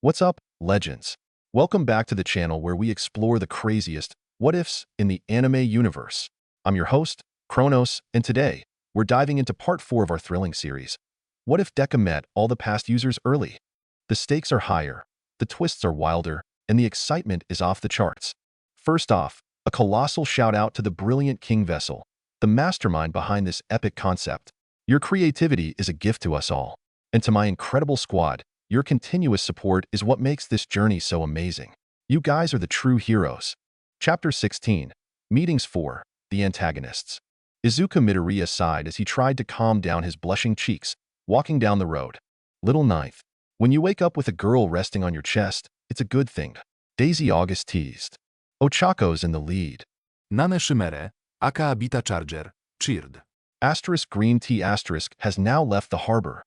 What's up, legends? Welcome back to the channel where we explore the craziest what-ifs in the anime universe. I'm your host, Chronos, and today, we're diving into part 4 of our thrilling series. What if Deku met all the past users early? The stakes are higher, the twists are wilder, and the excitement is off the charts. First off, a colossal shout-out to the brilliant King Vessel, the mastermind behind this epic concept. Your creativity is a gift to us all. And to my incredible squad, your continuous support is what makes this journey so amazing. You guys are the true heroes. Chapter 16, Meetings 4, The Antagonists. Izuku Midoriya sighed as he tried to calm down his blushing cheeks, walking down the road. Little ninth, when you wake up with a girl resting on your chest, it's a good thing. Daisy August teased. Ochako's in the lead. Nane Shimere, aka Bita Charger, cheered. Asterisk green tea asterisk has now left the harbor.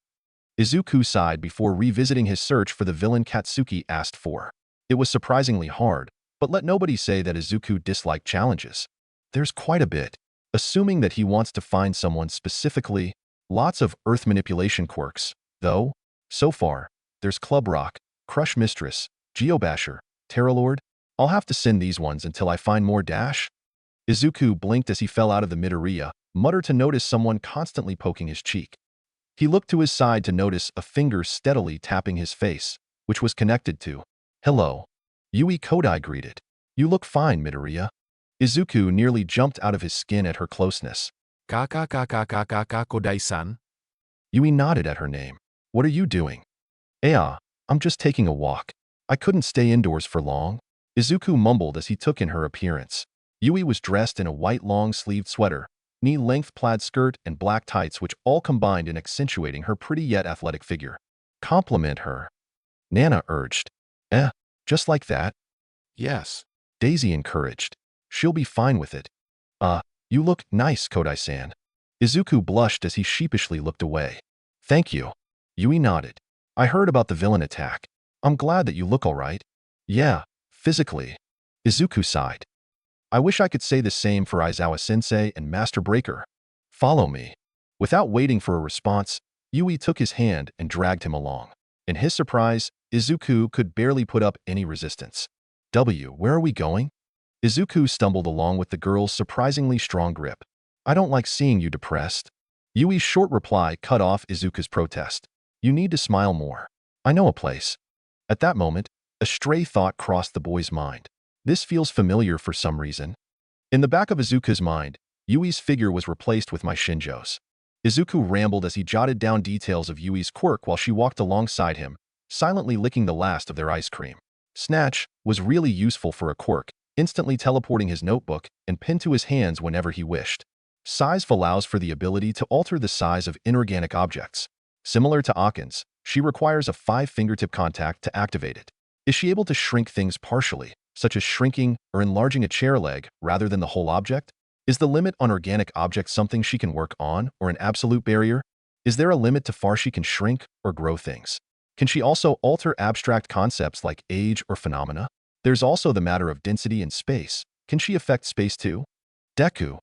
Izuku sighed before revisiting his search for the villain Katsuki asked for. It was surprisingly hard, but let nobody say that Izuku disliked challenges. There's quite a bit. Assuming that he wants to find someone specifically, lots of earth manipulation quirks, though. So far, there's Club Rock, Crush Mistress, Geobasher, Terralord. I'll have to send these ones until I find more dash. Izuku blinked as he fell out of the Midoriya, muttered to notice someone constantly poking his cheek. He looked to his side to notice a finger steadily tapping his face, which was connected to. Hello. Yui Kodai greeted. You look fine, Midoriya. Izuku nearly jumped out of his skin at her closeness. Kaka Kodai-san? Yui nodded at her name. What are you doing? I'm just taking a walk. I couldn't stay indoors for long. Izuku mumbled as he took in her appearance. Yui was dressed in a white long-sleeved sweater, knee-length plaid skirt, and black tights, which all combined in accentuating her pretty yet athletic figure. Compliment her. Nana urged. Just like that? Yes. Daisy encouraged. She'll be fine with it. You look nice, Kodai-san. Izuku blushed as he sheepishly looked away. Thank you. Yui nodded. I heard about the villain attack. I'm glad that you look all right. Yeah, physically. Izuku sighed. I wish I could say the same for Aizawa-sensei and Master Breaker. Follow me. Without waiting for a response, Yui took his hand and dragged him along. In his surprise, Izuku could barely put up any resistance. Where are we going? Izuku stumbled along with the girl's surprisingly strong grip. I don't like seeing you depressed. Yui's short reply cut off Izuku's protest. You need to smile more. I know a place. At that moment, a stray thought crossed the boy's mind. This feels familiar for some reason. In the back of Izuku's mind, Yui's figure was replaced with my Shinjo's. Izuku rambled as he jotted down details of Yui's quirk while she walked alongside him, silently licking the last of their ice cream. Snatch was really useful for a quirk, instantly teleporting his notebook and pen to his hands whenever he wished. Size allows for the ability to alter the size of inorganic objects. Similar to Akin's, she requires a 5-fingertip contact to activate it. Is she able to shrink things partially, such as shrinking or enlarging a chair leg rather than the whole object? Is the limit on organic objects something she can work on, or an absolute barrier? Is there a limit to far she can shrink or grow things? Can she also alter abstract concepts like age or phenomena? There's also the matter of density and space. Can she affect space too? Deku.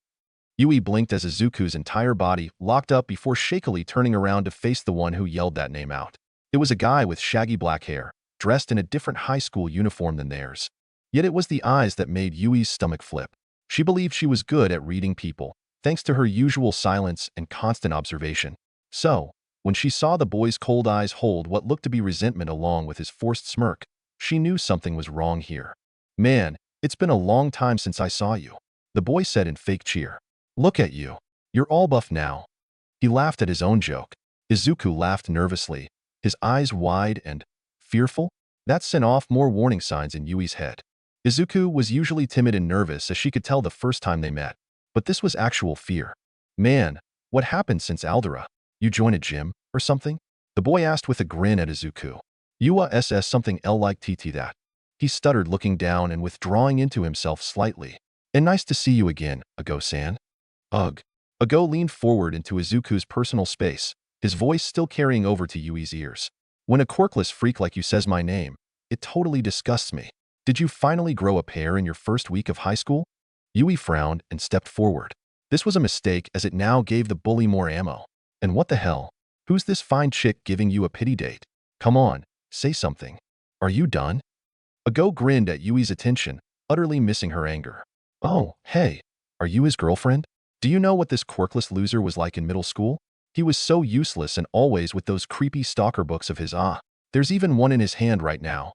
Yui blinked as Izuku's entire body locked up before shakily turning around to face the one who yelled that name out. It was a guy with shaggy black hair, dressed in a different high school uniform than theirs. Yet it was the eyes that made Yui's stomach flip. She believed she was good at reading people, thanks to her usual silence and constant observation. So, when she saw the boy's cold eyes hold what looked to be resentment along with his forced smirk, she knew something was wrong here. Man, it's been a long time since I saw you, the boy said in fake cheer. Look at you. You're all buff now. He laughed at his own joke. Izuku laughed nervously, his eyes wide and fearful. That sent off more warning signs in Yui's head. Izuku was usually timid and nervous, as she could tell the first time they met. But this was actual fear. Man, what happened since Aldera? You join a gym, or something? The boy asked with a grin at Izuku. Yua ss something L like TT that. He stuttered, looking down and withdrawing into himself slightly. And nice to see you again, Ago-san. Ugh. Ago leaned forward into Izuku's personal space, his voice still carrying over to Yui's ears. When a quirkless freak like you says my name, it totally disgusts me. Did you finally grow a pair in your first week of high school? Yui frowned and stepped forward. This was a mistake, as it now gave the bully more ammo. And what the hell? Who's this fine chick giving you a pity date? Come on, say something. Are you done? Ago grinned at Yui's attention, utterly missing her anger. Oh, hey, are you his girlfriend? Do you know what this quirkless loser was like in middle school? He was so useless and always with those creepy stalker books of his. There's even one in his hand right now.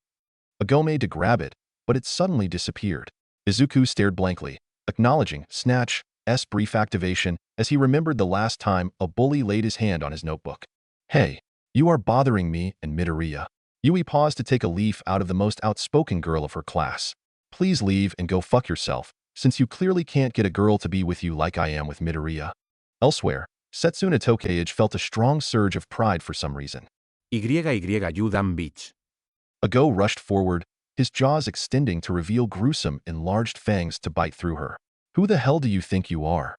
Ago made to grab it, but it suddenly disappeared. Izuku stared blankly, acknowledging Snatch's brief activation as he remembered the last time a bully laid his hand on his notebook. Hey, you are bothering me and Midoriya. Yui paused to take a leaf out of the most outspoken girl of her class. Please leave and go fuck yourself, since you clearly can't get a girl to be with you like I am with Midoriya. Elsewhere, Setsuna Tokage felt a strong surge of pride for some reason. You damn bitch. Ago rushed forward, his jaws extending to reveal gruesome, enlarged fangs to bite through her. Who the hell do you think you are?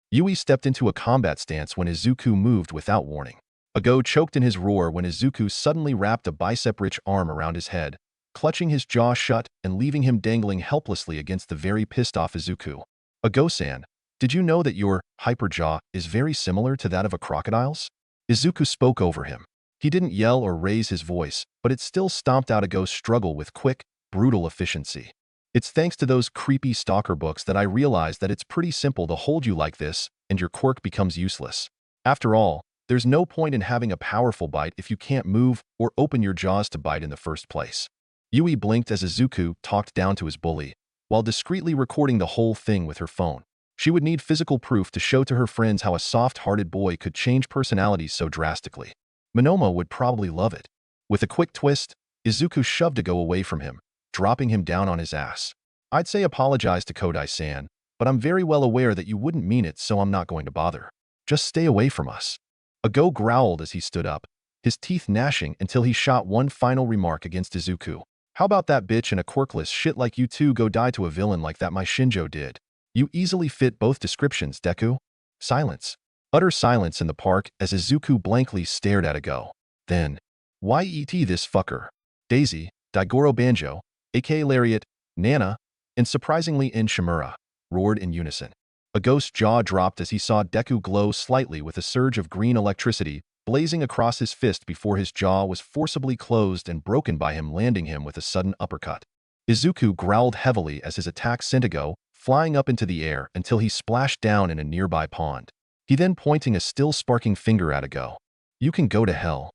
Yui stepped into a combat stance when Izuku moved without warning. Ago choked in his roar when Izuku suddenly wrapped a bicep-rich arm around his head, clutching his jaw shut and leaving him dangling helplessly against the very pissed-off Izuku. Ago-san, did you know that your hyper jaw is very similar to that of a crocodile's? Izuku spoke over him. He didn't yell or raise his voice, but it still stomped out Ago's struggle with quick, brutal efficiency. It's thanks to those creepy stalker books that I realized that it's pretty simple to hold you like this, and your quirk becomes useless. After all, there's no point in having a powerful bite if you can't move or open your jaws to bite in the first place. Yui blinked as Izuku talked down to his bully, while discreetly recording the whole thing with her phone. She would need physical proof to show to her friends how a soft-hearted boy could change personalities so drastically. Monoma would probably love it. With a quick twist, Izuku shoved Ago away from him, dropping him down on his ass. I'd say apologize to Kodai-san, but I'm very well aware that you wouldn't mean it, so I'm not going to bother. Just stay away from us. Ago growled as he stood up, his teeth gnashing until he shot one final remark against Izuku. How about that bitch and a quirkless shit like you two go die to a villain like that my Shinjo did? You easily fit both descriptions, Deku. Silence. Utter silence in the park as Izuku blankly stared at Ago. Then, why this fucker? Daisy, Daigoro Banjo, aka Lariat, Nana, and surprisingly in Shimura, roared in unison. Ago's jaw dropped as he saw Deku glow slightly with a surge of green electricity blazing across his fist before his jaw was forcibly closed and broken by him, landing him with a sudden uppercut. Izuku growled heavily as his attack sent Ago flying up into the air until he splashed down in a nearby pond. He then pointing a still-sparking finger at Ago. You can go to hell.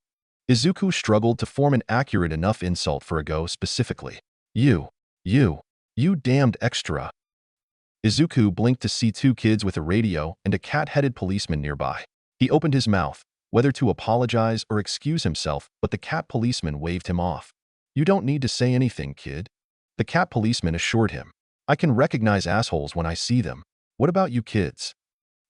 Izuku struggled to form an accurate enough insult for Ago specifically. You damned extra. Izuku blinked to see two kids with a radio and a cat-headed policeman nearby. He opened his mouth, whether to apologize or excuse himself, but the cat policeman waved him off. You don't need to say anything, kid. The cat policeman assured him. I can recognize assholes when I see them. What about you kids?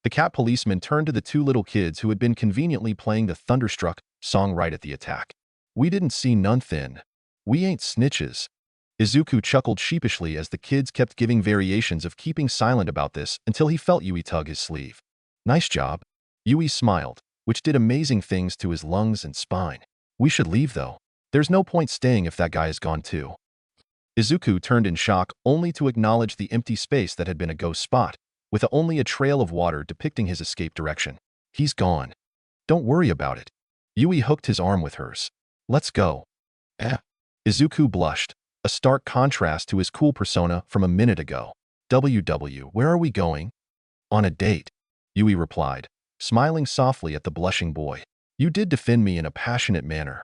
The cat policeman turned to the two little kids who had been conveniently playing the Thunderstruck song right at the attack. We didn't see none. We ain't snitches. Izuku chuckled sheepishly as the kids kept giving variations of keeping silent about this until he felt Yui tug his sleeve. Nice job. Yui smiled, which did amazing things to his lungs and spine. We should leave though. There's no point staying if that guy is gone too. Izuku turned in shock only to acknowledge the empty space that had been a ghost spot, with only a trail of water depicting his escape direction. He's gone. Don't worry about it. Yui hooked his arm with hers. Let's go. Izuku blushed, a stark contrast to his cool persona from a minute ago. Where are we going? On a date, Yui replied, smiling softly at the blushing boy. You did defend me in a passionate manner.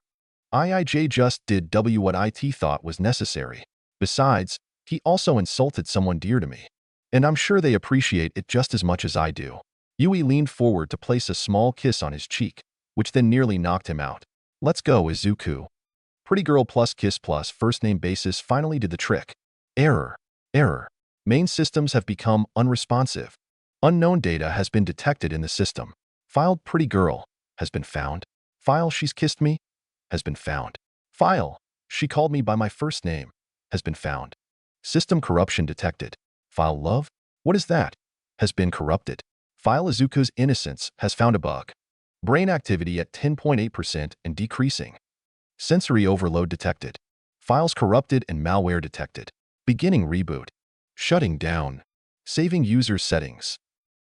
IIJ just did what IT thought was necessary. Besides, he also insulted someone dear to me. And I'm sure they appreciate it just as much as I do. Yui leaned forward to place a small kiss on his cheek, which then nearly knocked him out. Let's go, Izuku. Pretty girl plus kiss plus first name basis finally did the trick. Error. Main systems have become unresponsive. Unknown data has been detected in the system. File pretty girl has been found. File she's kissed me has been found. File she called me by my first name has been found. System corruption detected. File love? What is that? Has been corrupted. File Izuku's innocence has found a bug. Brain activity at 10.8% and decreasing. Sensory overload detected. Files corrupted and malware detected. Beginning reboot. Shutting down. Saving user settings.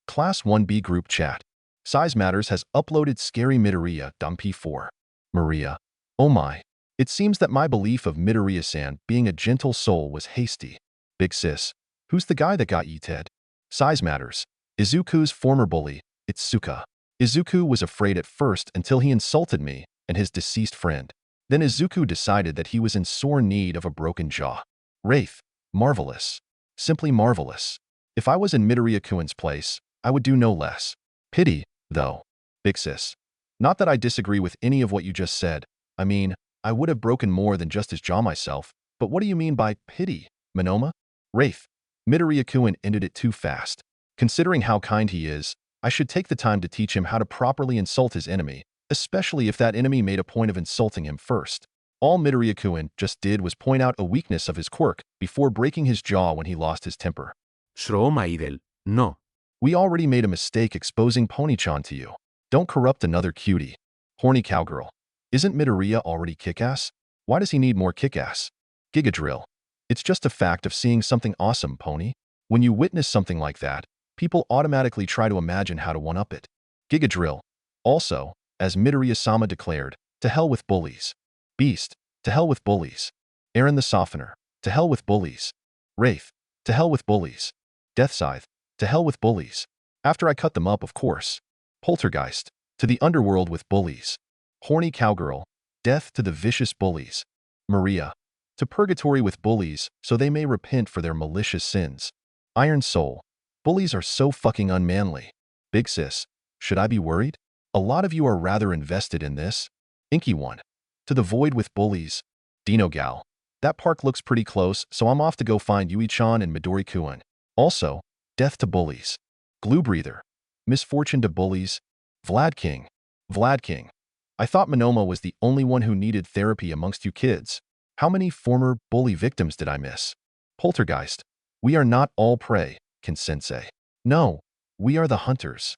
Class 1B group chat. Size Matters has uploaded scary Midoriya P4. Maria. Oh my. It seems that my belief of Midoriya-san being a gentle soul was hasty. Big sis, who's the guy that got yeeted? Size matters. Izuku's former bully, Itsuka. Izuku was afraid at first until he insulted me and his deceased friend. Then Izuku decided that he was in sore need of a broken jaw. Wraith, marvelous. Simply marvelous. If I was in Midoriya-kun's place, I would do no less. Pity, though. Big sis. Not that I disagree with any of what you just said. I mean, I would have broken more than just his jaw myself. But what do you mean by pity, Monoma? Wraith. Midoriya-kun ended it too fast. Considering how kind he is, I should take the time to teach him how to properly insult his enemy, especially if that enemy made a point of insulting him first. All Midoriya-kun just did was point out a weakness of his quirk before breaking his jaw when he lost his temper. Shro Maidel, no. We already made a mistake exposing Pony-chan to you. Don't corrupt another cutie. Horny cowgirl. Isn't Midoriya already kick-ass? Why does he need more kick-ass? Gigadrill. It's just a fact of seeing something awesome, Pony. When you witness something like that, people automatically try to imagine how to one-up it. Gigadrill. Also, as Midoriya-sama declared, to hell with bullies. Beast. To hell with bullies. Aaron the Softener. To hell with bullies. Wraith. To hell with bullies. Death Scythe. To hell with bullies. After I cut them up, of course. Poltergeist. To the underworld with bullies. Horny cowgirl. Death to the vicious bullies. Maria. To purgatory with bullies so they may repent for their malicious sins. Iron Soul. Bullies are so fucking unmanly. Big sis. Should I be worried? A lot of you are rather invested in this. Inky One. To the void with bullies. Dino Gal. That park looks pretty close, so I'm off to go find Yui-chan and Midori-kun. Also, death to bullies. Glue Breather. Misfortune to bullies. Vlad King. Vlad King. I thought Monoma was the only one who needed therapy amongst you kids. How many former bully victims did I miss? Poltergeist. We are not all prey, Kin-sensei. No, we are the hunters.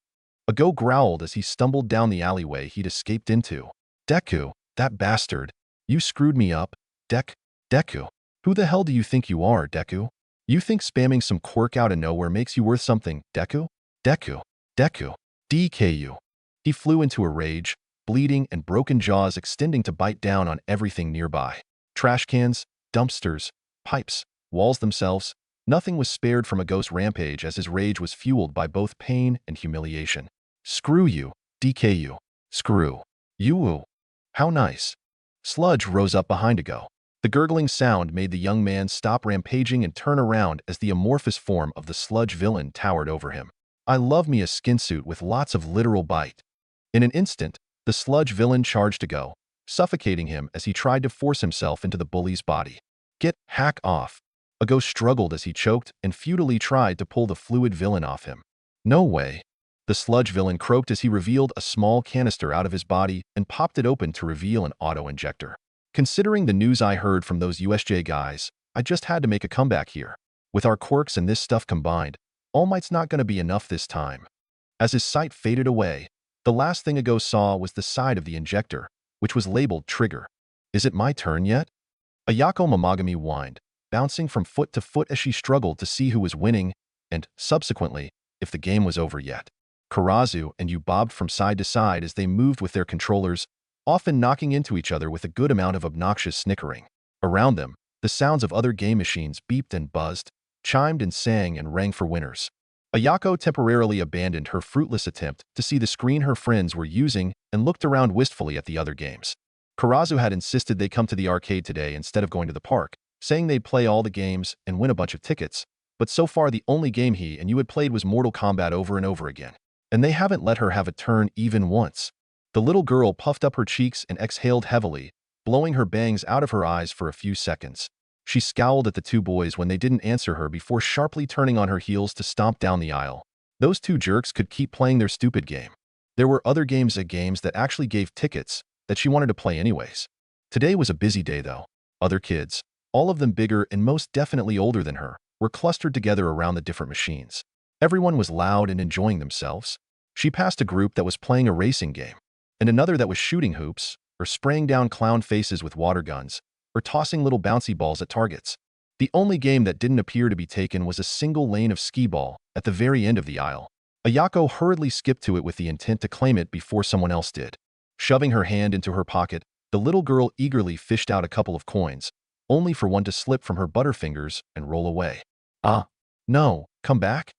Ago growled as he stumbled down the alleyway he'd escaped into. Deku, that bastard. You screwed me up, Deku. Who the hell do you think you are, Deku? You think spamming some quirk out of nowhere makes you worth something, Deku? Deku. DKU. He flew into a rage, bleeding and broken jaws extending to bite down on everything nearby. Trash cans, dumpsters, pipes, walls themselves. Nothing was spared from Ago's rampage as his rage was fueled by both pain and humiliation. Screw you, DKU. Screw you. How nice. Sludge rose up behind Ago. The gurgling sound made the young man stop rampaging and turn around as the amorphous form of the sludge villain towered over him. I love me a skinsuit with lots of literal bite. In an instant, the sludge villain charged Ago, suffocating him as he tried to force himself into the bully's body. Get hack off. Ago struggled as he choked and futilely tried to pull the fluid villain off him. No way. The sludge villain croaked as he revealed a small canister out of his body and popped it open to reveal an auto-injector. Considering the news I heard from those USJ guys, I just had to make a comeback here. With our quirks and this stuff combined, All Might's not going to be enough this time. As his sight faded away, the last thing Ago saw was the side of the injector, which was labeled Trigger. Is it my turn yet? Ayako Momogami whined, bouncing from foot to foot as she struggled to see who was winning and, subsequently, if the game was over yet. Karazu and Yu bobbed from side to side as they moved with their controllers, often knocking into each other with a good amount of obnoxious snickering. Around them, the sounds of other game machines beeped and buzzed, chimed and sang and rang for winners. Ayako temporarily abandoned her fruitless attempt to see the screen her friends were using and looked around wistfully at the other games. Karazu had insisted they come to the arcade today instead of going to the park, saying they'd play all the games and win a bunch of tickets, but so far the only game he and you had played was Mortal Kombat over and over again. And they haven't let her have a turn even once. The little girl puffed up her cheeks and exhaled heavily, blowing her bangs out of her eyes for a few seconds. She scowled at the two boys when they didn't answer her before sharply turning on her heels to stomp down the aisle. Those two jerks could keep playing their stupid game. There were other games that actually gave tickets that she wanted to play anyways. Today was a busy day though. Other kids, all of them bigger and most definitely older than her, were clustered together around the different machines. Everyone was loud and enjoying themselves. She passed a group that was playing a racing game, and another that was shooting hoops, or spraying down clown faces with water guns, or tossing little bouncy balls at targets. The only game that didn't appear to be taken was a single lane of skee-ball at the very end of the aisle. Ayako hurriedly skipped to it with the intent to claim it before someone else did. Shoving her hand into her pocket, The little girl eagerly fished out a couple of coins, only for one to slip from her butterfingers and roll away. Ah, no, come back?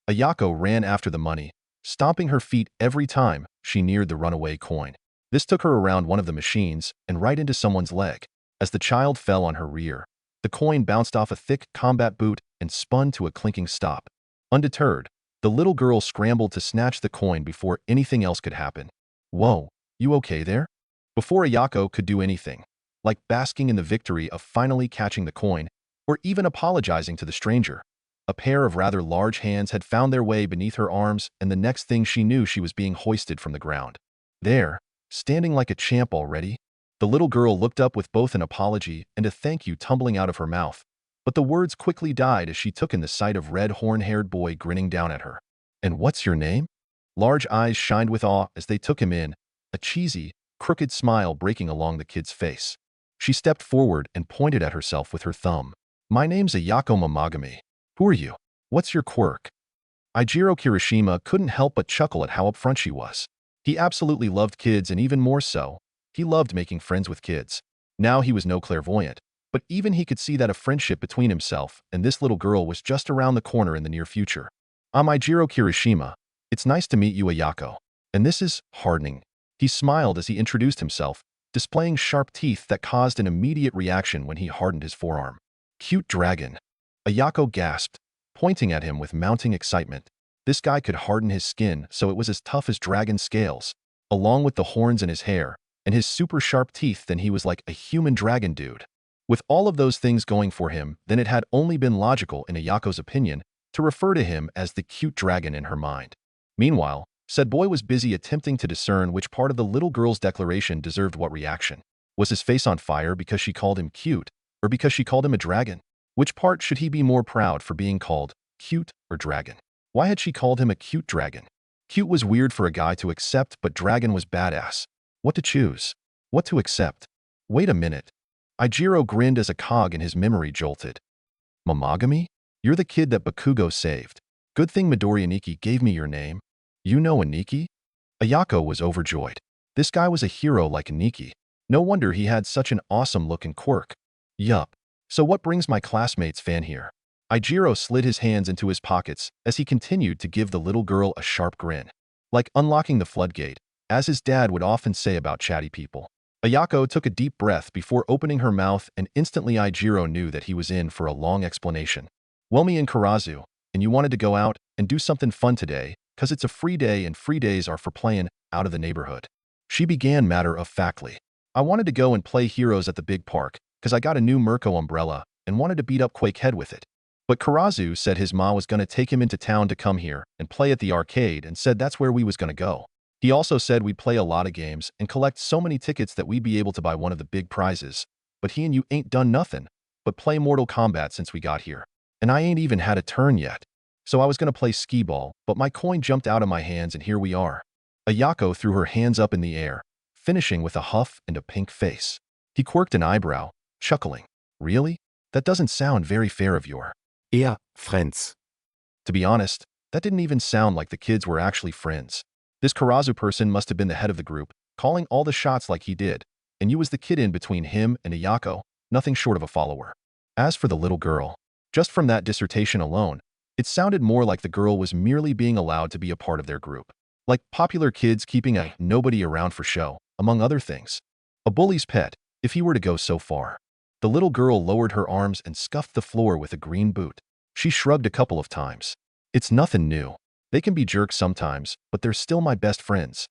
Ayako ran after the money, stomping her feet every time she neared the runaway coin. This took her around one of the machines and right into someone's leg. As the child fell on her rear, the coin bounced off a thick combat boot and spun to a clinking stop. Undeterred, the little girl scrambled to snatch the coin before anything else could happen. Whoa, you okay there? Before Ayako could do anything, like basking in the victory of finally catching the coin, or even apologizing to the stranger, a pair of rather large hands had found their way beneath her arms, and the next thing she knew, she was being hoisted from the ground. There, standing like a champ already, the little girl looked up with both an apology and a thank you tumbling out of her mouth, but the words quickly died as she took in the sight of red horn-haired boy grinning down at her. "And what's your name?" Large eyes shined with awe as they took him in, a cheesy, crooked smile breaking along the kid's face. She stepped forward and pointed at herself with her thumb. "My name's Ayako Momogami. Who are you? What's your quirk?" Ijiro Kirishima couldn't help but chuckle at how upfront she was. He absolutely loved kids, and even more so, he loved making friends with kids. Now he was no clairvoyant, but even he could see that a friendship between himself and this little girl was just around the corner in the near future. "I'm Ijiro Kirishima. It's nice to meet you, Ayako. And this is hardening." He smiled as he introduced himself, displaying sharp teeth that caused an immediate reaction when he hardened his forearm. "Cute dragon." Ayako gasped, pointing at him with mounting excitement. This guy could harden his skin so it was as tough as dragon scales, along with the horns in his hair and his super sharp teeth. Then he was like a human dragon dude. With all of those things going for him, then it had only been logical, in Ayako's opinion, to refer to him as the cute dragon in her mind. Meanwhile, said boy was busy attempting to discern which part of the little girl's declaration deserved what reaction. Was his face on fire because she called him cute, or because she called him a dragon? Which part should he be more proud for being called, cute or dragon? Why had she called him a cute dragon? Cute was weird for a guy to accept, but dragon was badass. What to choose? What to accept? Wait a minute. Ijiro grinned as a cog in his memory jolted. "Momogami? You're the kid that Bakugo saved. Good thing Midori Aniki gave me your name. You know Aniki?" Ayako was overjoyed. This guy was a hero like Aniki. No wonder he had such an awesome look and quirk. "Yup. So what brings my classmates fan here?" Ijiro slid his hands into his pockets as he continued to give the little girl a sharp grin. Like unlocking the floodgate, as his dad would often say about chatty people. Ayako took a deep breath before opening her mouth, and instantly Ijiro knew that he was in for a long explanation. "Well, me and Karazu, and you wanted to go out and do something fun today, 'cause it's a free day and free days are for playing out of the neighborhood." She began matter-of-factly. "I wanted to go and play Heroes at the big park, 'cause I got a new Mirko umbrella and wanted to beat up Quakehead with it. But Karazu said his ma was gonna take him into town to come here and play at the arcade, and said that's where we was gonna go. He also said we'd play a lot of games and collect so many tickets that we'd be able to buy one of the big prizes. But he and you ain't done nothing but play Mortal Kombat since we got here. And I ain't even had a turn yet. So I was gonna play skee-ball, but my coin jumped out of my hands and here we are." Ayako threw her hands up in the air, finishing with a huff and a pink face. He quirked an eyebrow, chuckling. "Really? That doesn't sound very fair of your." Eher friends. To be honest, that didn't even sound like the kids were actually friends. This Karazu person must have been the head of the group, calling all the shots like he did, and you was the kid in between him and Ayako, nothing short of a follower. As for the little girl, just from that dissertation alone, it sounded more like the girl was merely being allowed to be a part of their group. Like popular kids keeping a nobody around for show, among other things. A bully's pet, if he were to go so far. The little girl lowered her arms and scuffed the floor with a green boot. She shrugged a couple of times. "It's nothing new. They can be jerks sometimes, but they're still my best friends."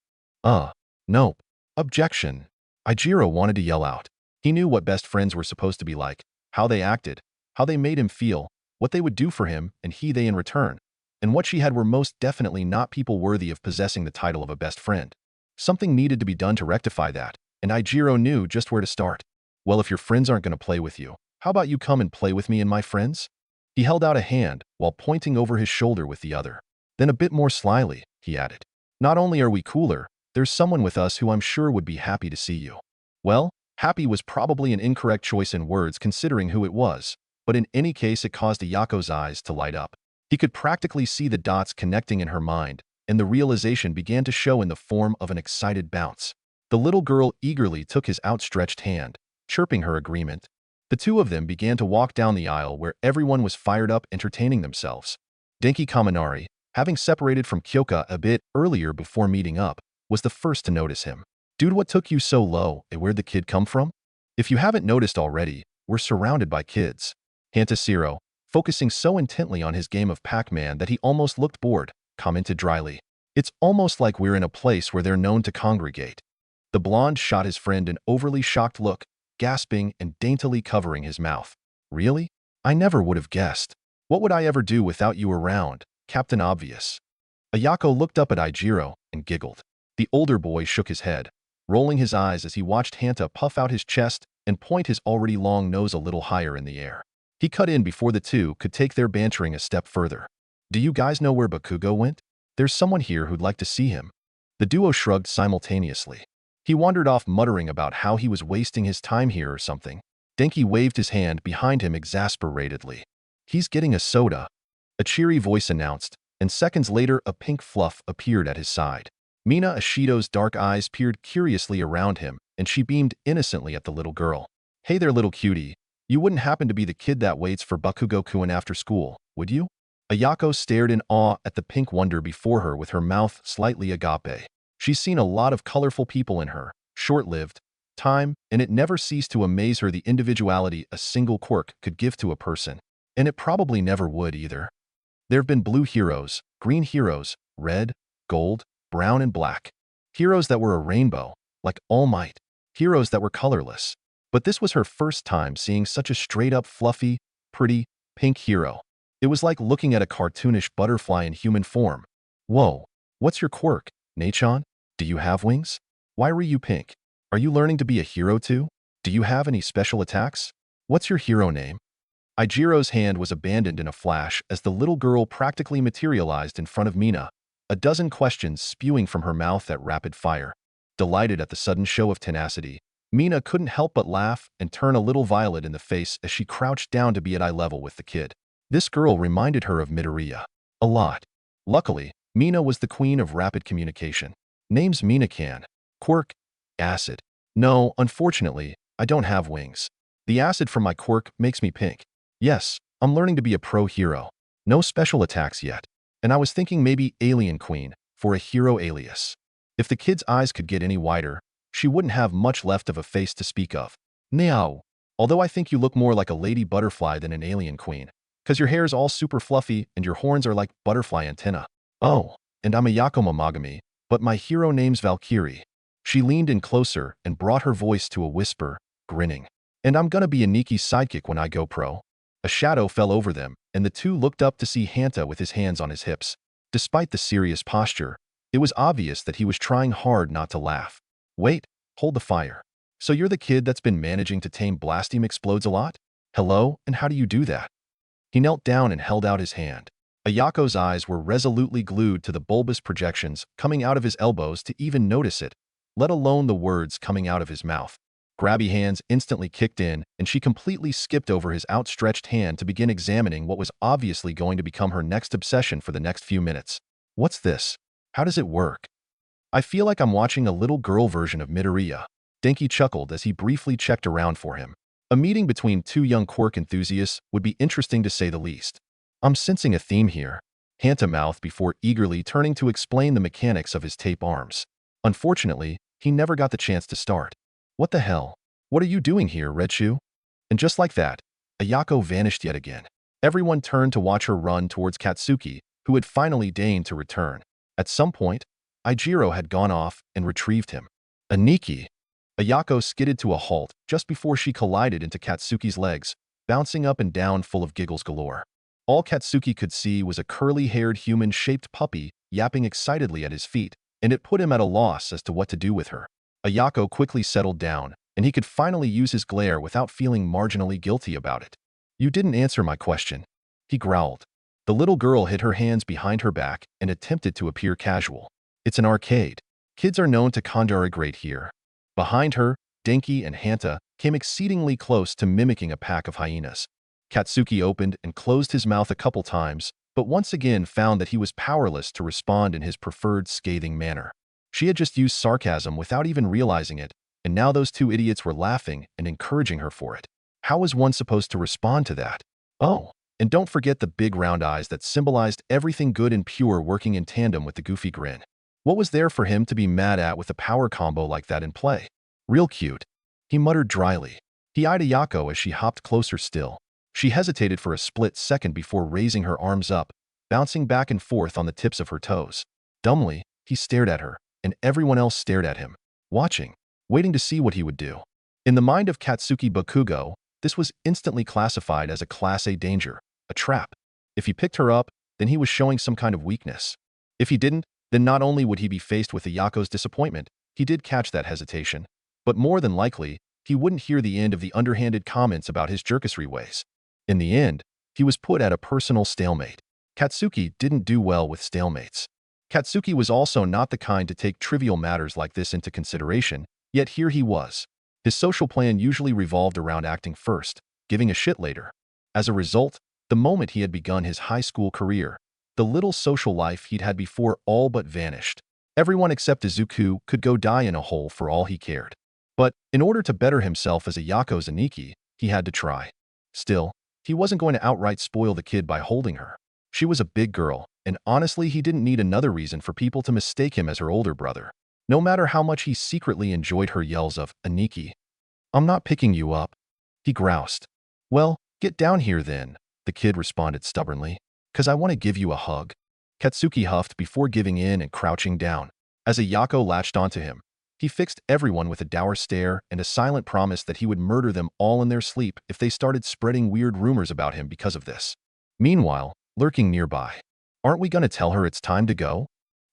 Nope. Objection. Ijiro wanted to yell out. He knew what best friends were supposed to be like, how they acted, how they made him feel, what they would do for him and they in return. And what she had were most definitely not people worthy of possessing the title of a best friend. Something needed to be done to rectify that, and Ijiro knew just where to start. "Well, if your friends aren't going to play with you, how about you come and play with me and my friends?" He held out a hand while pointing over his shoulder with the other. Then a bit more slyly, he added, "Not only are we cooler, there's someone with us who I'm sure would be happy to see you." Well, happy was probably an incorrect choice in words considering who it was, but in any case it caused Ayako's eyes to light up. He could practically see the dots connecting in her mind, and the realization began to show in the form of an excited bounce. The little girl eagerly took his outstretched hand, chirping her agreement. The two of them began to walk down the aisle where everyone was fired up entertaining themselves. Denki Kaminari, having separated from Kyoka a bit earlier before meeting up, was the first to notice him. Dude, what took you so low, and where'd the kid come from? If you haven't noticed already, we're surrounded by kids. Hantasiro, focusing so intently on his game of Pac-Man that he almost looked bored, commented dryly. It's almost like we're in a place where they're known to congregate. The blonde shot his friend an overly shocked look, gasping and daintily covering his mouth. Really? I never would have guessed. What would I ever do without you around, Captain Obvious? Ayako looked up at Ijiro and giggled. The older boy shook his head, rolling his eyes as he watched Hanta puff out his chest and point his already long nose a little higher in the air. He cut in before the two could take their bantering a step further. Do you guys know where Bakugo went? There's someone here who'd like to see him. The duo shrugged simultaneously. He wandered off muttering about how he was wasting his time here or something. Denki waved his hand behind him exasperatedly. He's getting a soda, a cheery voice announced, and seconds later a pink fluff appeared at his side. Mina Ashido's dark eyes peered curiously around him, and she beamed innocently at the little girl. Hey there, little cutie. You wouldn't happen to be the kid that waits for Bakugo-kun after school, would you? Ayako stared in awe at the pink wonder before her with her mouth slightly agape. She's seen a lot of colorful people in her short-lived time, and it never ceased to amaze her the individuality a single quirk could give to a person. And it probably never would either. There have been blue heroes, green heroes, red, gold, brown, and black. Heroes that were a rainbow, like All Might. Heroes that were colorless. But this was her first time seeing such a straight-up fluffy, pretty, pink hero. It was like looking at a cartoonish butterfly in human form. Whoa, what's your quirk, Nachon? Do you have wings? Why were you pink? Are you learning to be a hero too? Do you have any special attacks? What's your hero name? Ijiro's hand was abandoned in a flash as the little girl practically materialized in front of Mina, a dozen questions spewing from her mouth at rapid fire. Delighted at the sudden show of tenacity, Mina couldn't help but laugh and turn a little violet in the face as she crouched down to be at eye level with the kid. This girl reminded her of Midoriya. A lot. Luckily, Mina was the queen of rapid communication. Name's Mina-can. Quirk, acid. No, unfortunately, I don't have wings. The acid from my quirk makes me pink. Yes, I'm learning to be a pro hero. No special attacks yet. And I was thinking maybe Alien Queen for a hero alias. If the kid's eyes could get any wider, she wouldn't have much left of a face to speak of. Meow. Although I think you look more like a lady butterfly than an alien queen, 'cause your hair's all super fluffy and your horns are like butterfly antenna. Oh, and I'm a Yakoma Magami, but my hero name's Valkyrie. She leaned in closer and brought her voice to a whisper, grinning. And I'm gonna be a Niki's sidekick when I go pro. A shadow fell over them, and the two looked up to see Hanta with his hands on his hips. Despite the serious posture, it was obvious that he was trying hard not to laugh. Wait, hold the fire. So you're the kid that's been managing to tame Blasteam Explodes a lot? Hello, and how do you do that? He knelt down and held out his hand. Ayako's eyes were resolutely glued to the bulbous projections coming out of his elbows to even notice it, let alone the words coming out of his mouth. Grabby hands instantly kicked in, and she completely skipped over his outstretched hand to begin examining what was obviously going to become her next obsession for the next few minutes. What's this? How does it work? I feel like I'm watching a little girl version of Midoriya. Denki chuckled as he briefly checked around for him. A meeting between two young quirk enthusiasts would be interesting to say the least. I'm sensing a theme here. Hanta mouthed before eagerly turning to explain the mechanics of his tape arms. Unfortunately, he never got the chance to start. What the hell? What are you doing here, Red Shoe? And just like that, Ayako vanished yet again. Everyone turned to watch her run towards Katsuki, who had finally deigned to return. At some point, Ijiro had gone off and retrieved him. Aniki! Ayako skidded to a halt just before she collided into Katsuki's legs, bouncing up and down full of giggles galore. All Katsuki could see was a curly-haired human-shaped puppy yapping excitedly at his feet, and it put him at a loss as to what to do with her. Ayako quickly settled down, and he could finally use his glare without feeling marginally guilty about it. You didn't answer my question, he growled. The little girl hid her hands behind her back and attempted to appear casual. It's an arcade. Kids are known to conjurigrate here. Behind her, Denki and Hanta came exceedingly close to mimicking a pack of hyenas. Katsuki opened and closed his mouth a couple times, but once again found that he was powerless to respond in his preferred scathing manner. She had just used sarcasm without even realizing it, and now those two idiots were laughing and encouraging her for it. How was one supposed to respond to that? Oh, and don't forget the big round eyes that symbolized everything good and pure working in tandem with the goofy grin. What was there for him to be mad at with a power combo like that in play? Real cute, he muttered dryly. He eyed Ayako as she hopped closer still. She hesitated for a split second before raising her arms up, bouncing back and forth on the tips of her toes. Dumbly, he stared at her, and everyone else stared at him, watching, waiting to see what he would do. In the mind of Katsuki Bakugo, this was instantly classified as a Class A danger, a trap. If he picked her up, then he was showing some kind of weakness. If he didn't, then not only would he be faced with Ayako's disappointment, he did catch that hesitation, but more than likely, he wouldn't hear the end of the underhanded comments about his jerkisry ways. In the end, he was put at a personal stalemate. Katsuki didn't do well with stalemates. Katsuki was also not the kind to take trivial matters like this into consideration, yet here he was. His social plan usually revolved around acting first, giving a shit later. As a result, the moment he had begun his high school career, the little social life he'd had before all but vanished. Everyone except Izuku could go die in a hole for all he cared. But in order to better himself as a Yako Zaniki, he had to try. Still, he wasn't going to outright spoil the kid by holding her. She was a big girl, and honestly he didn't need another reason for people to mistake him as her older brother. No matter how much he secretly enjoyed her yells of, "Aniki, I'm not picking you up," he groused. "Well, get down here then," the kid responded stubbornly. "'Cause I want to give you a hug." Katsuki huffed before giving in and crouching down. As Ayako latched onto him, he fixed everyone with a dour stare and a silent promise that he would murder them all in their sleep if they started spreading weird rumors about him because of this. Meanwhile, lurking nearby, "Aren't we gonna tell her it's time to go?"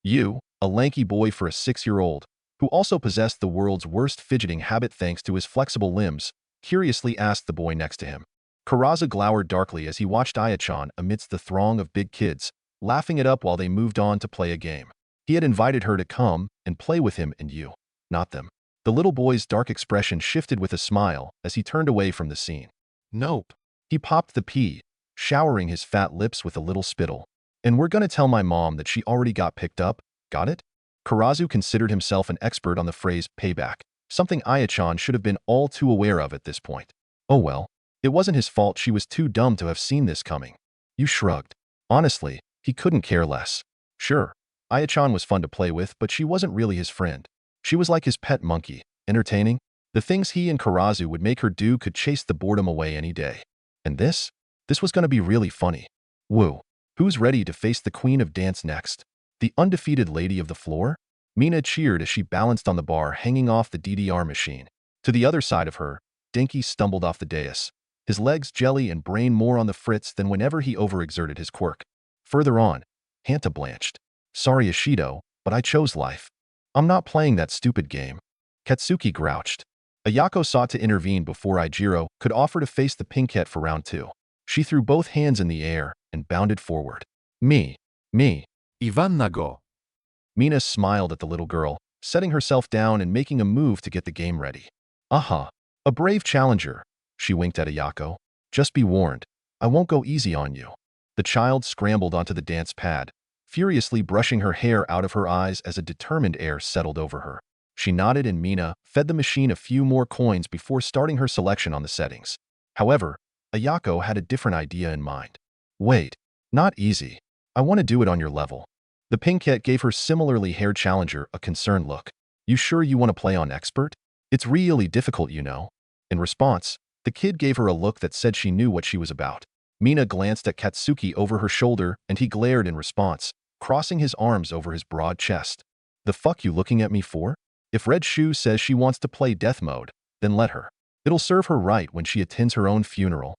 You, a lanky boy for a 6-year-old, who also possessed the world's worst fidgeting habit thanks to his flexible limbs, curiously asked the boy next to him. Karaza glowered darkly as he watched Ayachan amidst the throng of big kids, laughing it up while they moved on to play a game. He had invited her to come and play with him and you, not them. The little boy's dark expression shifted with a smile as he turned away from the scene. Nope. He popped the pea, showering his fat lips with a little spittle. And we're gonna tell my mom that she already got picked up, got it? Karazu considered himself an expert on the phrase payback, something Ayachan should have been all too aware of at this point. Oh well, it wasn't his fault she was too dumb to have seen this coming. You shrugged. Honestly, he couldn't care less. Sure, Ayachan was fun to play with, but she wasn't really his friend. She was like his pet monkey, entertaining. The things he and Karazu would make her do could chase the boredom away any day. And this was going to be really funny. Woo. Who's ready to face the queen of dance next? The undefeated lady of the floor? Mina cheered as she balanced on the bar hanging off the DDR machine. To the other side of her, Denki stumbled off the dais, his legs jelly and brain more on the fritz than whenever he overexerted his quirk. Further on, Hanta blanched. Sorry Ishido, but I chose life. I'm not playing that stupid game. Katsuki grouched. Ayako sought to intervene before Ijiro could offer to face the pinkette for round 2. She threw both hands in the air and bounded forward. Me. Ivanna go. Mina smiled at the little girl, setting herself down and making a move to get the game ready. Aha. A brave challenger. She winked at Ayako. Just be warned, I won't go easy on you. The child scrambled onto the dance pad, furiously brushing her hair out of her eyes as a determined air settled over her. She nodded and Mina fed the machine a few more coins before starting her selection on the settings. However, Ayako had a different idea in mind. Wait, not easy. I want to do it on your level. The pinkette gave her similarly haired challenger a concerned look. You sure you want to play on expert? It's really difficult, you know. In response, the kid gave her a look that said she knew what she was about. Mina glanced at Katsuki over her shoulder and he glared in response, crossing his arms over his broad chest. The fuck you looking at me for? If Red Shoe says she wants to play death mode, then let her. It'll serve her right when she attends her own funeral.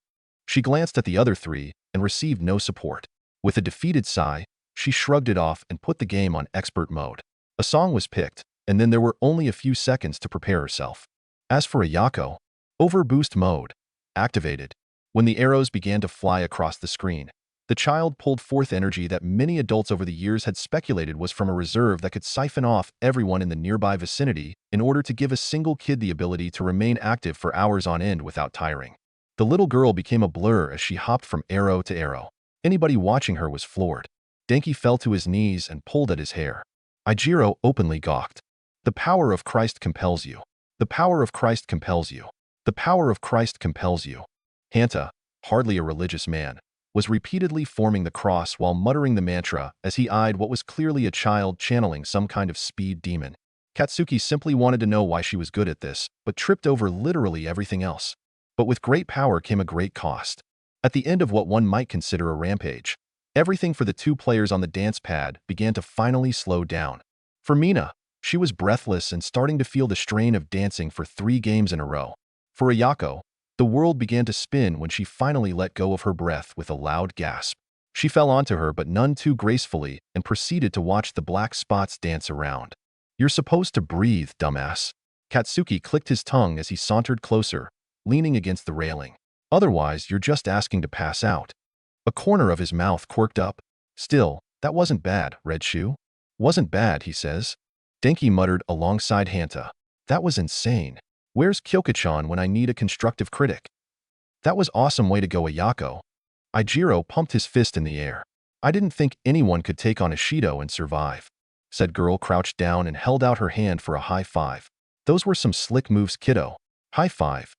She glanced at the other three and received no support. With a defeated sigh, she shrugged it off and put the game on expert mode. A song was picked, and then there were only a few seconds to prepare herself. As for Ayako, overboost mode activated. When the arrows began to fly across the screen, the child pulled forth energy that many adults over the years had speculated was from a reserve that could siphon off everyone in the nearby vicinity in order to give a single kid the ability to remain active for hours on end without tiring. The little girl became a blur as she hopped from arrow to arrow. Anybody watching her was floored. Denki fell to his knees and pulled at his hair. Ijiro openly gawked. The power of Christ compels you. The power of Christ compels you. The power of Christ compels you. Hanta, hardly a religious man, was repeatedly forming the cross while muttering the mantra as he eyed what was clearly a child channeling some kind of speed demon. Katsuki simply wanted to know why she was good at this, but tripped over literally everything else. But with great power came a great cost. At the end of what one might consider a rampage, everything for the two players on the dance pad began to finally slow down. For Mina, she was breathless and starting to feel the strain of dancing for 3 games in a row. For Ayako, the world began to spin when she finally let go of her breath with a loud gasp. She fell onto her but none too gracefully and proceeded to watch the black spots dance around. "You're supposed to breathe, dumbass." Katsuki clicked his tongue as he sauntered closer, leaning against the railing. "Otherwise, you're just asking to pass out." A corner of his mouth quirked up. "Still, that wasn't bad, Red Shoe." "Wasn't bad," he says. Denki muttered alongside Hanta. "That was insane. Where's Kyoka-chan when I need a constructive critic?" "That was awesome, way to go, Ayako." Ijiro pumped his fist in the air. "I didn't think anyone could take on Ishido and survive." Said girl crouched down and held out her hand for a high five. "Those were some slick moves, kiddo." "High five."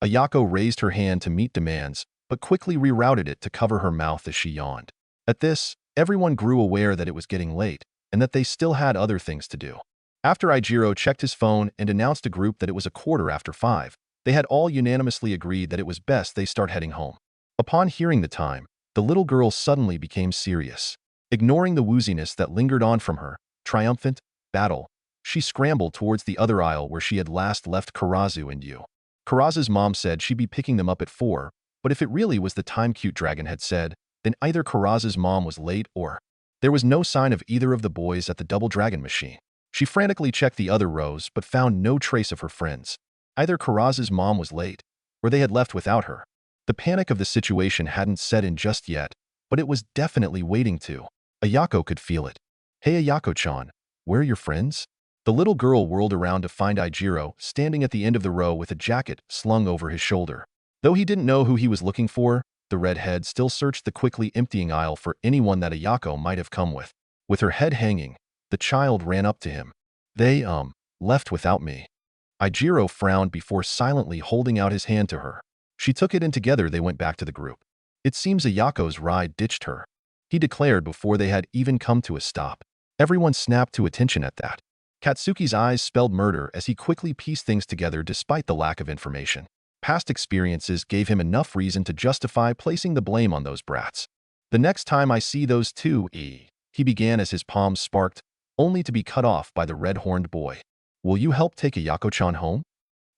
Ayako raised her hand to meet demands, but quickly rerouted it to cover her mouth as she yawned. At this, everyone grew aware that it was getting late, and that they still had other things to do. After Ijiro checked his phone and announced to group that it was 5:15, they had all unanimously agreed that it was best they start heading home. Upon hearing the time, the little girl suddenly became serious. Ignoring the wooziness that lingered on from her triumphant battle, she scrambled towards the other aisle where she had last left Karazu and Yu. Karazu's mom said she'd be picking them up at 4, but if it really was the time Cute Dragon had said, then either Karazu's mom was late or there was no sign of either of the boys at the Double Dragon machine. She frantically checked the other rows but found no trace of her friends. Either Karazu's mom was late, or they had left without her. The panic of the situation hadn't set in just yet, but it was definitely waiting to. Ayako could feel it. "Hey Ayako-chan, where are your friends?" The little girl whirled around to find Ijiro standing at the end of the row with a jacket slung over his shoulder. Though he didn't know who he was looking for, the redhead still searched the quickly emptying aisle for anyone that Ayako might have come with. With her head hanging, the child ran up to him. "They, left without me." Ijiro frowned before silently holding out his hand to her. She took it and together they went back to the group. "It seems Ayako's ride ditched her," he declared before they had even come to a stop. Everyone snapped to attention at that. Katsuki's eyes spelled murder as he quickly pieced things together despite the lack of information. Past experiences gave him enough reason to justify placing the blame on those brats. "The next time I see those two, he began as his palms sparked, only to be cut off by the red-horned boy. "Will you help take Ayako-chan home?"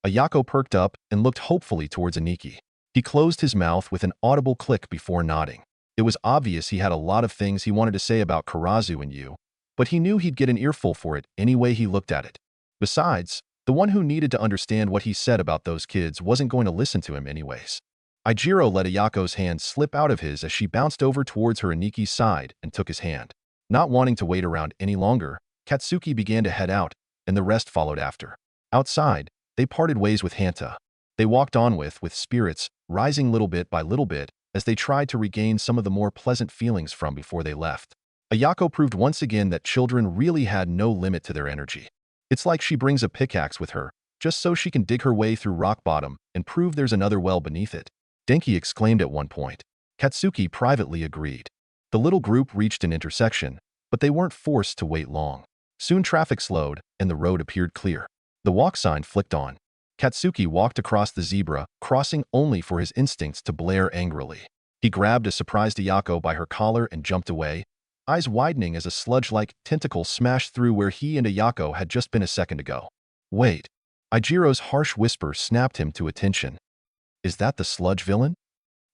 Ayako perked up and looked hopefully towards Aniki. He closed his mouth with an audible click before nodding. It was obvious he had a lot of things he wanted to say about Karazu and Yu, but he knew he'd get an earful for it any way he looked at it. Besides, the one who needed to understand what he said about those kids wasn't going to listen to him anyways. Ijiro let Ayako's hand slip out of his as she bounced over towards her Aniki's side and took his hand. Not wanting to wait around any longer, Katsuki began to head out, and the rest followed after. Outside, they parted ways with Hanta. They walked on with spirits, rising little bit by little bit, as they tried to regain some of the more pleasant feelings from before they left. Ayako proved once again that children really had no limit to their energy. It's like she brings a pickaxe with her, just so she can dig her way through rock bottom and prove there's another well beneath it. Denki exclaimed at one point. Katsuki privately agreed. The little group reached an intersection, but they weren't forced to wait long. Soon traffic slowed, and the road appeared clear. The walk sign flicked on. Katsuki walked across the zebra, crossing only for his instincts to blare angrily. He grabbed a surprised Ayako by her collar and jumped away, eyes widening as a sludge-like tentacle smashed through where he and Ayako had just been a second ago. "Wait." Ijiro's harsh whisper snapped him to attention. "Is that the sludge villain?"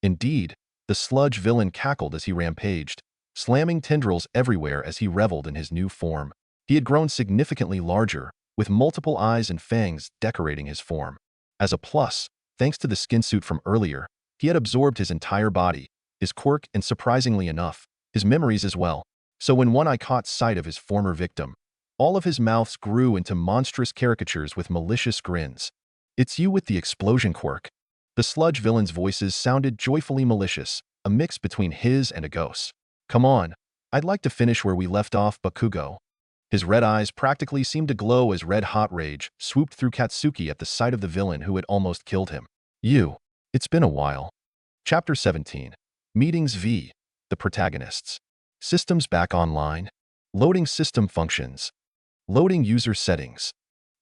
Indeed, the sludge villain cackled as he rampaged, slamming tendrils everywhere as he reveled in his new form. He had grown significantly larger, with multiple eyes and fangs decorating his form. As a plus, thanks to the skin suit from earlier, he had absorbed his entire body, his quirk, and surprisingly enough, his memories as well. So when One Eye caught sight of his former victim, all of his mouths grew into monstrous caricatures with malicious grins. "It's you with the explosion quirk." The sludge villain's voices sounded joyfully malicious, a mix between his and a ghost. "Come on, I'd like to finish where we left off, Bakugo." His red eyes practically seemed to glow as red-hot rage swooped through Katsuki at the sight of the villain who had almost killed him. It's been a while. Chapter 17. Meetings V. The Protagonists. Systems back online. Loading system functions. Loading user settings.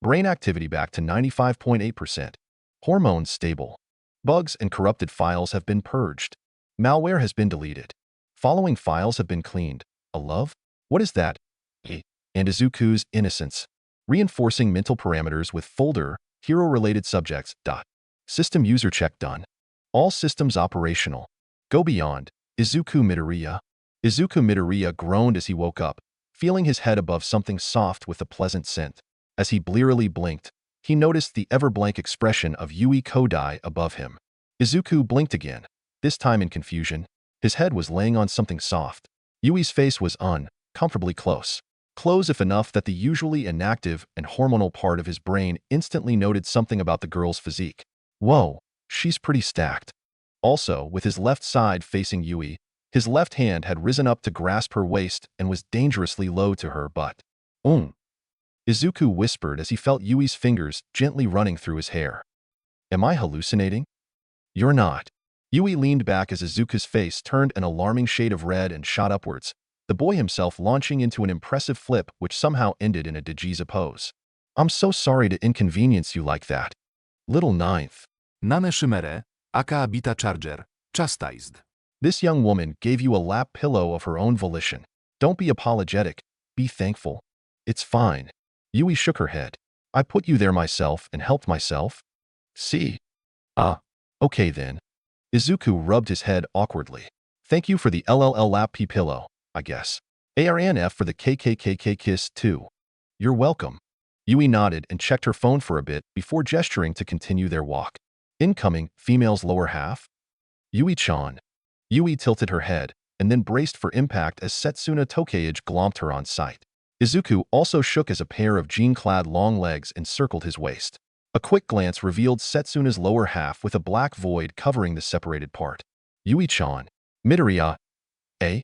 Brain activity back to 95.8%. Hormones stable. Bugs and corrupted files have been purged. Malware has been deleted. Following files have been cleaned. A love? What is that? And Izuku's innocence. Reinforcing mental parameters with folder, hero-related subjects. System user check done. All systems operational. Go beyond. Izuku Midoriya. Izuku Midoriya groaned as he woke up, feeling his head above something soft with a pleasant scent. As he blearily blinked, he noticed the ever-blank expression of Yui Kodai above him. Izuku blinked again, this time in confusion. His head was laying on something soft. Yui's face was uncomfortably close. Close if enough that the usually inactive and hormonal part of his brain instantly noted something about the girl's physique. Whoa, she's pretty stacked. Also, with his left side facing Yui, his left hand had risen up to grasp her waist and was dangerously low to her butt. Izuku whispered as he felt Yui's fingers gently running through his hair. Am I hallucinating? You're not. Yui leaned back as Izuku's face turned an alarming shade of red and shot upwards, the boy himself launching into an impressive flip which somehow ended in a Dejiza pose. I'm so sorry to inconvenience you like that. Little ninth. Nane Shimere, aka Bita Charger, chastised. This young woman gave you a lap pillow of her own volition. Don't be apologetic. Be thankful. It's fine. Yui shook her head. I put you there myself and helped myself. See? Okay then. Izuku rubbed his head awkwardly. Thank you for the LLL lap pillow, I guess. ARNF for the KKKK kiss too. You're welcome. Yui nodded and checked her phone for a bit before gesturing to continue their walk. Incoming, female's lower half. Yui-chan. Yui tilted her head and then braced for impact as Setsuna Tokeage glomped her on sight. Izuku also shook as a pair of jean-clad long legs encircled his waist. A quick glance revealed Setsuna's lower half with a black void covering the separated part. Yui-chan. Midoriya. Eh?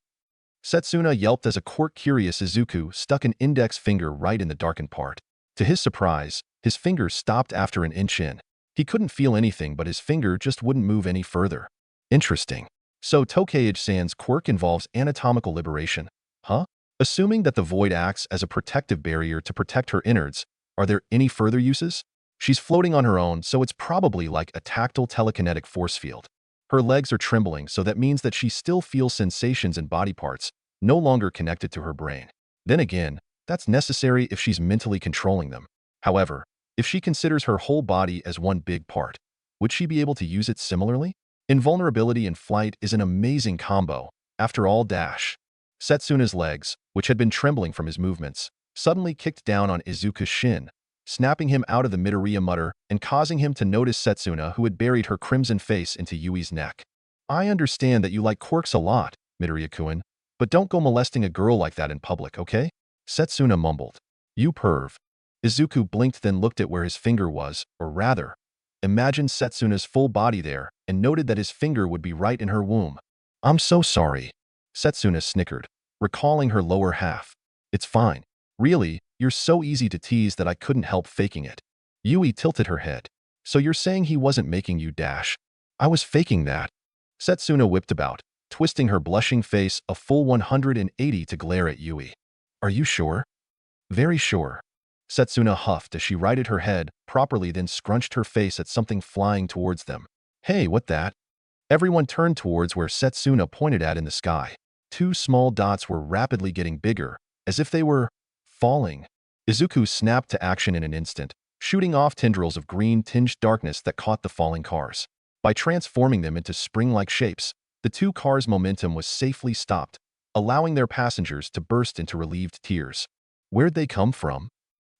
Setsuna yelped as a court-curious Izuku stuck an index finger right in the darkened part. To his surprise, his finger stopped after an inch in. He couldn't feel anything but his finger just wouldn't move any further. Interesting. So Tokeage-san's quirk involves anatomical liberation, huh? Assuming that the void acts as a protective barrier to protect her innards, are there any further uses? She's floating on her own, so it's probably like a tactile telekinetic force field. Her legs are trembling, so that means that she still feels sensations in body parts, no longer connected to her brain. Then again, that's necessary if she's mentally controlling them. However, if she considers her whole body as one big part, would she be able to use it similarly? Invulnerability in flight is an amazing combo. After all, Setsuna's legs, which had been trembling from his movements, suddenly kicked down on Izuku's shin, snapping him out of the Midoriya mutter and causing him to notice Setsuna, who had buried her crimson face into Yui's neck. I understand that you like quirks a lot, Midoriya-kun, but don't go molesting a girl like that in public, okay? Setsuna mumbled. You perv. Izuku blinked, then looked at where his finger was, or rather, imagined Setsuna's full body there and noted that his finger would be right in her womb. I'm so sorry. Setsuna snickered, recalling her lower half. It's fine. Really, you're so easy to tease that I couldn't help faking it. Yui tilted her head. So you're saying he wasn't making you dash? I was faking that. Setsuna whipped about, twisting her blushing face a full 180 to glare at Yui. Are you sure? Very sure. Setsuna huffed as she righted her head properly, then scrunched her face at something flying towards them. Hey, what that? Everyone turned towards where Setsuna pointed at in the sky. Two small dots were rapidly getting bigger, as if they were falling. Izuku snapped to action in an instant, shooting off tendrils of green-tinged darkness that caught the falling cars. By transforming them into spring-like shapes, the two cars' momentum was safely stopped, allowing their passengers to burst into relieved tears. Where'd they come from?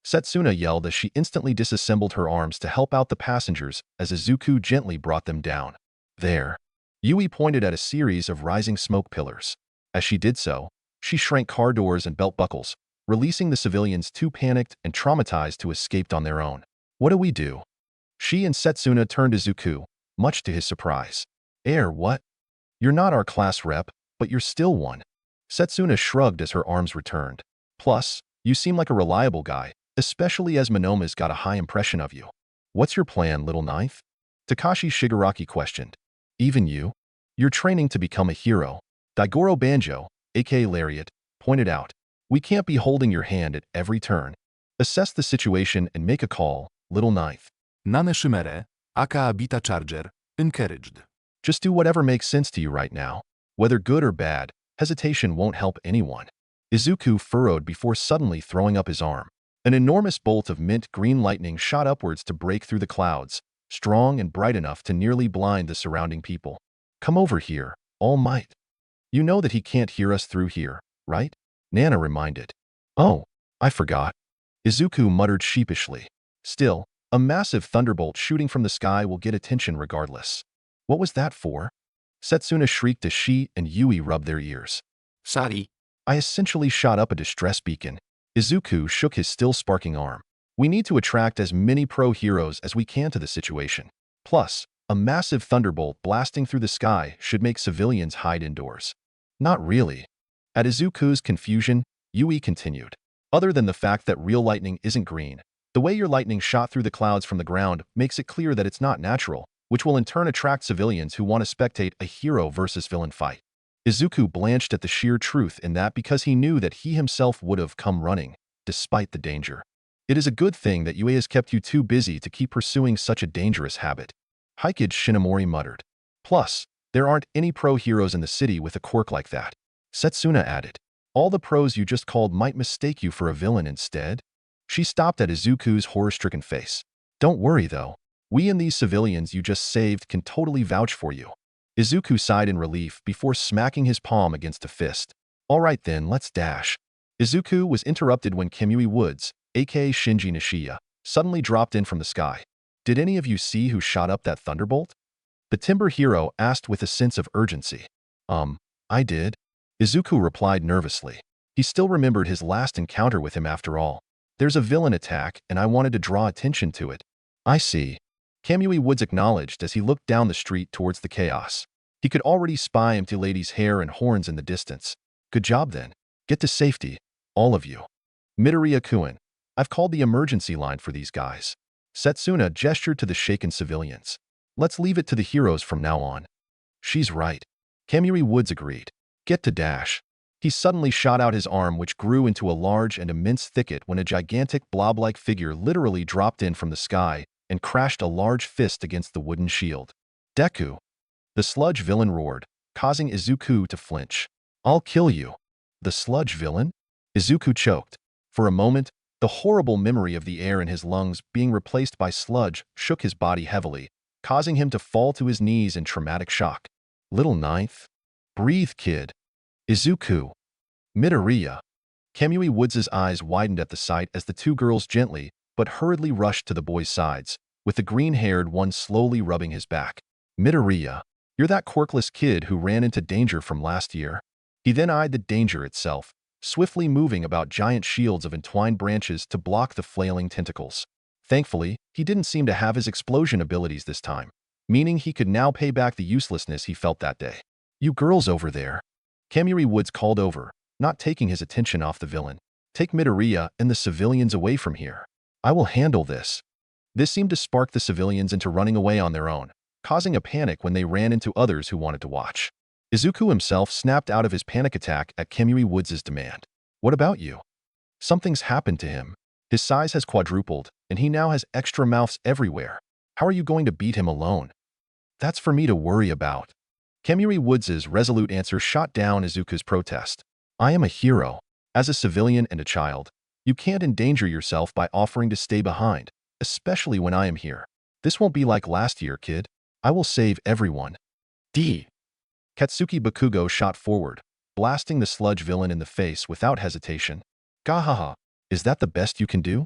Setsuna yelled as she instantly disassembled her arms to help out the passengers as Izuku gently brought them down. There. Yui pointed at a series of rising smoke pillars. As she did so, she shrank car doors and belt buckles, releasing the civilians too panicked and traumatized to escape on their own. What do we do? She and Setsuna turned to Izuku, much to his surprise. What? You're not our class rep, but you're still one. Setsuna shrugged as her arms returned. Plus, You seem like a reliable guy, especially as Monoma's got a high impression of you. What's your plan, little knife? Takashi Shigaraki questioned. Even you? You're training to become a hero. Daigoro Banjo, aka Lariat, pointed out. We can't be holding your hand at every turn. Assess the situation and make a call, little knife. Nane Shimere, aka Bita Charger, encouraged. Just do whatever makes sense to you right now. Whether good or bad, hesitation won't help anyone. Izuku furrowed before suddenly throwing up his arm. An enormous bolt of mint green lightning shot upwards to break through the clouds, strong and bright enough to nearly blind the surrounding people. Come over here, All Might. You know that he can't hear us through here, right? Nana reminded. Oh, I forgot. Izuku muttered sheepishly. Still, a massive thunderbolt shooting from the sky will get attention regardless. What was that for? Setsuna shrieked as she and Yui rubbed their ears. Sorry. I essentially shot up a distress beacon. Izuku shook his still sparking arm. We need to attract as many pro-heroes as we can to the situation. Plus, a massive thunderbolt blasting through the sky should make civilians hide indoors. Not really. At Izuku's confusion, Yui continued. Other than the fact that real lightning isn't green, the way your lightning shot through the clouds from the ground makes it clear that it's not natural, which will in turn attract civilians who want to spectate a hero versus villain fight. Izuku blanched at the sheer truth in that because he knew that he himself would have come running, despite the danger. It is a good thing that Yui has kept you too busy to keep pursuing such a dangerous habit. Hikage Shinomori muttered. Plus, there aren't any pro-heroes in the city with a quirk like that. Setsuna added. All the pros you just called might mistake you for a villain instead. She stopped at Izuku's horror-stricken face. Don't worry though. We and these civilians you just saved can totally vouch for you. Izuku sighed in relief before smacking his palm against a fist. All right then, let's dash. Izuku was interrupted when Kamui Woods, aka Shinji Nishiya, suddenly dropped in from the sky. Did any of you see who shot up that thunderbolt? The timber hero asked with a sense of urgency. I did. Izuku replied nervously. He still remembered his last encounter with him after all. There's a villain attack and I wanted to draw attention to it. I see. Kamui Woods acknowledged as he looked down the street towards the chaos. He could already spy empty lady's hair and horns in the distance. Good job then. Get to safety, all of you. Midoriya-kun, I've called the emergency line for these guys. Setsuna gestured to the shaken civilians. Let's leave it to the heroes from now on. She's right. Kamui Woods agreed. Get to dash. He suddenly shot out his arm which grew into a large and immense thicket when a gigantic blob-like figure literally dropped in from the sky and crashed a large fist against the wooden shield. Deku. The sludge villain roared, causing Izuku to flinch. I'll kill you. The sludge villain? Izuku choked. For a moment, the horrible memory of the air in his lungs being replaced by sludge shook his body heavily, causing him to fall to his knees in traumatic shock. Little knife? Breathe, kid. Izuku. Midoriya. Kamui Woods' eyes widened at the sight as the two girls gently but hurriedly rushed to the boy's sides, with the green-haired one slowly rubbing his back. Midoriya, you're that quirkless kid who ran into danger from last year. He then eyed the danger itself, swiftly moving about giant shields of entwined branches to block the flailing tentacles. Thankfully, he didn't seem to have his explosion abilities this time, meaning he could now pay back the uselessness he felt that day. You girls over there. Kamui Woods called over, not taking his attention off the villain. Take Midoriya and the civilians away from here. I will handle this. This seemed to spark the civilians into running away on their own, causing a panic when they ran into others who wanted to watch. Izuku himself snapped out of his panic attack at Kamui Woods' demand. What about you? Something's happened to him. His size has quadrupled, and he now has extra mouths everywhere. How are you going to beat him alone? That's for me to worry about. Kamui Woods' resolute answer shot down Izuku's protest. I am a hero. As a civilian and a child, you can't endanger yourself by offering to stay behind, especially when I am here. This won't be like last year, kid. I will save everyone. D. Katsuki Bakugo shot forward, blasting the sludge villain in the face without hesitation. Gahaha, is that the best you can do?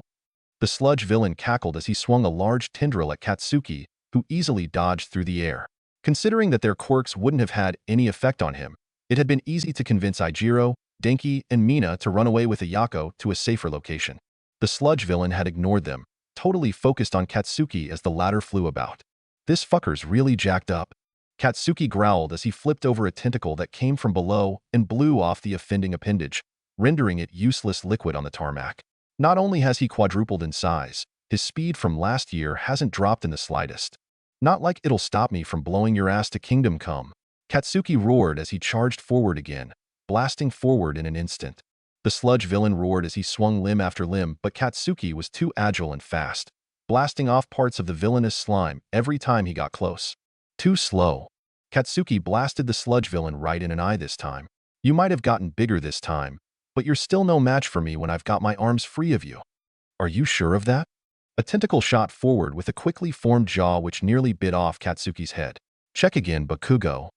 The sludge villain cackled as he swung a large tendril at Katsuki, who easily dodged through the air. Considering that their quirks wouldn't have had any effect on him, it had been easy to convince Eijiro, Denki, and Mina to run away with Ayako to a safer location. The sludge villain had ignored them, totally focused on Katsuki as the latter flew about. This fucker's really jacked up. Katsuki growled as he flipped over a tentacle that came from below and blew off the offending appendage, rendering it useless liquid on the tarmac. Not only has he quadrupled in size, his speed from last year hasn't dropped in the slightest. Not like it'll stop me from blowing your ass to kingdom come. Katsuki roared as he charged forward again, blasting forward in an instant. The sludge villain roared as he swung limb after limb, but Katsuki was too agile and fast, blasting off parts of the villainous slime every time he got close. Too slow. Katsuki blasted the sludge villain right in an eye this time. You might have gotten bigger this time, but you're still no match for me when I've got my arms free of you. Are you sure of that? A tentacle shot forward with a quickly formed jaw which nearly bit off Katsuki's head. Check again, Bakugo.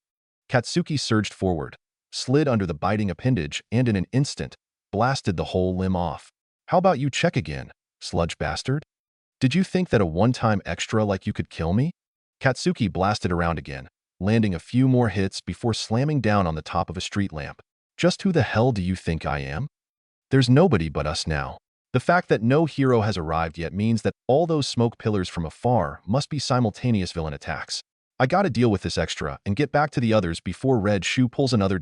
Katsuki surged forward, slid under the biting appendage, and in an instant, blasted the whole limb off. How about you check again, sludge bastard? Did you think that a one-time extra like you could kill me? Katsuki blasted around again, landing a few more hits before slamming down on the top of a street lamp. Just who the hell do you think I am? There's nobody but us now. The fact that no hero has arrived yet means that all those smoke pillars from afar must be simultaneous villain attacks. I gotta deal with this extra and get back to the others before Red Shoe pulls another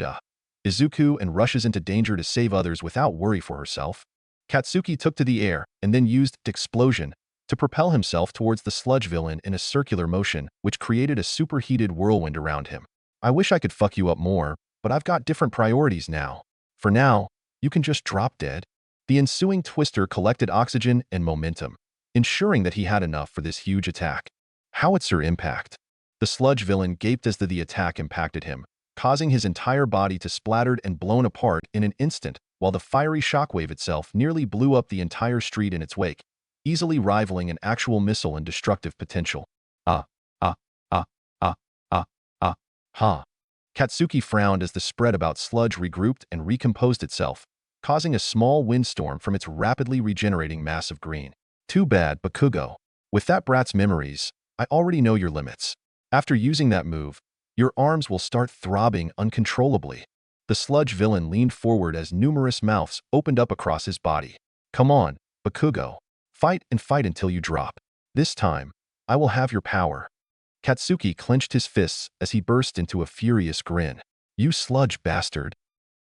Izuku and rushes into danger to save others without worry for herself. Katsuki took to the air and then used Explosion to propel himself towards the sludge villain in a circular motion, which created a superheated whirlwind around him. I wish I could fuck you up more, but I've got different priorities now. For now, you can just drop dead. The ensuing twister collected oxygen and momentum, ensuring that he had enough for this huge attack. Howitzer impact. The sludge villain gaped as the attack impacted him, causing his entire body to splattered and blown apart in an instant, while the fiery shockwave itself nearly blew up the entire street in its wake, easily rivaling an actual missile in destructive potential. Ha. Katsuki frowned as the spread about sludge regrouped and recomposed itself, causing a small windstorm from its rapidly regenerating mass of green. Too bad, Bakugo. With that brat's memories, I already know your limits. After using that move, your arms will start throbbing uncontrollably. The sludge villain leaned forward as numerous mouths opened up across his body. Come on, Bakugo. Fight and fight until you drop. This time, I will have your power. Katsuki clenched his fists as he burst into a furious grin. You sludge bastard.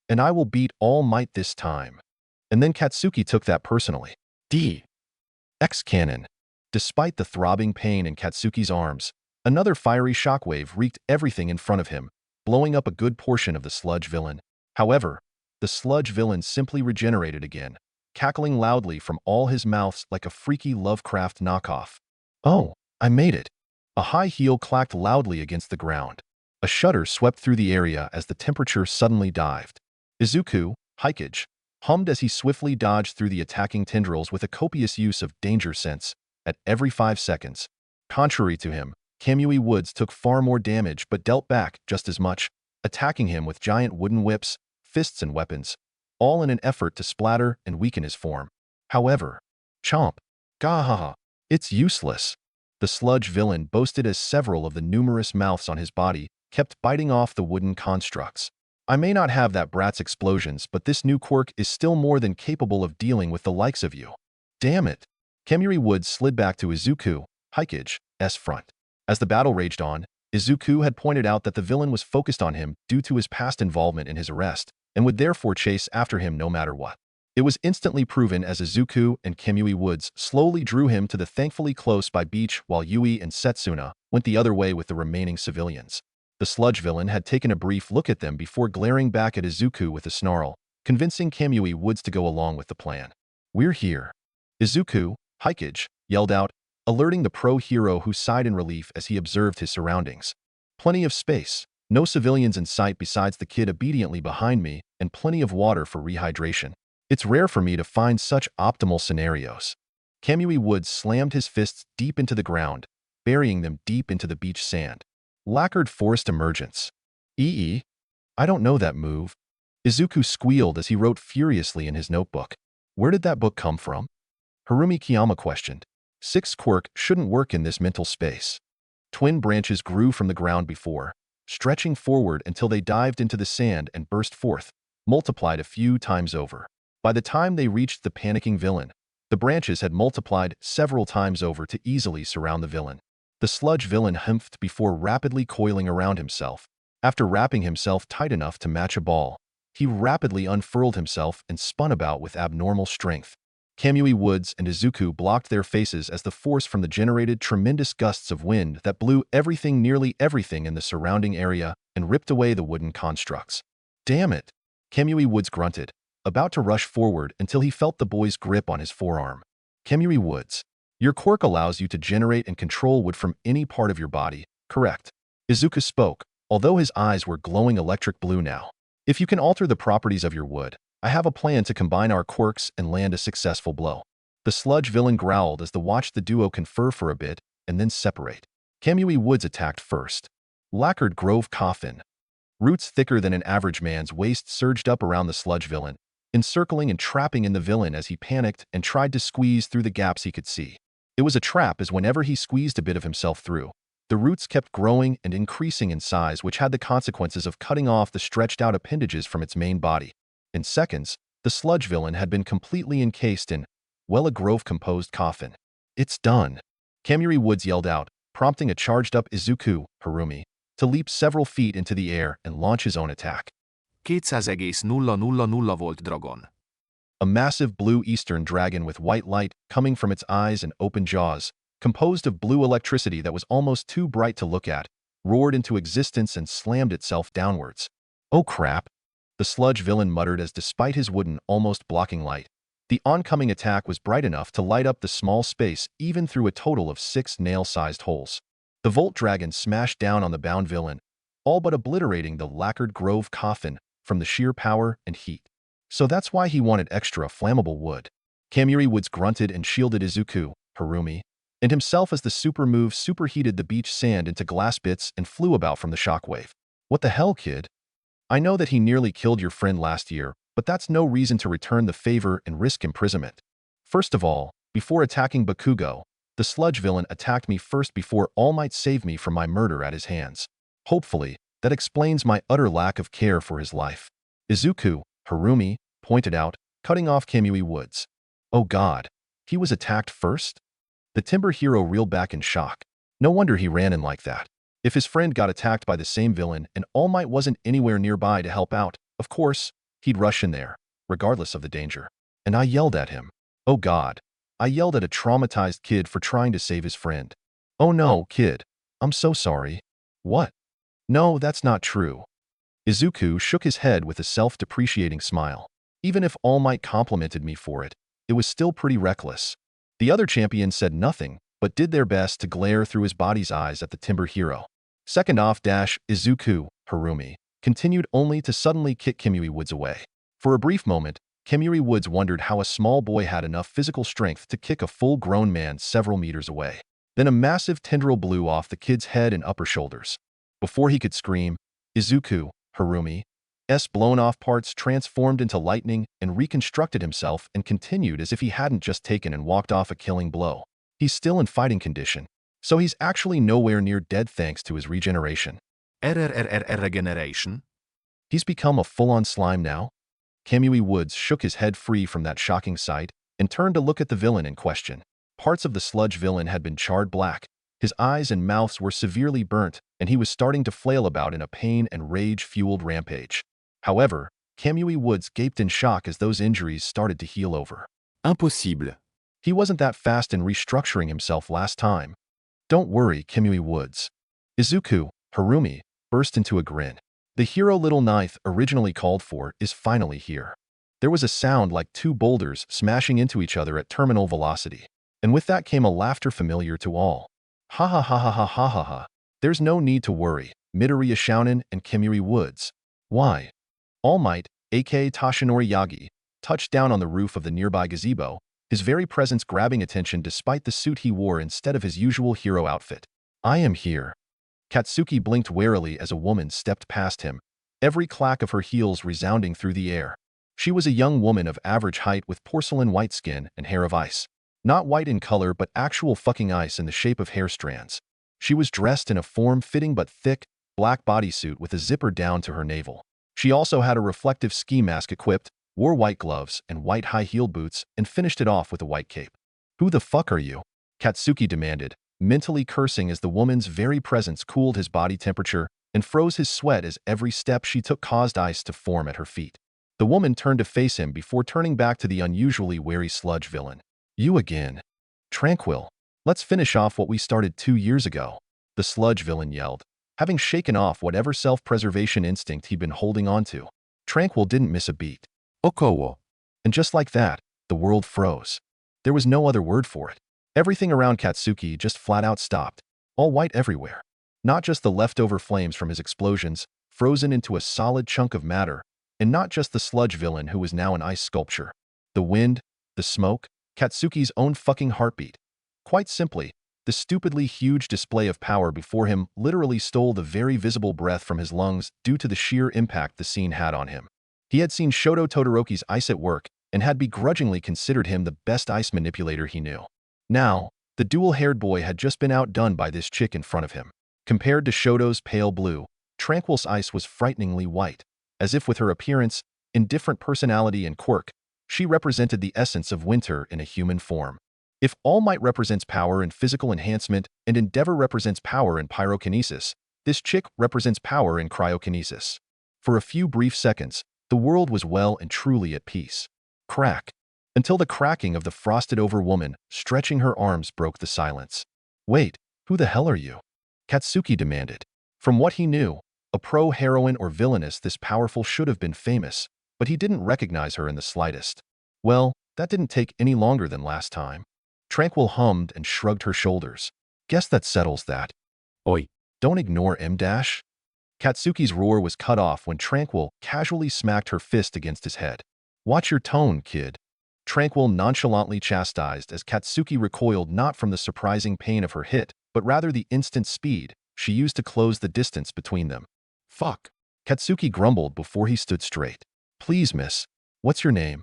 And I will beat All Might this time. And then Katsuki took that personally. X cannon. Despite the throbbing pain in Katsuki's arms, another fiery shockwave wreaked everything in front of him, blowing up a good portion of the sludge villain. However, the sludge villain simply regenerated again, cackling loudly from all his mouths like a freaky Lovecraft knockoff. Oh, I made it. A high heel clacked loudly against the ground. A shudder swept through the area as the temperature suddenly dived. Izuku, Hikage, hummed as he swiftly dodged through the attacking tendrils with a copious use of danger sense at every 5 seconds. Contrary to him, Kamui Woods took far more damage but dealt back just as much, attacking him with giant wooden whips, fists and weapons, all in an effort to splatter and weaken his form. However, chomp, gahaha, it's useless. The sludge villain boasted as several of the numerous mouths on his body kept biting off the wooden constructs. I may not have that brat's explosions, but this new quirk is still more than capable of dealing with the likes of you. Damn it. Kamui Woods slid back to Izuku, Hikage's front. As the battle raged on, Izuku had pointed out that the villain was focused on him due to his past involvement in his arrest, and would therefore chase after him no matter what. It was instantly proven as Izuku and Kamui Woods slowly drew him to the thankfully close by beach while Yui and Setsuna went the other way with the remaining civilians. The sludge villain had taken a brief look at them before glaring back at Izuku with a snarl, convincing Kamui Woods to go along with the plan. We're here. Izuku, Hikage, yelled out, alerting the pro-hero who sighed in relief as he observed his surroundings. Plenty of space, no civilians in sight besides the kid obediently behind me, and plenty of water for rehydration. It's rare for me to find such optimal scenarios. Kamui Woods slammed his fists deep into the ground, burying them deep into the beach sand. Lacquered forest emergence. I don't know that move. Izuku squealed as he wrote furiously in his notebook. Where did that book come from? Harumi Kiyama questioned. 6 quirk shouldn't work in this mental space. Twin branches grew from the ground before, stretching forward until they dived into the sand and burst forth, multiplied a few times over. By the time they reached the panicking villain, the branches had multiplied several times over to easily surround the villain. The sludge villain humphed before rapidly coiling around himself. After wrapping himself tight enough to match a ball, He rapidly unfurled himself and spun about with abnormal strength. Kamui Woods and Izuku blocked their faces as the force from the generated tremendous gusts of wind that blew nearly everything in the surrounding area and ripped away the wooden constructs. Damn it! Kamui Woods grunted, about to rush forward until he felt the boy's grip on his forearm. Kamui Woods, your quirk allows you to generate and control wood from any part of your body, correct? Izuku spoke, although his eyes were glowing electric blue now. If you can alter the properties of your wood, I have a plan to combine our quirks and land a successful blow. The sludge villain growled as they watched the duo confer for a bit and then separate. Kamui Woods attacked first. Lacquered Grove Coffin. Roots thicker than an average man's waist surged up around the sludge villain, encircling and trapping in the villain as he panicked and tried to squeeze through the gaps he could see. It was a trap, as whenever he squeezed a bit of himself through, the roots kept growing and increasing in size, which had the consequences of cutting off the stretched-out appendages from its main body. In seconds, the sludge villain had been completely encased in, a grove-composed coffin. It's done. Kamui Woods yelled out, prompting a charged-up Izuku, Harumi, to leap several feet into the air and launch his own attack. 200,000 volt dragon. A massive blue eastern dragon with white light coming from its eyes and open jaws, composed of blue electricity that was almost too bright to look at, roared into existence and slammed itself downwards. Oh crap! The sludge villain muttered as, despite his wooden, almost blocking light, the oncoming attack was bright enough to light up the small space even through a total of 6 nail-sized holes. The Volt Dragon smashed down on the bound villain, all but obliterating the lacquered grove coffin from the sheer power and heat. So that's why he wanted extra flammable wood. Kamui Woods grunted and shielded Izuku, Harumi, and himself as the super move superheated the beach sand into glass bits and flew about from the shockwave. What the hell, kid? I know that he nearly killed your friend last year, but that's no reason to return the favor and risk imprisonment. First of all, before attacking Bakugo, the sludge villain attacked me first before All Might saved me from my murder at his hands. Hopefully, that explains my utter lack of care for his life. Izuku, Harumi, pointed out, cutting off Kamui Woods. Oh god, he was attacked first? The timber hero reeled back in shock. No wonder he ran in like that. If his friend got attacked by the same villain and All Might wasn't anywhere nearby to help out, of course, he'd rush in there, regardless of the danger. And I yelled at him. Oh god. I yelled at a traumatized kid for trying to save his friend. Oh no, kid. I'm so sorry. What? No, that's not true. Izuku shook his head with a self-depreciating smile. Even if All Might complimented me for it, it was still pretty reckless. The other champions said nothing, but did their best to glare through his body's eyes at the timber hero. Second off, Izuku, Harumi, continued only to suddenly kick Kamui Woods away. For a brief moment, Kamui Woods wondered how a small boy had enough physical strength to kick a full-grown man several meters away. Then a massive tendril blew off the kid's head and upper shoulders. Before he could scream, Izuku, Harumi's blown-off parts transformed into lightning and reconstructed himself and continued as if he hadn't just taken and walked off a killing blow. He's still in fighting condition, so he's actually nowhere near dead thanks to his regeneration. Regeneration? He's become a full-on slime now? Kamui Woods shook his head free from that shocking sight and turned to look at the villain in question. Parts of the sludge villain had been charred black, his eyes and mouths were severely burnt, and he was starting to flail about in a pain and rage-fueled rampage. However, Kamui Woods gaped in shock as those injuries started to heal over. Impossible. He wasn't that fast in restructuring himself last time. Don't worry, Kamui Woods. Izuku, Harumi, burst into a grin. The hero Little Ninth originally called for is finally here. There was a sound like 2 boulders smashing into each other at terminal velocity, and with that came a laughter familiar to all. Ha ha ha ha ha ha ha ha. There's no need to worry, Midoriya Shounen and Kamui Woods. Why? All Might, aka Toshinori Yagi, touched down on the roof of the nearby gazebo, his very presence grabbing attention despite the suit he wore instead of his usual hero outfit. I am here. Katsuki blinked warily as a woman stepped past him, every clack of her heels resounding through the air. She was a young woman of average height with porcelain white skin and hair of ice. Not white in color, but actual fucking ice in the shape of hair strands. She was dressed in a form-fitting but thick, black bodysuit with a zipper down to her navel. She also had a reflective ski mask equipped, wore white gloves and white high-heeled boots, and finished it off with a white cape. Who the fuck are you? Katsuki demanded, mentally cursing as the woman's very presence cooled his body temperature and froze his sweat as every step she took caused ice to form at her feet. The woman turned to face him before turning back to the unusually wary sludge villain. You again. Tranquil. Let's finish off what we started 2 years ago. The sludge villain yelled, having shaken off whatever self-preservation instinct he'd been holding on to. Tranquil didn't miss a beat. Około. And just like that, the world froze. There was no other word for it. Everything around Katsuki just flat out stopped. All white everywhere. Not just the leftover flames from his explosions, frozen into a solid chunk of matter, and not just the sludge villain who was now an ice sculpture. The wind, the smoke, Katsuki's own fucking heartbeat. Quite simply, the stupidly huge display of power before him literally stole the very visible breath from his lungs due to the sheer impact the scene had on him. He had seen Shoto Todoroki's ice at work and had begrudgingly considered him the best ice manipulator he knew. Now, the dual-haired boy had just been outdone by this chick in front of him. Compared to Shoto's pale blue, Tranquil's ice was frighteningly white, as if with her appearance, indifferent personality and quirk, she represented the essence of winter in a human form. If All Might represents power and physical enhancement and Endeavor represents power and pyrokinesis, this chick represents power in cryokinesis. For a few brief seconds, the world was well and truly at peace. Crack. Until the cracking of the frosted-over woman stretching her arms broke the silence. Wait, who the hell are you? Katsuki demanded. From what he knew, a pro-heroine or villainess this powerful should have been famous, but he didn't recognize her in the slightest. Well, that didn't take any longer than last time. Tranquil hummed and shrugged her shoulders. Guess that settles that. Oi. Don't ignore M-. Katsuki's roar was cut off when Tranquil casually smacked her fist against his head. Watch your tone, kid. Tranquil nonchalantly chastised as Katsuki recoiled not from the surprising pain of her hit, but rather the instant speed she used to close the distance between them. Fuck. Katsuki grumbled before he stood straight. Please, miss. What's your name?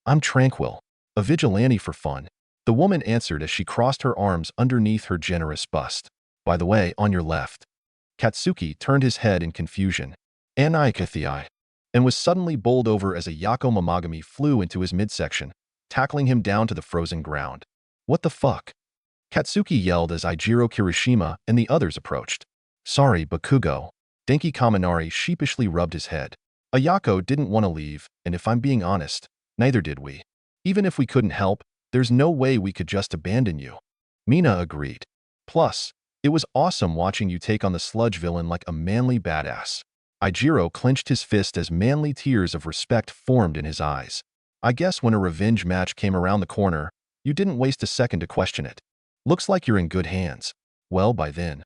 I'm Tranquil. A vigilante for fun. The woman answered as she crossed her arms underneath her generous bust. By the way, on your left. Katsuki turned his head in confusion. Anikathei. And was suddenly bowled over as a Yako Momogami flew into his midsection, tackling him down to the frozen ground. What the fuck? Katsuki yelled as Ijiro Kirishima and the others approached. Sorry, Bakugo. Denki Kaminari sheepishly rubbed his head. Ayako didn't want to leave, and if I'm being honest, neither did we. Even if we couldn't help, there's no way we could just abandon you. Mina agreed. Plus, it was awesome watching you take on the sludge villain like a manly badass. Ijiro clenched his fist as manly tears of respect formed in his eyes. I guess when a revenge match came around the corner, you didn't waste a second to question it. Looks like you're in good hands. Well, by then.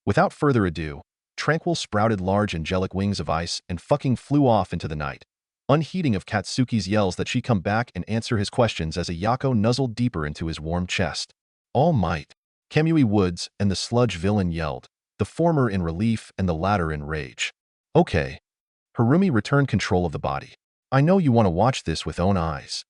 Without further ado, Tranquil sprouted large angelic wings of ice and fucking flew off into the night, unheeding of Katsuki's yells that she come back and answer his questions as Ayako nuzzled deeper into his warm chest. All Might. Kamui Woods and the sludge villain yelled, the former in relief and the latter in rage. Okay. Harumi returned control of the body. I know you want to watch this with own eyes.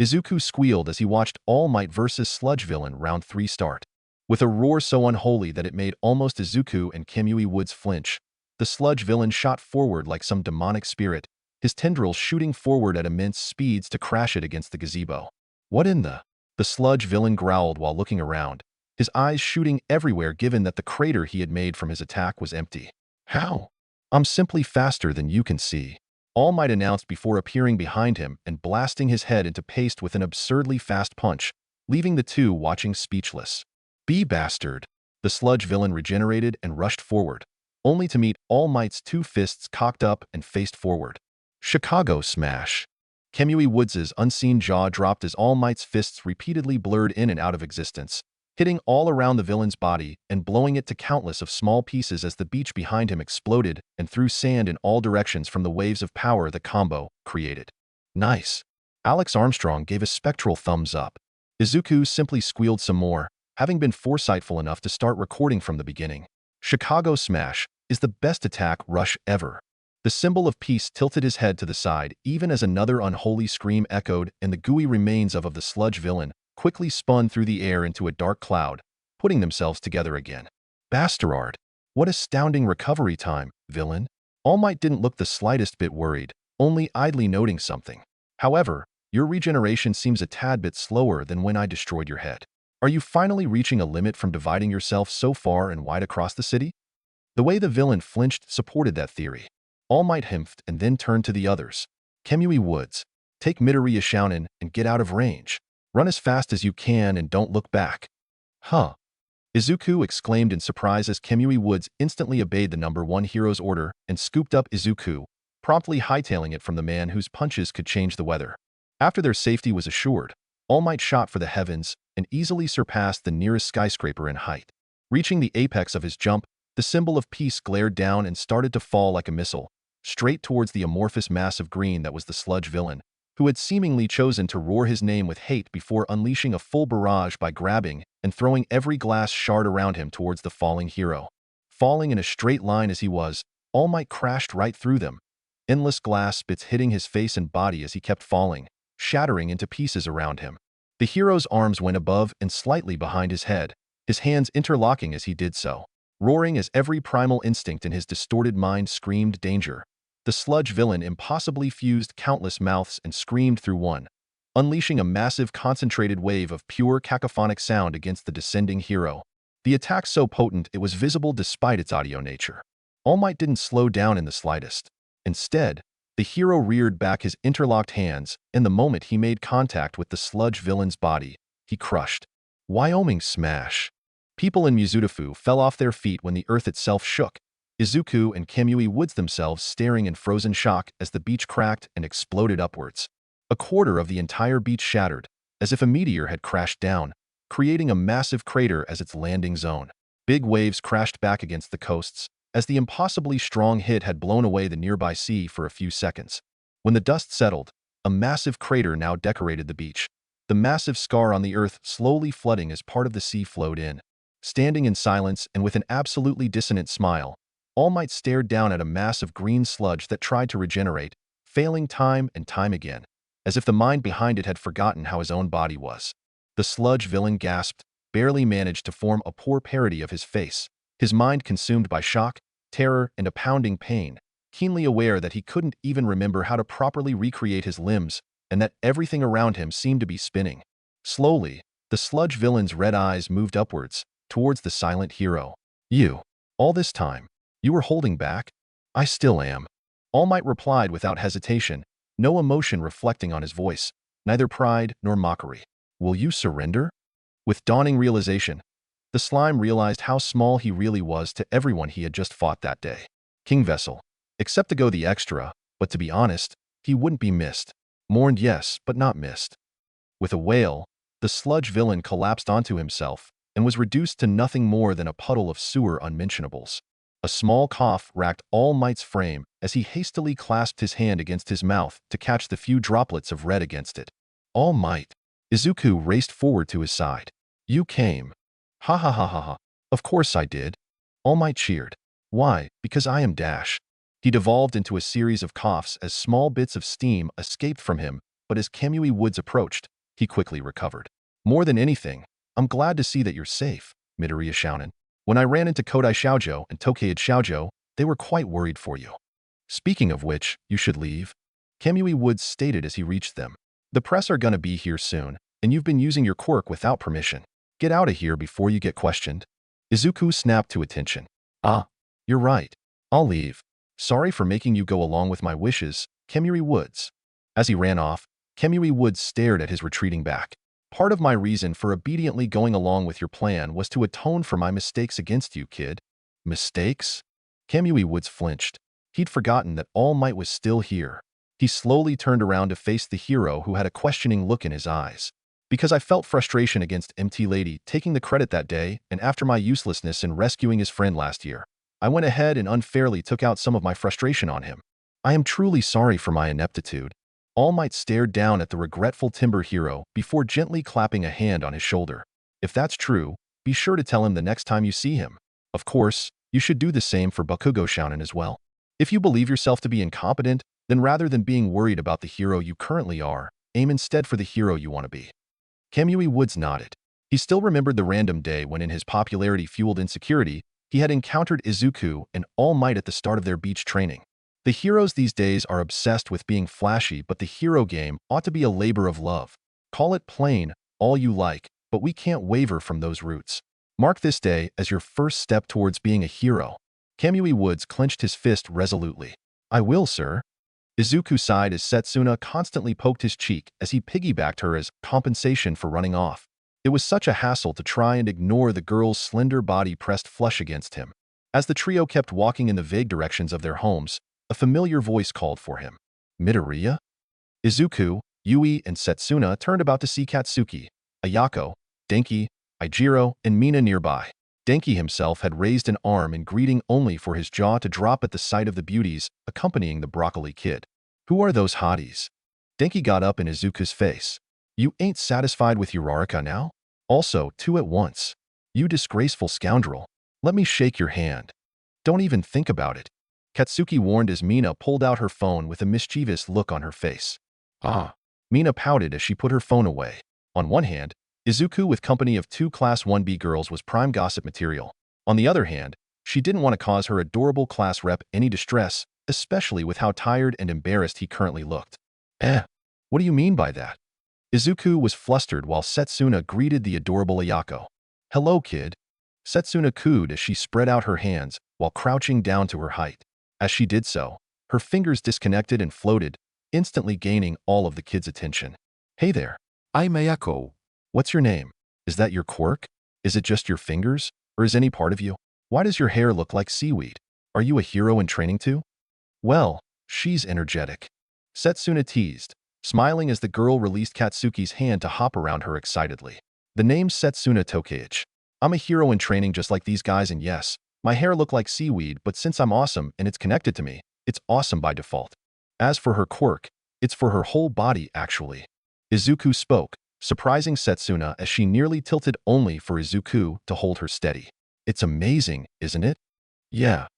Izuku squealed as he watched All Might vs. Sludge Villain Round 3 start. With a roar so unholy that it made almost Izuku and Kamui Woods flinch, the sludge villain shot forward like some demonic spirit, his tendrils shooting forward at immense speeds to crash it against the gazebo. What in the? The sludge villain growled while looking around, his eyes shooting everywhere given that the crater he had made from his attack was empty. How? I'm simply faster than you can see. All Might announced before appearing behind him and blasting his head into paste with an absurdly fast punch, leaving the two watching speechless. Be bastard. The sludge villain regenerated and rushed forward, only to meet All Might's two fists cocked up and faced forward. Chicago smash. Kamui Woods' unseen jaw dropped as All Might's fists repeatedly blurred in and out of existence, hitting all around the villain's body and blowing it to countless of small pieces as the beach behind him exploded and threw sand in all directions from the waves of power the combo created. Nice. Alex Armstrong gave a spectral thumbs up. Izuku simply squealed some more, having been foresightful enough to start recording from the beginning. Chicago Smash is the best attack rush ever. The symbol of peace tilted his head to the side even as another unholy scream echoed and the gooey remains of the sludge villain quickly spun through the air into a dark cloud, putting themselves together again. Bastard! What astounding recovery time, villain. All Might didn't look the slightest bit worried, only idly noting something. However, your regeneration seems a tad bit slower than when I destroyed your head. Are you finally reaching a limit from dividing yourself so far and wide across the city? The way the villain flinched supported that theory. All Might himphed and then turned to the others. Kemui Woods, take Midoriya Shounen and get out of range. Run as fast as you can and don't look back. Huh. Izuku exclaimed in surprise as Kemui Woods instantly obeyed the number 1 hero's order and scooped up Izuku, promptly hightailing it from the man whose punches could change the weather. After their safety was assured, All Might shot for the heavens and easily surpassed the nearest skyscraper in height. Reaching the apex of his jump, the symbol of peace glared down and started to fall like a missile, straight towards the amorphous mass of green that was the sludge villain, who had seemingly chosen to roar his name with hate before unleashing a full barrage by grabbing and throwing every glass shard around him towards the falling hero. Falling in a straight line as he was, All Might crashed right through them, endless glass spits hitting his face and body as he kept falling, shattering into pieces around him. The hero's arms went above and slightly behind his head, his hands interlocking as he did so. Roaring as every primal instinct in his distorted mind screamed danger, the sludge villain impossibly fused countless mouths and screamed through one, unleashing a massive concentrated wave of pure cacophonic sound against the descending hero. The attack so potent it was visible despite its audio nature. All Might didn't slow down in the slightest. Instead, the hero reared back his interlocked hands, and the moment he made contact with the sludge villain's body, he crushed. Wyoming smash. People in Mizutofu fell off their feet when the earth itself shook, Izuku and Kemui Woods themselves staring in frozen shock as the beach cracked and exploded upwards. A quarter of the entire beach shattered, as if a meteor had crashed down, creating a massive crater as its landing zone. Big waves crashed back against the coasts, as the impossibly strong hit had blown away the nearby sea for a few seconds. When the dust settled, a massive crater now decorated the beach, the massive scar on the earth slowly flooding as part of the sea flowed in. Standing in silence and with an absolutely dissonant smile, All Might stared down at a mass of green sludge that tried to regenerate, failing time and time again, as if the mind behind it had forgotten how his own body was. The sludge villain gasped, barely managed to form a poor parody of his face, his mind consumed by shock, terror, and a pounding pain, keenly aware that he couldn't even remember how to properly recreate his limbs and that everything around him seemed to be spinning. Slowly, the sludge villain's red eyes moved upwards, towards the silent hero. You. All this time, you were holding back? I still am. All Might replied without hesitation, no emotion reflecting on his voice, neither pride nor mockery. Will you surrender? With dawning realization, the slime realized how small he really was to everyone he had just fought that day. King Vessel. Except to go the extra, but to be honest, he wouldn't be missed. Mourned yes, but not missed. With a wail, the sludge villain collapsed onto himself and was reduced to nothing more than a puddle of sewer unmentionables. A small cough racked All Might's frame as he hastily clasped his hand against his mouth to catch the few droplets of red against it. All Might. Izuku raced forward to his side. You came. Ha ha ha ha ha. Of course I did. All Might cheered. Why? Because I am Dash. He devolved into a series of coughs as small bits of steam escaped from him, but as Kemui Woods approached, he quickly recovered. More than anything, I'm glad to see that you're safe, Midoriya Shounen. When I ran into Kodai Xiaojo and Tokayed Xiaojo, they were quite worried for you. Speaking of which, you should leave, Kemui Woods stated as he reached them. The press are gonna be here soon, and you've been using your quirk without permission. Get out of here before you get questioned. Izuku snapped to attention. Ah, you're right. I'll leave. Sorry for making you go along with my wishes, Kemui Woods. As he ran off, Kemui Woods stared at his retreating back. Part of my reason for obediently going along with your plan was to atone for my mistakes against you, kid. Mistakes? Kemui Woods flinched. He'd forgotten that All Might was still here. He slowly turned around to face the hero who had a questioning look in his eyes. Because I felt frustration against MT Lady taking the credit that day and after my uselessness in rescuing his friend last year, I went ahead and unfairly took out some of my frustration on him. I am truly sorry for my ineptitude. All Might stared down at the regretful timber hero before gently clapping a hand on his shoulder. If that's true, be sure to tell him the next time you see him. Of course, you should do the same for Bakugo Shounen as well. If you believe yourself to be incompetent, then rather than being worried about the hero you currently are, aim instead for the hero you want to be. Kemui Woods nodded. He still remembered the random day when in his popularity-fueled insecurity, he had encountered Izuku and All Might at the start of their beach training. The heroes these days are obsessed with being flashy, but the hero game ought to be a labor of love. Call it plain, all you like, but we can't waver from those roots. Mark this day as your first step towards being a hero. Kemui Woods clenched his fist resolutely. I will, sir. Izuku sighed as Setsuna constantly poked his cheek as he piggybacked her as compensation for running off. It was such a hassle to try and ignore the girl's slender body pressed flush against him. As the trio kept walking in the vague directions of their homes, a familiar voice called for him. Midoriya? Izuku, Yui, and Setsuna turned about to see Katsuki, Ayako, Denki, Ijiro, and Mina nearby. Denki himself had raised an arm in greeting only for his jaw to drop at the sight of the beauties accompanying the broccoli kid. Who are those hotties? Denki got up in Izuku's face. You ain't satisfied with Uraraka now? Also, two at once. You disgraceful scoundrel. Let me shake your hand. Don't even think about it. Katsuki warned as Mina pulled out her phone with a mischievous look on her face. Ah. Mina pouted as she put her phone away. On one hand, Izuku with company of two Class 1B girls was prime gossip material. On the other hand, she didn't want to cause her adorable class rep any distress, especially with how tired and embarrassed he currently looked. What do you mean by that? Izuku was flustered while Setsuna greeted the adorable Ayako. Hello, kid. Setsuna cooed as she spread out her hands while crouching down to her height. As she did so, her fingers disconnected and floated, instantly gaining all of the kid's attention. Hey there. I'm Ayako. What's your name? Is that your quirk? Is it just your fingers? Or is any part of you? Why does your hair look like seaweed? Are you a hero in training too? Well, she's energetic. Setsuna teased, smiling as the girl released Katsuki's hand to hop around her excitedly. The name's Setsuna Tokeichi. I'm a hero in training just like these guys, and yes, my hair look like seaweed, but since I'm awesome and it's connected to me, it's awesome by default. As for her quirk, it's for her whole body actually. Izuku spoke, surprising Setsuna as she nearly tilted only for Izuku to hold her steady. It's amazing, isn't it? Yeah.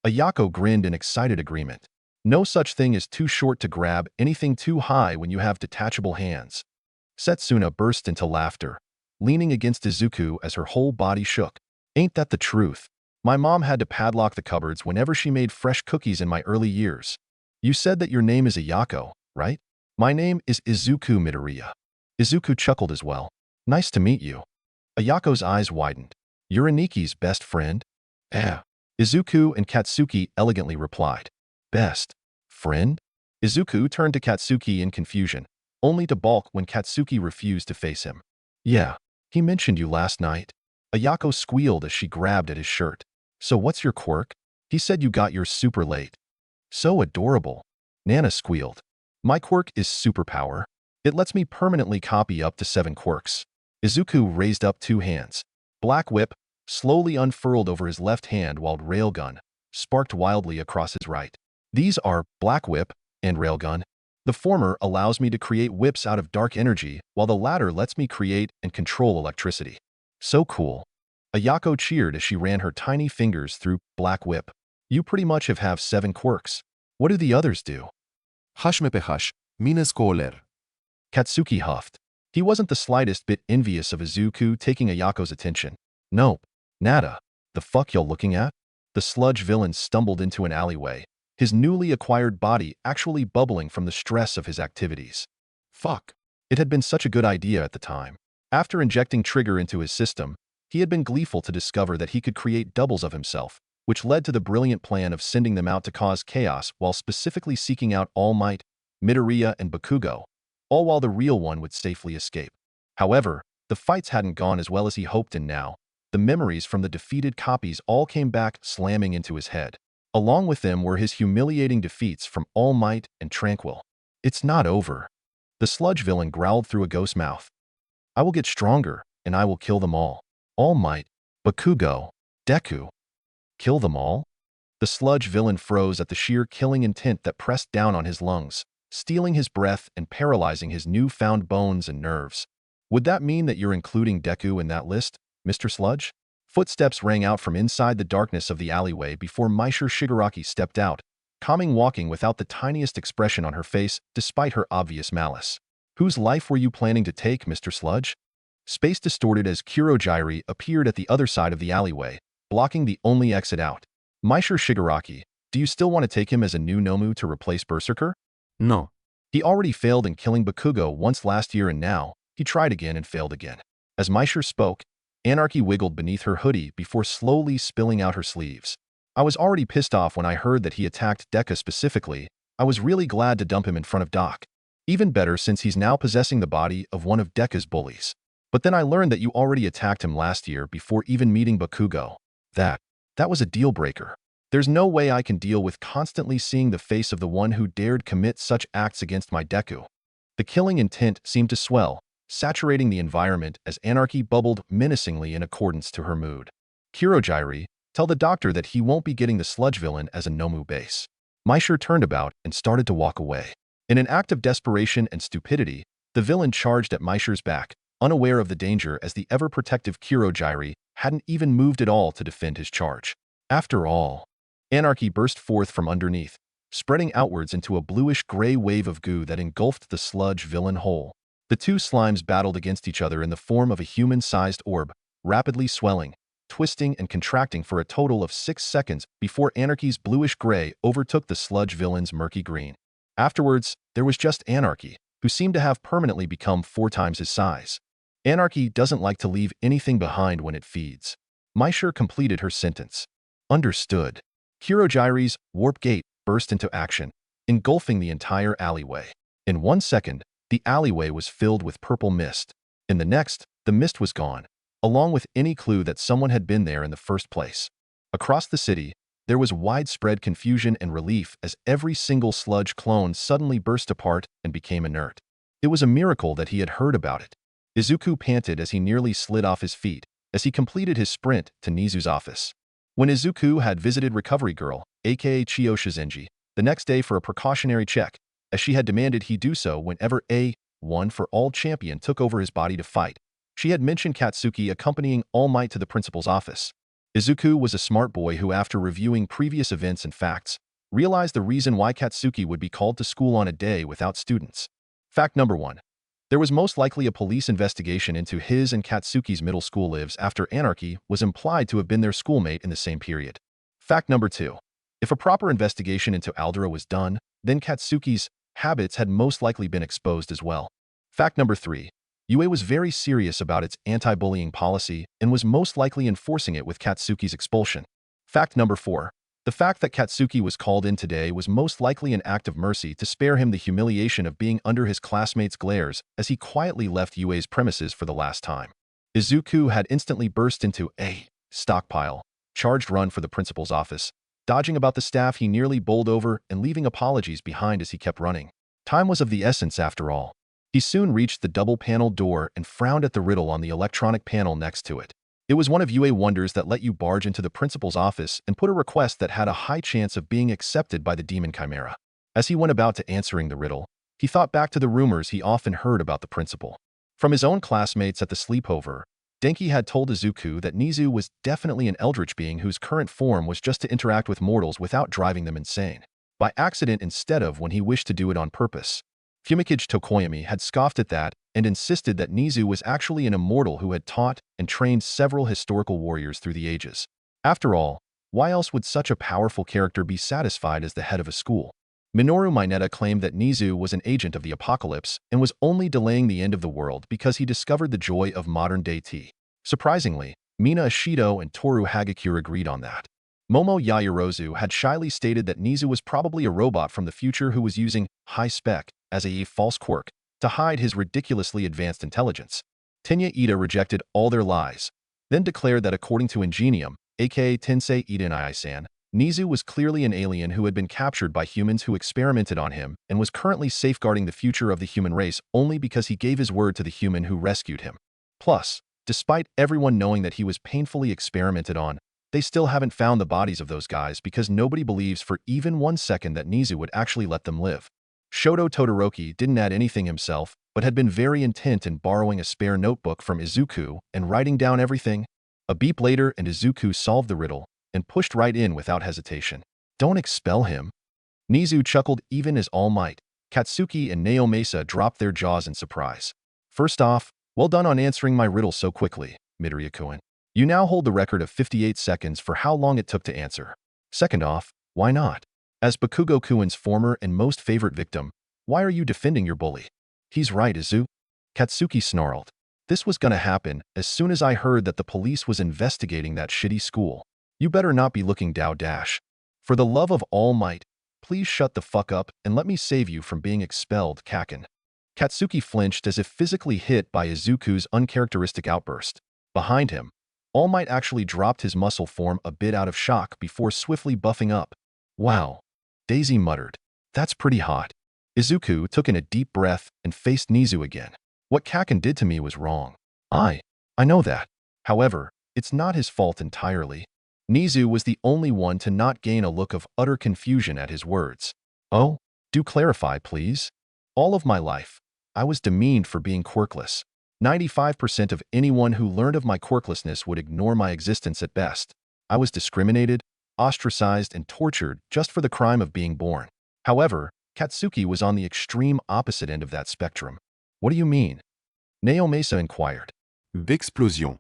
Ayako grinned in excited agreement. No such thing as too short to grab anything too high when you have detachable hands. Setsuna burst into laughter, leaning against Izuku as her whole body shook. Ain't that the truth? My mom had to padlock the cupboards whenever she made fresh cookies in my early years. You said that your name is Ayako, right? My name is Izuku Midoriya. Izuku chuckled as well. Nice to meet you. Ayako's eyes widened. You're Aniki's best friend? Izuku and Katsuki elegantly replied. Best friend? Izuku turned to Katsuki in confusion, only to balk when Katsuki refused to face him. Yeah, he mentioned you last night. Ayako squealed as she grabbed at his shirt. So what's your quirk? He said you got yours super late. So adorable. Nana squealed. My quirk is superpower. It lets me permanently copy up to 7 quirks. Izuku raised up 2 hands. Black Whip slowly unfurled over his left hand while Railgun sparked wildly across his right. These are Black Whip and Railgun. The former allows me to create whips out of dark energy, while the latter lets me create and control electricity. So cool. Ayako cheered as she ran her tiny fingers through Black Whip. You pretty much have 7 quirks. What do the others do? Hush me pehash, mine scholar. Katsuki huffed. He wasn't the slightest bit envious of Izuku taking Ayako's attention. Nope. Nada. The fuck y'all looking at? The sludge villain stumbled into an alleyway, his newly acquired body actually bubbling from the stress of his activities. Fuck. It had been such a good idea at the time. After injecting Trigger into his system, he had been gleeful to discover that he could create doubles of himself, which led to the brilliant plan of sending them out to cause chaos while specifically seeking out All Might, Midoriya, and Bakugo, all while the real one would safely escape. However, the fights hadn't gone as well as he hoped, and now, the memories from the defeated copies all came back slamming into his head. Along with them were his humiliating defeats from All Might and Tranquil. It's not over. The sludge villain growled through a ghost mouth. I will get stronger, and I will kill them all. All Might, Bakugo, Deku. Kill them all? The sludge villain froze at the sheer killing intent that pressed down on his lungs, stealing his breath and paralyzing his newfound bones and nerves. Would that mean that you're including Deku in that list, Mr. Sludge? Footsteps rang out from inside the darkness of the alleyway before Meisher Shigaraki stepped out, calming walking without the tiniest expression on her face despite her obvious malice. Whose life were you planning to take, Mr. Sludge? Space distorted as Kurogyri appeared at the other side of the alleyway, blocking the only exit out. Meisher Shigaraki, do you still want to take him as a new Nomu to replace Berserker? No. He already failed in killing Bakugo once last year, and now he tried again and failed again. As Meisher spoke, Anarchy wiggled beneath her hoodie before slowly spilling out her sleeves. I was already pissed off when I heard that he attacked Deka specifically. I was really glad to dump him in front of Doc. Even better since he's now possessing the body of one of Deku's bullies. But then I learned that you already attacked him last year before even meeting Bakugo. That was a deal breaker. There's no way I can deal with constantly seeing the face of the one who dared commit such acts against my Deku. The killing intent seemed to swell, saturating the environment as anarchy bubbled menacingly in accordance to her mood. Kurogyri, tell the doctor that he won't be getting the sludge villain as a Nomu base. Maisher turned about and started to walk away. In an act of desperation and stupidity, the villain charged at Maisher's back, unaware of the danger as the ever-protective Kurogyri hadn't even moved at all to defend his charge. After all, anarchy burst forth from underneath, spreading outwards into a bluish-gray wave of goo that engulfed the sludge villain whole. The two slimes battled against each other in the form of a human-sized orb, rapidly swelling, twisting and contracting for a total of 6 seconds before anarchy's bluish-gray overtook the sludge villain's murky green. Afterwards, there was just anarchy, who seemed to have permanently become 4 times his size. Anarchy doesn't like to leave anything behind when it feeds. Maisher completed her sentence. Understood. Kurogyri's warp gate burst into action, engulfing the entire alleyway. In 1 second, the alleyway was filled with purple mist. In the next, the mist was gone, along with any clue that someone had been there in the first place. Across the city, there was widespread confusion and relief as every single sludge clone suddenly burst apart and became inert. It was a miracle that he had heard about it. Izuku panted as he nearly slid off his feet as he completed his sprint to Nizu's office. When Izuku had visited Recovery Girl, aka Chiyo Shizenji, the next day for a precautionary check, as she had demanded he do so whenever a one-for-all champion took over his body to fight, she had mentioned Katsuki accompanying All Might to the principal's office. Izuku was a smart boy who, after reviewing previous events and facts, realized the reason why Katsuki would be called to school on a day without students. Fact number 1. There was most likely a police investigation into his and Katsuki's middle school lives after anarchy was implied to have been their schoolmate in the same period. Fact number 2. If a proper investigation into Aldera was done, then Katsuki's habits had most likely been exposed as well. Fact number 3. UA was very serious about its anti-bullying policy and was most likely enforcing it with Katsuki's expulsion. Fact number 4. The fact that Katsuki was called in today was most likely an act of mercy to spare him the humiliation of being under his classmates' glares as he quietly left UA's premises for the last time. Izuku had instantly burst into a stockpile, charged run for the principal's office, dodging about the staff he nearly bowled over and leaving apologies behind as he kept running. Time was of the essence after all. He soon reached the double-paneled door and frowned at the riddle on the electronic panel next to it. It was one of UA wonders that let you barge into the principal's office and put a request that had a high chance of being accepted by the demon chimera. As he went about to answering the riddle, he thought back to the rumors he often heard about the principal. From his own classmates at the sleepover, Denki had told Izuku that Nizu was definitely an eldritch being whose current form was just to interact with mortals without driving them insane, by accident instead of when he wished to do it on purpose. Fumikage Tokoyami had scoffed at that and insisted that Nizu was actually an immortal who had taught and trained several historical warriors through the ages. After all, why else would such a powerful character be satisfied as the head of a school? Minoru Mineta claimed that Nizu was an agent of the apocalypse and was only delaying the end of the world because he discovered the joy of modern-day tea. Surprisingly, Mina Ashido and Toru Hagakure agreed on that. Momo Yaoyorozu had shyly stated that Nizu was probably a robot from the future who was using high-spec as a false quirk to hide his ridiculously advanced intelligence. Tenya Ida rejected all their lies, then declared that according to Ingenium, aka Tensei Ida Nai-san, Nizu was clearly an alien who had been captured by humans who experimented on him and was currently safeguarding the future of the human race only because he gave his word to the human who rescued him. Plus, despite everyone knowing that he was painfully experimented on, they still haven't found the bodies of those guys because nobody believes for even 1 second that Nizu would actually let them live. Shoto Todoroki didn't add anything himself, but had been very intent in borrowing a spare notebook from Izuku and writing down everything. A beep later and Izuku solved the riddle and pushed right in without hesitation. Don't expel him. Nizu chuckled even as All Might, Katsuki and Naomasa dropped their jaws in surprise. First off, well done on answering my riddle so quickly, Midoriya-kun. You now hold the record of 58 seconds for how long it took to answer. Second off, why not? As Bakugo-kun's former and most favorite victim, why are you defending your bully? He's right, Izu. Katsuki snarled. This was gonna happen as soon as I heard that the police was investigating that shitty school. You better not be looking Dao Dash. For the love of All Might, Please shut the fuck up and let me save you from being expelled, Kaken. Katsuki flinched as if physically hit by Izuku's uncharacteristic outburst. Behind him, All Might actually dropped his muscle form a bit out of shock before swiftly buffing up. Wow. Daisy muttered. That's pretty hot. Izuku took in a deep breath and faced Nizu again. What Kaken did to me was wrong. I know that. However, it's not his fault entirely. Nizu was the only one to not gain a look of utter confusion at his words. Oh, do clarify, please. All of my life, I was demeaned for being quirkless. 95% of anyone who learned of my quirklessness would ignore my existence at best. I was discriminated, ostracized, and tortured just for the crime of being born. However, Katsuki was on the extreme opposite end of that spectrum. What do you mean? Naomasa inquired. D'explosion.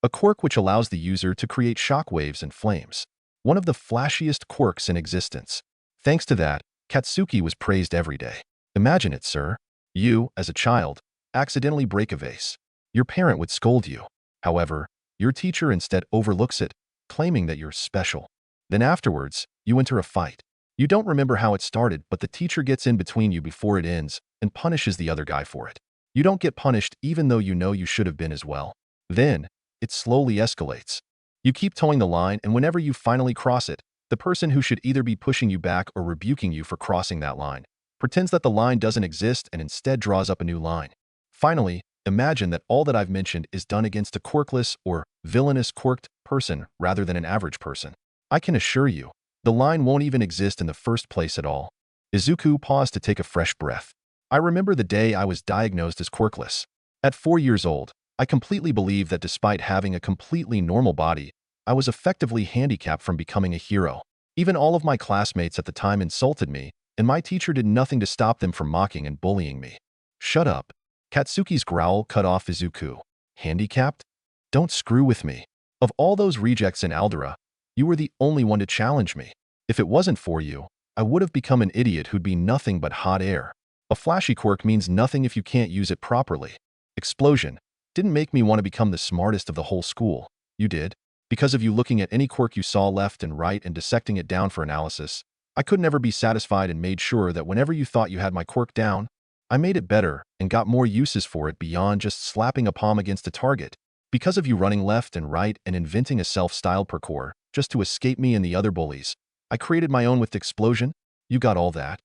A quirk which allows the user to create shockwaves and flames. One of the flashiest quirks in existence. Thanks to that, Katsuki was praised every day. Imagine it, sir. You, as a child, accidentally break a vase. Your parent would scold you. However, your teacher instead overlooks it, claiming that you're special. Then afterwards, you enter a fight. You don't remember how it started, but the teacher gets in between you before it ends and punishes the other guy for it. You don't get punished even though you know you should have been as well. Then, it slowly escalates. You keep towing the line, and whenever you finally cross it, the person who should either be pushing you back or rebuking you for crossing that line pretends that the line doesn't exist and instead draws up a new line. Finally, imagine that all that I've mentioned is done against a quirkless or villainous quirked person rather than an average person. I can assure you, the line won't even exist in the first place at all. Izuku paused to take a fresh breath. I remember the day I was diagnosed as quirkless. At 4 years old, I completely believed that despite having a completely normal body, I was effectively handicapped from becoming a hero. Even all of my classmates at the time insulted me, and my teacher did nothing to stop them from mocking and bullying me. Shut up. Katsuki's growl cut off Izuku. Handicapped? Don't screw with me. Of all those rejects in Aldera, you were the only one to challenge me. If it wasn't for you, I would have become an idiot who'd be nothing but hot air. A flashy quirk means nothing if you can't use it properly. Explosion didn't make me want to become the smartest of the whole school. You did. Because of you looking at any quirk you saw left and right and dissecting it down for analysis, I could never be satisfied and made sure that whenever you thought you had my quirk down, I made it better and got more uses for it beyond just slapping a palm against a target. Because of you running left and right and inventing a self-styled parkour just to escape me and the other bullies, I created my own with Explosion. You got all that.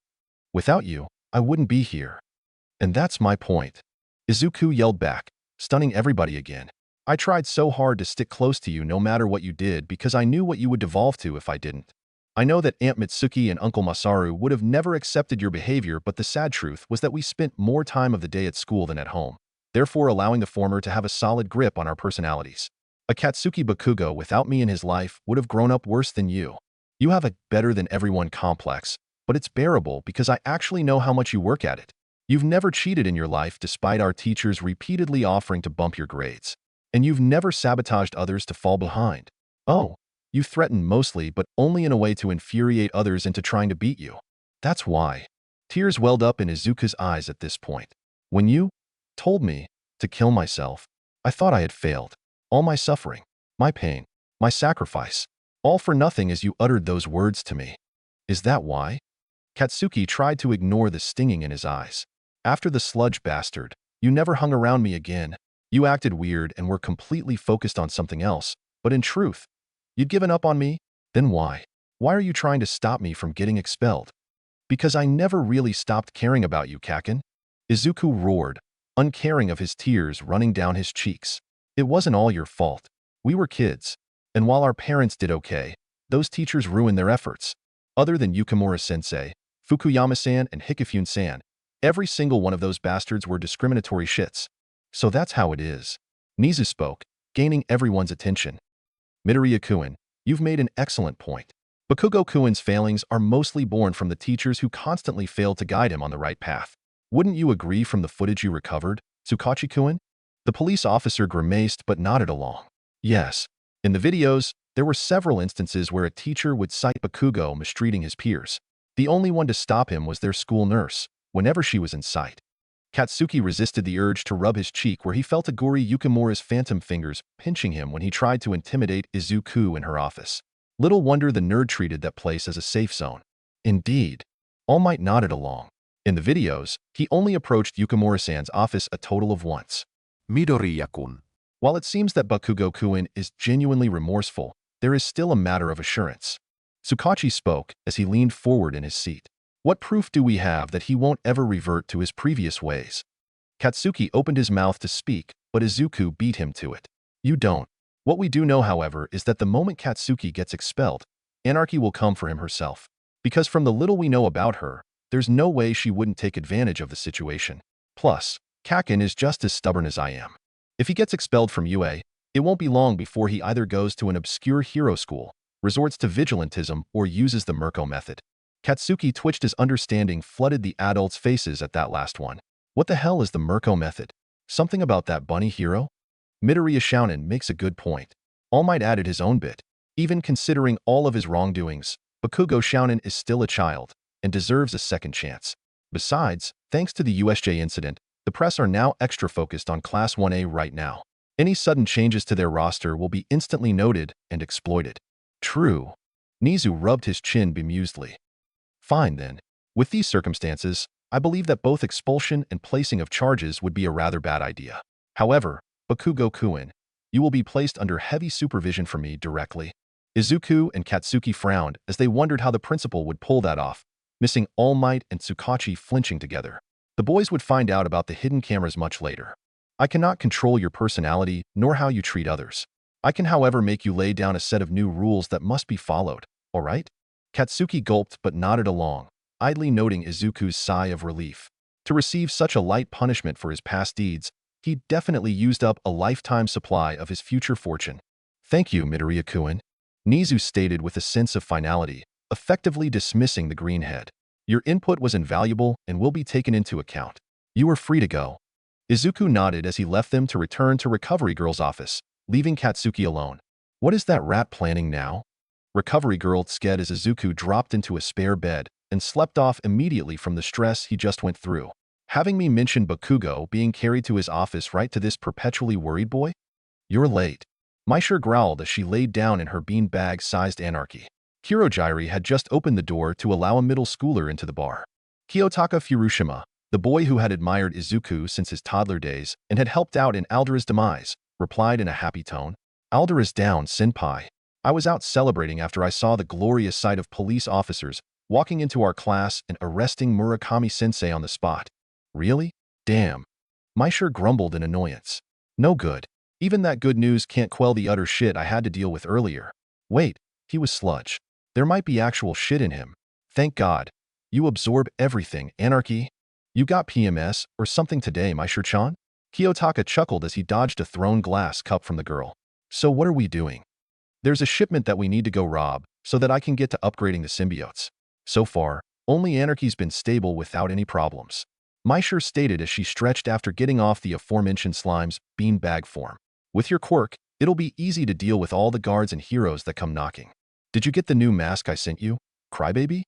Without you, I wouldn't be here. And that's my point. Izuku yelled back, stunning everybody again. I tried so hard to stick close to you no matter what you did because I knew what you would devolve to if I didn't. I know that Aunt Mitsuki and Uncle Masaru would have never accepted your behavior, but the sad truth was that we spent more time of the day at school than at home, therefore allowing the former to have a solid grip on our personalities. A Katsuki Bakugo without me in his life would have grown up worse than you. You have a better-than-everyone complex, but it's bearable because I actually know how much you work at it. You've never cheated in your life despite our teachers repeatedly offering to bump your grades. And you've never sabotaged others to fall behind. Oh, you threaten mostly, but only in a way to infuriate others into trying to beat you. That's why. Tears welled up in Izuku's eyes at this point. When you told me to kill myself, I thought I had failed. All my suffering, my pain, my sacrifice, all for nothing as you uttered those words to me. Is that why? Katsuki tried to ignore the stinging in his eyes. After the sludge bastard, you never hung around me again. You acted weird and were completely focused on something else, but in truth, you'd given up on me? Then why? Why are you trying to stop me from getting expelled? Because I never really stopped caring about you, Kaken. Izuku roared, uncaring of his tears running down his cheeks. It wasn't all your fault. We were kids, and while our parents did okay, those teachers ruined their efforts. Other than Yukimura-sensei, Fukuyama-san, and Hikifune-san, every single one of those bastards were discriminatory shits. So that's how it is. Nizu spoke, gaining everyone's attention. Midoriya-kun, you've made an excellent point. Bakugo-kun's failings are mostly born from the teachers who constantly failed to guide him on the right path. Wouldn't you agree from the footage you recovered, Tsukachi-kun? The police officer grimaced but nodded along. Yes. In the videos, there were several instances where a teacher would cite Bakugo mistreating his peers. The only one to stop him was their school nurse, whenever she was in sight. Katsuki resisted the urge to rub his cheek where he felt Aguri Yukimura's phantom fingers pinching him when he tried to intimidate Izuku in her office. Little wonder the nerd treated that place as a safe zone. Indeed. All Might nodded along. In the videos, he only approached Yukimura-san's office a total of once. Midoriya-kun. While it seems that Bakugo-kun is genuinely remorseful, there is still a matter of assurance. Tsukachi spoke as he leaned forward in his seat. What proof do we have that he won't ever revert to his previous ways? Katsuki opened his mouth to speak, but Izuku beat him to it. You don't. What we do know, however, is that the moment Katsuki gets expelled, Anarchy will come for him herself. Because from the little we know about her, there's no way she wouldn't take advantage of the situation. Plus, Kakin is just as stubborn as I am. If he gets expelled from UA, it won't be long before he either goes to an obscure hero school, resorts to vigilantism, or uses the Mirko method. Katsuki twitched as understanding flooded the adults' faces at that last one. What the hell is the Mirko method? Something about that bunny hero? Midoriya Shounen makes a good point. All Might added his own bit. Even considering all of his wrongdoings, Bakugo Shounen is still a child and deserves a second chance. Besides, thanks to the USJ incident, the press are now extra focused on Class 1A right now. Any sudden changes to their roster will be instantly noted and exploited. True. Nizu rubbed his chin bemusedly. Fine then. With these circumstances, I believe that both expulsion and placing of charges would be a rather bad idea. However, Bakugo-kun, you will be placed under heavy supervision from me directly. Izuku and Katsuki frowned as they wondered how the principal would pull that off, missing All Might and Tsukachi flinching together. The boys would find out about the hidden cameras much later. I cannot control your personality nor how you treat others. I can, however, make you lay down a set of new rules that must be followed, all right? Katsuki gulped but nodded along, idly noting Izuku's sigh of relief. To receive such a light punishment for his past deeds, he definitely used up a lifetime supply of his future fortune. Thank you, Midoriya-kun, Nizu stated with a sense of finality, effectively dismissing the greenhead. Your input was invaluable and will be taken into account. You are free to go. Izuku nodded as he left them to return to Recovery Girl's office, leaving Katsuki alone. What is that rat planning now? Recovery Girl sked as Izuku dropped into a spare bed and slept off immediately from the stress he just went through. Having me mention Bakugo being carried to his office right to this perpetually worried boy? You're late. Maisure growled as she laid down in her beanbag-sized anarchy. Kirojiri had just opened the door to allow a middle schooler into the bar. Kiyotaka Furushima, the boy who had admired Izuku since his toddler days and had helped out in Aldera's demise, replied in a happy tone. Aldera's down, senpai. I was out celebrating after I saw the glorious sight of police officers walking into our class and arresting Murakami-sensei on the spot. Really? Damn. Maisure grumbled in annoyance. No good. Even that good news can't quell the utter shit I had to deal with earlier. Wait, he was sludge. There might be actual shit in him. Thank God. You absorb everything, Anarchy. You got PMS or something today, Maisure-chan? Kiyotaka chuckled as he dodged a thrown glass cup from the girl. So what are we doing? There's a shipment that we need to go rob so that I can get to upgrading the symbiotes. So far, only Anarchy's been stable without any problems. Maisure stated as she stretched after getting off the aforementioned slime's beanbag form. With your quirk, it'll be easy to deal with all the guards and heroes that come knocking. Did you get the new mask I sent you? Crybaby?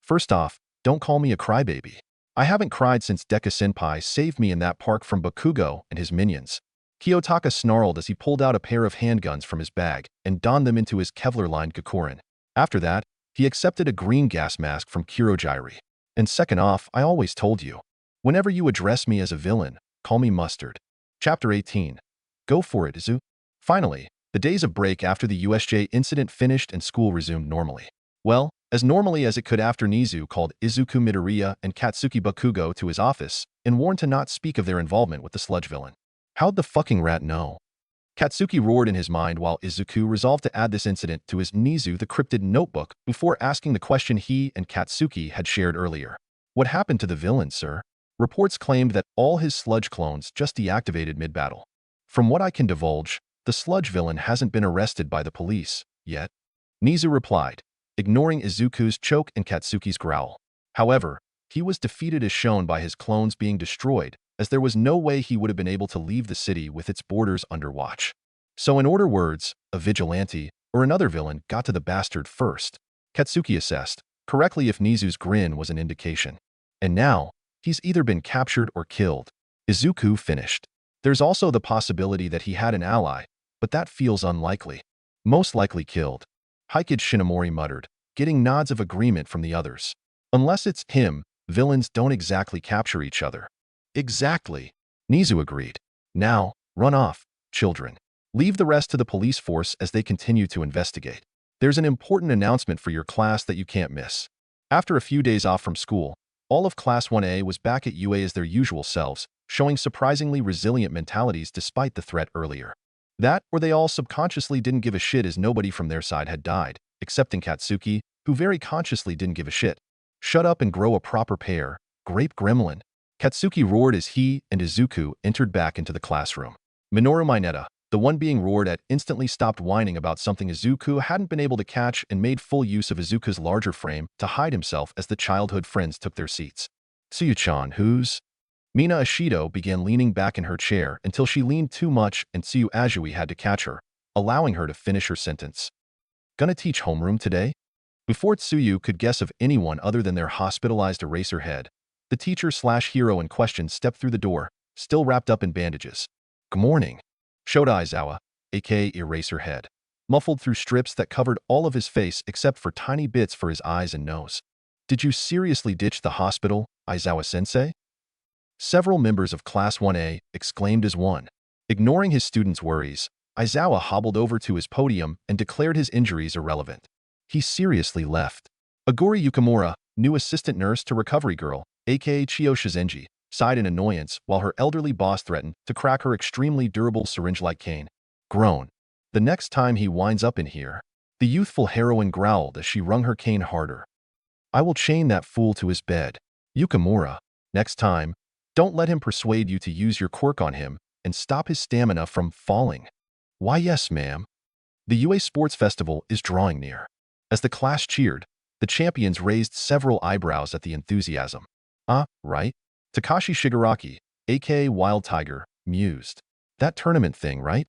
First off, don't call me a crybaby. I haven't cried since Deka-senpai saved me in that park from Bakugo and his minions. Kiyotaka snarled as he pulled out a pair of handguns from his bag and donned them into his Kevlar-lined Gakurin. After that, he accepted a green gas mask from Kirojiri. And second off, I always told you, whenever you address me as a villain, call me Mustard. Chapter 18. Go for it, Izu. Finally, the days of break after the USJ incident finished and school resumed normally. Well, as normally as it could after Nizu called Izuku Midoriya and Katsuki Bakugo to his office and warned to not speak of their involvement with the sludge villain. How'd the fucking rat know? Katsuki roared in his mind while Izuku resolved to add this incident to his Nizu the Cryptid notebook before asking the question he and Katsuki had shared earlier. What happened to the villain, sir? Reports claimed that all his sludge clones just deactivated mid-battle. From what I can divulge, the sludge villain hasn't been arrested by the police, yet. Nizu replied, ignoring Izuku's choke and Katsuki's growl. However, he was defeated as shown by his clones being destroyed, as there was no way he would have been able to leave the city with its borders under watch. So in other words, a vigilante, or another villain, got to the bastard first. Katsuki assessed, correctly if Nizu's grin was an indication. And now, he's either been captured or killed. Izuku finished. There's also the possibility that he had an ally, but that feels unlikely. Most likely killed. Hikage Shinomori muttered. getting nods of agreement from the others. Unless it's him, villains don't exactly capture each other. Exactly. Nizu agreed. Now, run off, children. Leave the rest to the police force as they continue to investigate. There's an important announcement for your class that you can't miss. After a few days off from school, all of Class 1A was back at UA as their usual selves, showing surprisingly resilient mentalities despite the threat earlier. That, or they all subconsciously didn't give a shit as nobody from their side had died, excepting Katsuki, who very consciously didn't give a shit. Shut up and grow a proper pair, Grape Gremlin. Katsuki roared as he and Izuku entered back into the classroom. Minoru Mineta, the one being roared at, instantly stopped whining about something Izuku hadn't been able to catch and made full use of Izuku's larger frame to hide himself as the childhood friends took their seats. Tsuyu-chan, who's? Mina Ashido began leaning back in her chair until she leaned too much and Tsuyu Ajui had to catch her, allowing her to finish her sentence. Gonna teach homeroom today? Before Tsuyu could guess of anyone other than their hospitalized eraser head, the teacher/hero in question stepped through the door, still wrapped up in bandages. Good morning. Shota Aizawa, aka Eraserhead, muffled through strips that covered all of his face except for tiny bits for his eyes and nose. Did you seriously ditch the hospital, Aizawa-sensei? Several members of Class 1A exclaimed as one. Ignoring his students' worries, Aizawa hobbled over to his podium and declared his injuries irrelevant. He seriously left. Aguri Yukimura, new assistant nurse to Recovery Girl, aka Chiyo Shizenji, sighed in annoyance while her elderly boss threatened to crack her extremely durable syringe-like cane. Groan. The next time he winds up in here, the youthful heroine growled as she wrung her cane harder. I will chain that fool to his bed. Yukimura, next time, don't let him persuade you to use your quirk on him and stop his stamina from falling. Why yes, ma'am. The UA Sports Festival is drawing near. As the class cheered, the champions raised several eyebrows at the enthusiasm. Right? Takashi Shigaraki, aka Wild Tiger, mused. That tournament thing, right?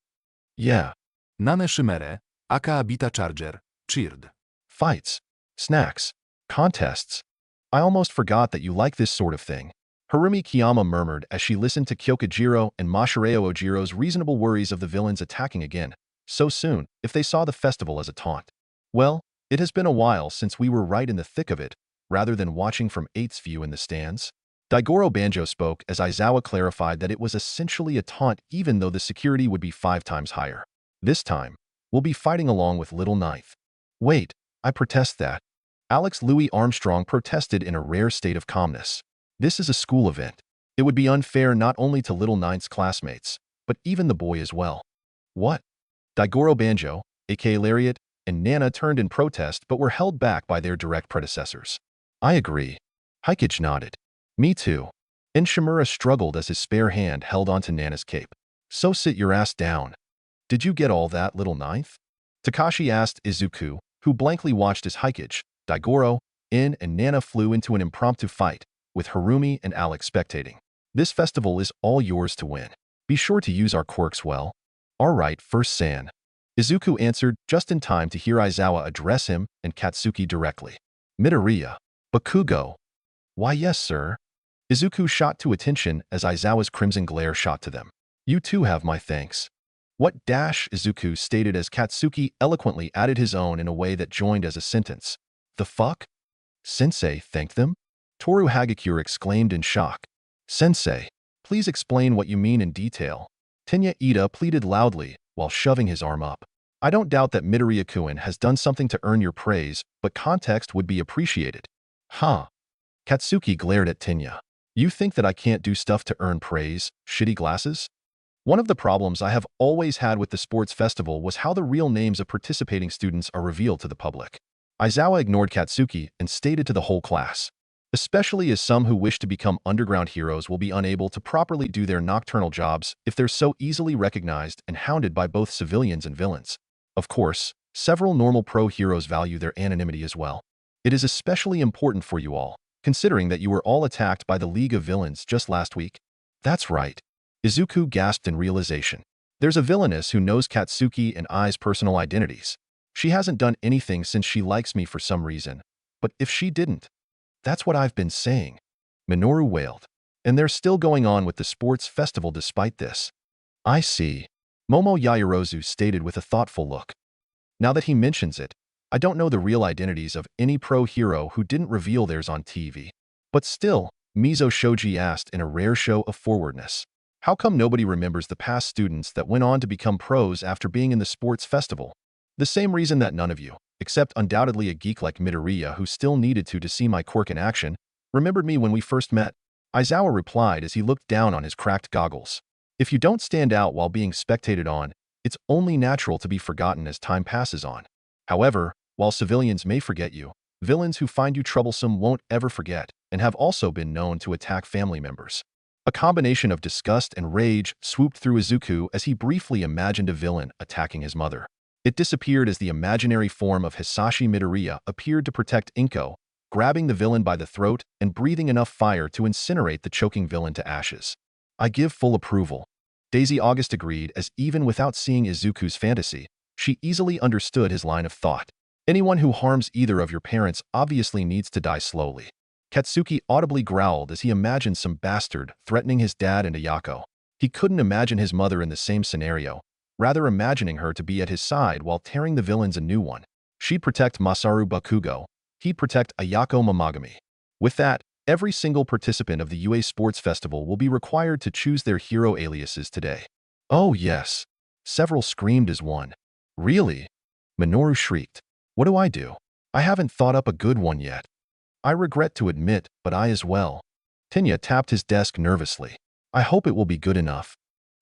Yeah. Nane Shimere, aka Bita Charger, cheered. Fights. Snacks. Contests. I almost forgot that you like this sort of thing. Harumi Kiyama murmured as she listened to Kyokujiro and Masahiro Ojiro's reasonable worries of the villains attacking again, so soon, if they saw the festival as a taunt. Well, it has been a while since we were right in the thick of it, rather than watching from 8's view in the stands. Daigoro Banjo spoke as Aizawa clarified that it was essentially a taunt even though the security would be 5 times higher. This time, we'll be fighting along with Little Ninth. Wait, I protest that. Alex Louis Armstrong protested in a rare state of calmness. This is a school event. It would be unfair not only to Little Ninth's classmates, but even the boy as well. What? Daigoro Banjo, aka Lariat, and Nana turned in protest but were held back by their direct predecessors. I agree. Hikage nodded. Me too. And Shimura struggled as his spare hand held onto Nana's cape. So sit your ass down. Did you get all that, Little Ninth? Takashi asked Izuku, who blankly watched as Hikage, Daigoro, In, and Nana flew into an impromptu fight, with Harumi and Alex spectating. This festival is all yours to win. Be sure to use our quirks well. All right, first San. Izuku answered just in time to hear Aizawa address him and Katsuki directly. Midoriya. Bakugo. Why yes, sir. Izuku shot to attention as Aizawa's crimson glare shot to them. You too have my thanks. What dash, Izuku stated as Katsuki eloquently added his own in a way that joined as a sentence. The fuck? Sensei thanked them? Toru Hagakure exclaimed in shock. Sensei, please explain what you mean in detail. Tenya Ida pleaded loudly while shoving his arm up. I don't doubt that Midoriya-kun has done something to earn your praise, but context would be appreciated. Huh? Katsuki glared at Tenya. You think that I can't do stuff to earn praise, shitty glasses? One of the problems I have always had with the sports festival was how the real names of participating students are revealed to the public. Aizawa ignored Katsuki and stated to the whole class. Especially as some who wish to become underground heroes will be unable to properly do their nocturnal jobs if they're so easily recognized and hounded by both civilians and villains. Of course, several normal pro heroes value their anonymity as well. It is especially important for you all, considering that you were all attacked by the League of Villains just last week. That's right. Izuku gasped in realization. There's a villainess who knows Katsuki and I's personal identities. She hasn't done anything since she likes me for some reason. But if she didn't, that's what I've been saying. Minoru wailed. And they're still going on with the sports festival despite this. I see. Momo Yaoyorozu stated with a thoughtful look. Now that he mentions it, I don't know the real identities of any pro hero who didn't reveal theirs on TV. But still, Mizo Shoji asked in a rare show of forwardness. How come nobody remembers the past students that went on to become pros after being in the sports festival? The same reason that none of you, except undoubtedly a geek like Midoriya who still needed to see my quirk in action, remembered me when we first met. Aizawa replied as he looked down on his cracked goggles. If you don't stand out while being spectated on, it's only natural to be forgotten as time passes on. However, while civilians may forget you, villains who find you troublesome won't ever forget, and have also been known to attack family members. A combination of disgust and rage swooped through Izuku as he briefly imagined a villain attacking his mother. It disappeared as the imaginary form of Hisashi Midoriya appeared to protect Inko, grabbing the villain by the throat and breathing enough fire to incinerate the choking villain to ashes. I give full approval. Daisy August agreed as even without seeing Izuku's fantasy, she easily understood his line of thought. Anyone who harms either of your parents obviously needs to die slowly. Katsuki audibly growled as he imagined some bastard threatening his dad and Ayako. He couldn't imagine his mother in the same scenario, rather imagining her to be at his side while tearing the villains a new one. She'd protect Masaru Bakugo. He'd protect Ayako Momogami. With that, every single participant of the UA Sports Festival will be required to choose their hero aliases today. Oh yes. Several screamed as one. Really? Minoru shrieked. What do I do? I haven't thought up a good one yet. I regret to admit, but I as well. Tinya tapped his desk nervously. I hope it will be good enough.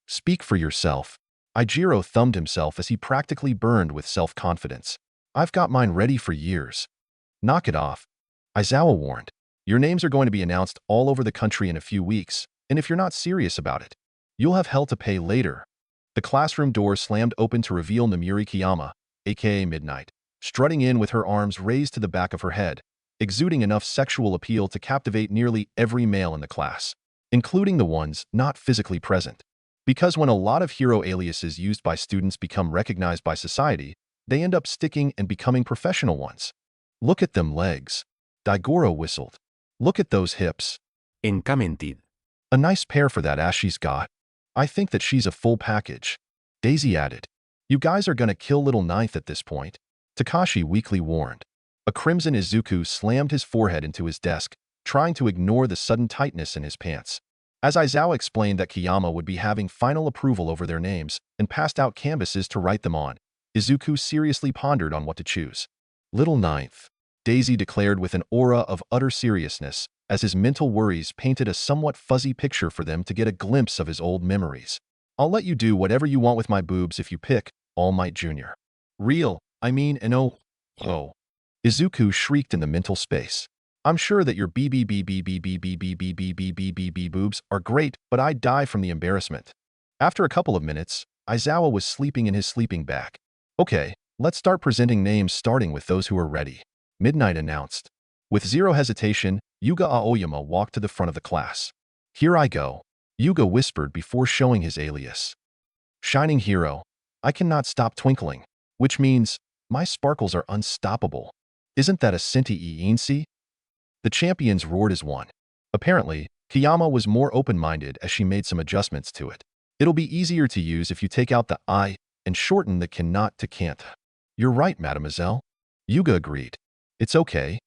Speak for yourself. Ijiro thumbed himself as he practically burned with self-confidence. I've got mine ready for years. Knock it off. Aizawa warned. Your names are going to be announced all over the country in a few weeks, and if you're not serious about it, you'll have hell to pay later. The classroom door slammed open to reveal Namiri Kiyama, aka Midnight, strutting in with her arms raised to the back of her head, exuding enough sexual appeal to captivate nearly every male in the class, including the ones not physically present. Because when a lot of hero aliases used by students become recognized by society, they end up sticking and becoming professional ones. Look at them legs. Daigoro whistled. Look at those hips. Encamented. A nice pair for that ass she's got. I think that she's a full package. Daisy added. You guys are gonna kill little Ninth at this point. Takashi weakly warned. A crimson Izuku slammed his forehead into his desk, trying to ignore the sudden tightness in his pants. As Aizawa explained that Kiyama would be having final approval over their names and passed out canvases to write them on, Izuku seriously pondered on what to choose. Little Ninth, Daisy declared with an aura of utter seriousness, as his mental worries painted a somewhat fuzzy picture for them to get a glimpse of his old memories. I'll let you do whatever you want with my boobs if you pick, All Might Jr. Real, I mean, and oh. Izuku shrieked in the mental space. I'm sure that your BBBBBBBBBBBBBBB boobs are great, but I'd die from the embarrassment. After a couple of minutes, Aizawa was sleeping in his sleeping bag. Okay, let's start presenting names starting with those who are ready. Midnight announced. With zero hesitation, Yuga Aoyama walked to the front of the class. Here I go. Yuga whispered before showing his alias. Shining Hero. I cannot stop twinkling. Which means, my sparkles are unstoppable. Isn't that a Sinti Iinsi? The champions roared as one. Apparently, Kiyama was more open-minded as she made some adjustments to it. It'll be easier to use if you take out the I and shorten the cannot to can't. You're right, mademoiselle. Yuga agreed. It's okay.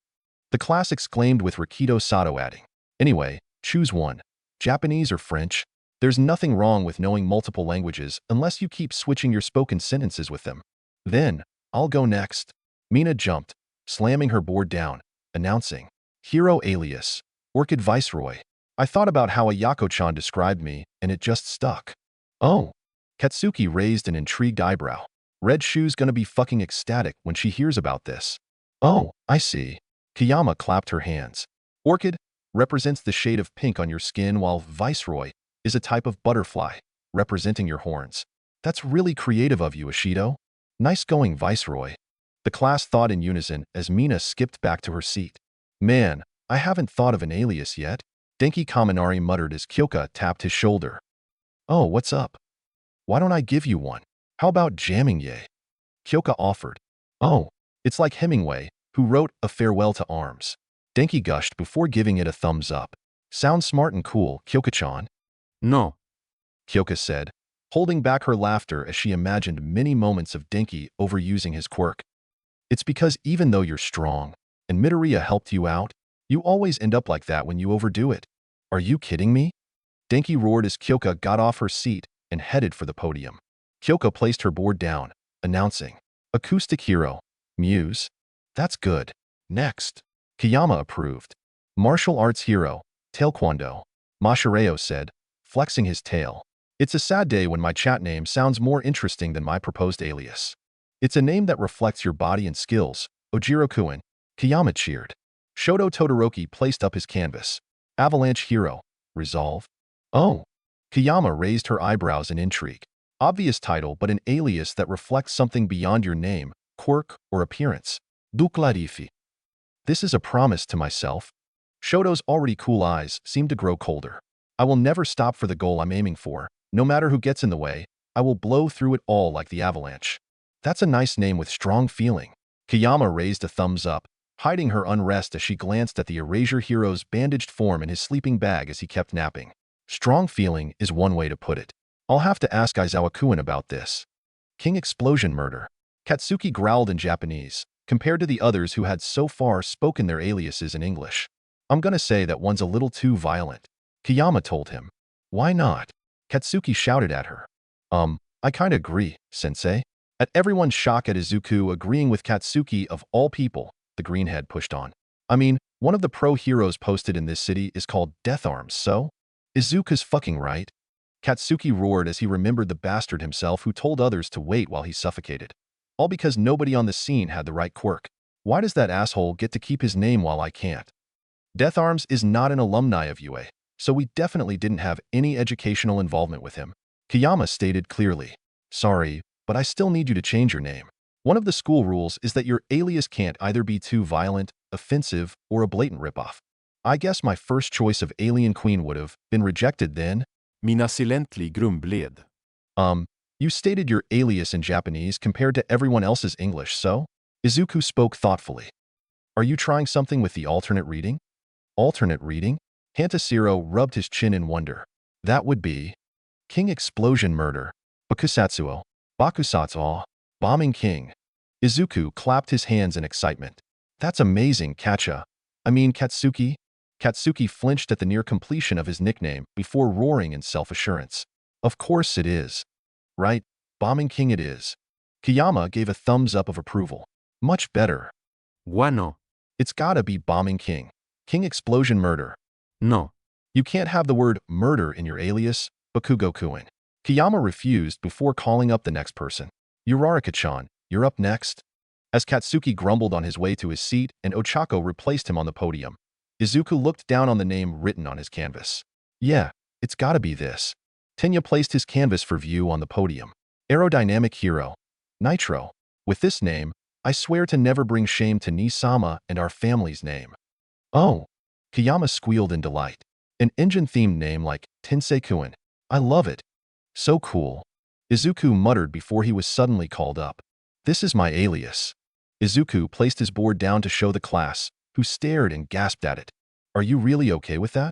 The class exclaimed with Rikido Sato adding. Anyway, choose one. Japanese or French. There's nothing wrong with knowing multiple languages unless you keep switching your spoken sentences with them. Then, I'll go next. Mina jumped, slamming her board down, announcing. Hero alias. Orchid Viceroy. I thought about how Ayako-chan described me, and it just stuck. Oh. Katsuki raised an intrigued eyebrow. Red Shoe's gonna be fucking ecstatic when she hears about this. Oh, I see. Kiyama clapped her hands. Orchid represents the shade of pink on your skin, while Viceroy is a type of butterfly, representing your horns. That's really creative of you, Ishido. Nice going, Viceroy. The class thought in unison as Mina skipped back to her seat. Man, I haven't thought of an alias yet. Denki Kaminari muttered as Kyoka tapped his shoulder. Oh, what's up? Why don't I give you one? How about Jamming Ye? Kyoka offered. Oh, it's like Hemingway, who wrote A Farewell to Arms. Denki gushed before giving it a thumbs up. Sounds smart and cool, Kyoka-chan. No. Kyoka said, holding back her laughter as she imagined many moments of Denki overusing his quirk. It's because even though you're strong, and Midoriya helped you out, you always end up like that when you overdo it. Are you kidding me? Denki roared as Kyoka got off her seat and headed for the podium. Kyoka placed her board down, announcing, Acoustic Hero, Muse. That's good. Next. Kiyama approved. Martial Arts Hero, Taekwondo. Mashireo said, flexing his tail. It's a sad day when my chat name sounds more interesting than my proposed alias. It's a name that reflects your body and skills, Ojiro-kun. Kiyama cheered. Shoto Todoroki placed up his canvas. Avalanche Hero, Resolve. Oh. Kiyama raised her eyebrows in intrigue. Obvious title, but an alias that reflects something beyond your name, quirk, or appearance. ＤISCLAIMER. This is a promise to myself. Shoto's already cool eyes seemed to grow colder. I will never stop for the goal I'm aiming for. No matter who gets in the way, I will blow through it all like the avalanche. That's a nice name with strong feeling. Kiyama raised a thumbs up, hiding her unrest as she glanced at the Erasure Hero's bandaged form in his sleeping bag as he kept napping. Strong feeling is one way to put it. I'll have to ask Izawa-kun about this. King Explosion Murder. Katsuki growled in Japanese, compared to the others who had so far spoken their aliases in English. I'm gonna say that one's a little too violent. Kiyama told him. Why not? Katsuki shouted at her. I kinda agree, sensei. At everyone's shock at Izuku agreeing with Katsuki of all people, the greenhead pushed on. I mean, one of the pro heroes posted in this city is called Death Arms, so? Izuku's fucking right. Katsuki roared as he remembered the bastard himself who told others to wait while he suffocated. All because nobody on the scene had the right quirk. Why does that asshole get to keep his name while I can't? Death Arms is not an alumni of UA, so we definitely didn't have any educational involvement with him. Kiyama stated clearly. Sorry, but I still need you to change your name. One of the school rules is that your alias can't either be too violent, offensive, or a blatant ripoff. I guess my first choice of Alien Queen would have been rejected then. Mina silently grumbled. You stated your alias in Japanese compared to everyone else's English, so? Izuku spoke thoughtfully. Are you trying something with the alternate reading? Alternate reading? Hantasiro rubbed his chin in wonder. That would be King Explosion Murder, Bakusatsuo, Bakusatsuo, Bombing King. Izuku clapped his hands in excitement. That's amazing, Katsuki. Katsuki flinched at the near completion of his nickname before roaring in self-assurance. Of course it is. Right, Bombing King it is. Kiyama gave a thumbs up of approval. Much better. Wano. It's gotta be Bombing King. King Explosion Murder. No. You can't have the word murder in your alias, Bakugo-kun. Kiyama refused before calling up the next person. Uraraka-chan, you're up next. As Katsuki grumbled on his way to his seat and Ochako replaced him on the podium, Izuku looked down on the name written on his canvas. Yeah, it's gotta be this. Tenya placed his canvas for view on the podium. Aerodynamic Hero. Nitro. With this name, I swear to never bring shame to Nisama and our family's name. Oh. Kiyama squealed in delight. An engine-themed name like Tensei-kun. I love it. So cool. Izuku muttered before he was suddenly called up. This is my alias. Izuku placed his board down to show the class, who stared and gasped at it. Are you really okay with that?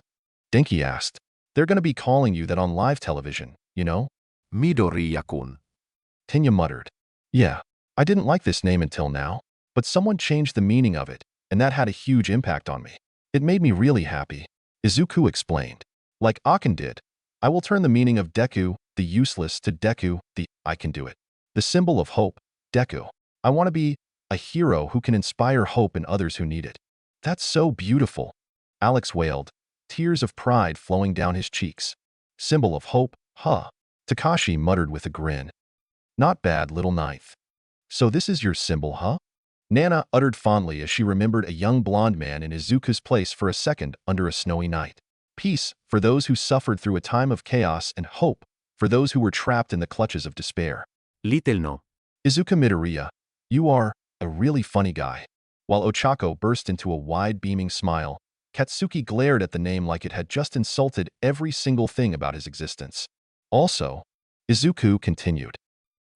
Denki asked. They're gonna be calling you that on live television, you know? Midoriya-kun. Tenya muttered. Yeah, I didn't like this name until now, but someone changed the meaning of it, and that had a huge impact on me. It made me really happy. Izuku explained. Like Akin did. I will turn the meaning of Deku, the useless, to Deku, the I can do it. The symbol of hope, Deku. I want to be a hero who can inspire hope in others who need it. That's so beautiful. Alex wailed, tears of pride flowing down his cheeks. Symbol of hope, huh? Takashi muttered with a grin. Not bad, little ninth. So this is your symbol, huh? Nana uttered fondly as she remembered a young blonde man in Izuku's place for a second under a snowy night. Peace for those who suffered through a time of chaos and hope for those who were trapped in the clutches of despair. Little no. Izuku Midoriya, you are a really funny guy. While Ochako burst into a wide beaming smile, Katsuki glared at the name like it had just insulted every single thing about his existence. Also, Izuku continued.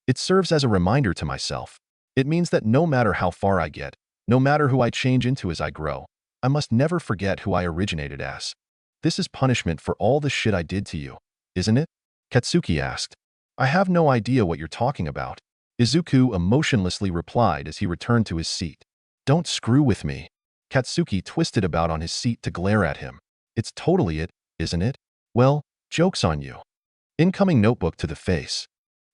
It serves as a reminder to myself. It means that no matter how far I get, no matter who I change into as I grow, I must never forget who I originated as. This is punishment for all the shit I did to you, isn't it? Katsuki asked. I have no idea what you're talking about. Izuku emotionlessly replied as he returned to his seat. Don't screw with me. Katsuki twisted about on his seat to glare at him. It's totally it, isn't it? Well, joke's on you. Incoming notebook to the face.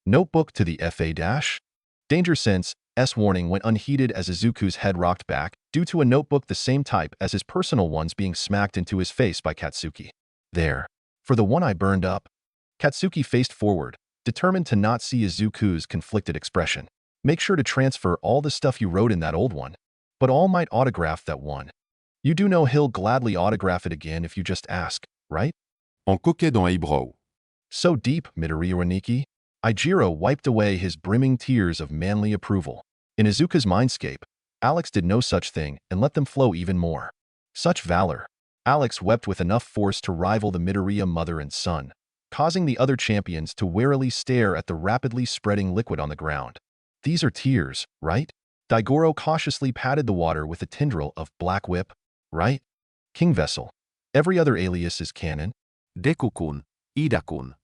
Notebook to the FA dash? Danger sense, S warning went unheeded as Izuku's head rocked back, due to a notebook the same type as his personal ones being smacked into his face by Katsuki. There. For the one I burned up. Katsuki faced forward, determined to not see Izuku's conflicted expression. Make sure to transfer all the stuff you wrote in that old one. But All Might autograph that one. You do know he'll gladly autograph it again if you just ask, right? En coquet dans eyebrow. So deep, Midori Iwaniki. Ijiro wiped away his brimming tears of manly approval. In Izuku's mindscape, Alex did no such thing and let them flow even more. Such valor. Alex wept with enough force to rival the Midoriya mother and son, causing the other champions to warily stare at the rapidly spreading liquid on the ground. These are tears, right? Daigoro cautiously patted the water with a tendril of Black Whip, right? King Vessel. Every other alias is canon. Deku-kun, Ida-kun.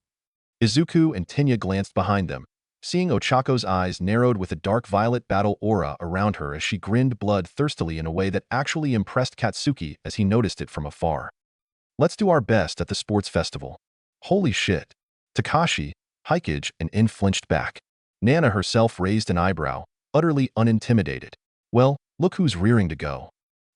Izuku and Tenya glanced behind them, seeing Ochako's eyes narrowed with a dark violet battle aura around her as she grinned bloodthirstily in a way that actually impressed Katsuki as he noticed it from afar. Let's do our best at the sports festival. Holy shit. Takashi, Hikage, and In flinched back. Nana herself raised an eyebrow, utterly unintimidated. Well, look who's rearing to go.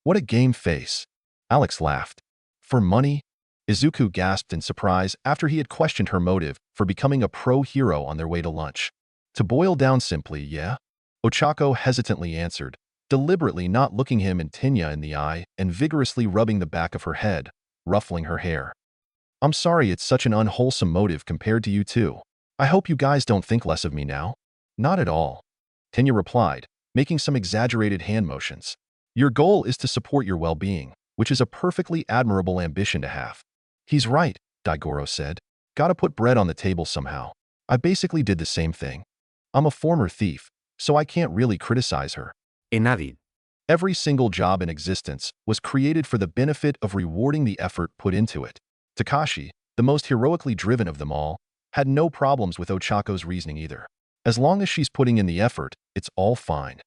What a game face. Alex laughed. For money? Izuku gasped in surprise after he had questioned her motive for becoming a pro-hero on their way to lunch. To boil down simply, yeah? Ochako hesitantly answered, deliberately not looking him and Tenya in the eye and vigorously rubbing the back of her head, ruffling her hair. I'm sorry it's such an unwholesome motive compared to you two. I hope you guys don't think less of me now. Not at all. Tenya replied, making some exaggerated hand motions. Your goal is to support your well-being, which is a perfectly admirable ambition to have. He's right, Daigoro said. Gotta put bread on the table somehow. I basically did the same thing. I'm a former thief, so I can't really criticize her. Enadid. Every single job in existence was created for the benefit of rewarding the effort put into it. Takashi, the most heroically driven of them all, had no problems with Ochako's reasoning either. As long as she's putting in the effort, it's all fine.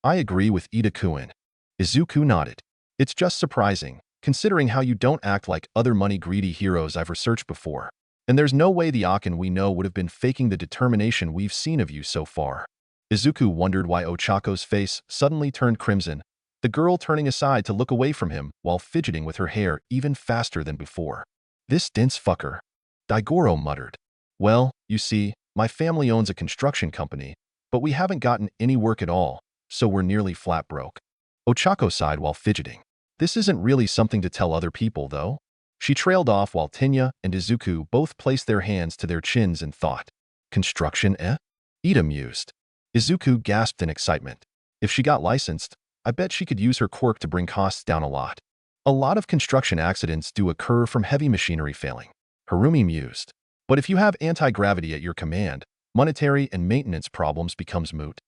I agree with Ida-kun. Izuku nodded. It's just surprising, considering how you don't act like other money-greedy heroes I've researched before. And there's no way the Akin we know would have been faking the determination we've seen of you so far. Izuku wondered why Ochako's face suddenly turned crimson, the girl turning aside to look away from him while fidgeting with her hair even faster than before. This dense fucker. Daigoro muttered. Well, you see, my family owns a construction company, but we haven't gotten any work at all, so we're nearly flat broke. Ochako sighed while fidgeting. This isn't really something to tell other people, though. She trailed off while Tenya and Izuku both placed their hands to their chins in thought. Construction, eh? Ida mused. Izuku gasped in excitement. If she got licensed, I bet she could use her quirk to bring costs down a lot. A lot of construction accidents do occur from heavy machinery failing. Harumi mused. But if you have anti-gravity at your command, monetary and maintenance problems becomes moot.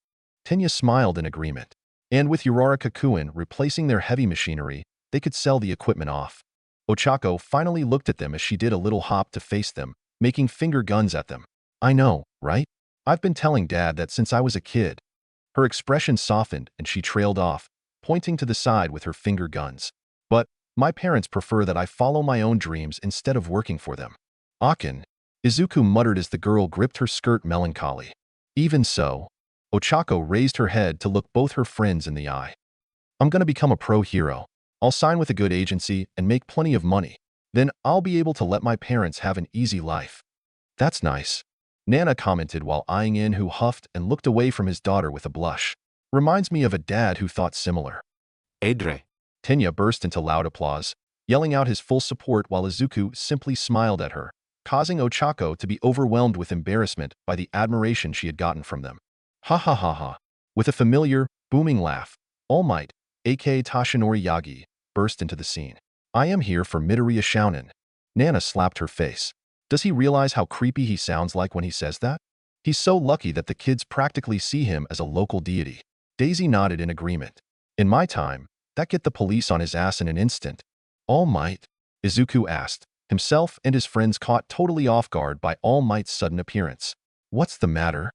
Tenya smiled in agreement. And with Uraraka-kun replacing their heavy machinery, they could sell the equipment off. Ochako finally looked at them as she did a little hop to face them, making finger guns at them. I know, right? I've been telling Dad that since I was a kid. Her expression softened and she trailed off, pointing to the side with her finger guns. But my parents prefer that I follow my own dreams instead of working for them. Akin, Izuku muttered as the girl gripped her skirt melancholy. Even so, Ochako raised her head to look both her friends in the eye. I'm gonna become a pro-hero. I'll sign with a good agency and make plenty of money. Then I'll be able to let my parents have an easy life. That's nice. Nana commented while eyeing In, who huffed and looked away from his daughter with a blush. Reminds me of a dad who thought similar. Edre. Tenya burst into loud applause, yelling out his full support while Izuku simply smiled at her, causing Ochako to be overwhelmed with embarrassment by the admiration she had gotten from them. Ha ha ha ha. With a familiar, booming laugh, All Might, aka Tashinori Yagi, burst into the scene. I am here for Midoriya Shounen. Nana slapped her face. Does he realize how creepy he sounds like when he says that? He's so lucky that the kids practically see him as a local deity. Daisy nodded in agreement. In my time, that get the police on his ass in an instant. All Might? Izuku asked, himself and his friends caught totally off guard by All Might's sudden appearance. What's the matter?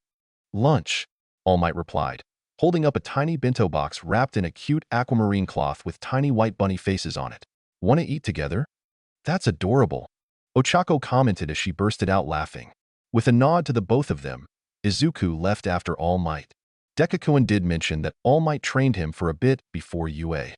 Lunch. All Might replied, holding up a tiny bento box wrapped in a cute aquamarine cloth with tiny white bunny faces on it. Want to eat together? That's adorable. Ochako commented as she bursted out laughing. With a nod to the both of them, Izuku left after All Might. Dekakuin did mention that All Might trained him for a bit before UA.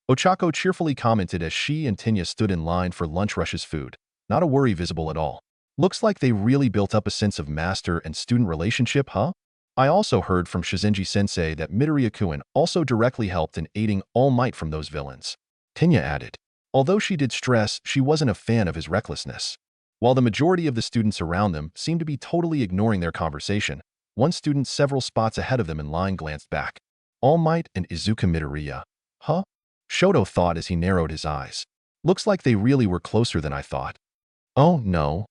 Ochako cheerfully commented as she and Tinya stood in line for lunch rush's food. Not a worry visible at all. Looks like they really built up a sense of master and student relationship, huh? I also heard from Shizenji-sensei that Midoriya-kun also directly helped in aiding All Might from those villains. Tinya added, although she did stress she wasn't a fan of his recklessness. While the majority of the students around them seemed to be totally ignoring their conversation, one student several spots ahead of them in line glanced back. All Might and Izuku Midoriya. Huh? Shoto thought as he narrowed his eyes. Looks like they really were closer than I thought. Oh, no.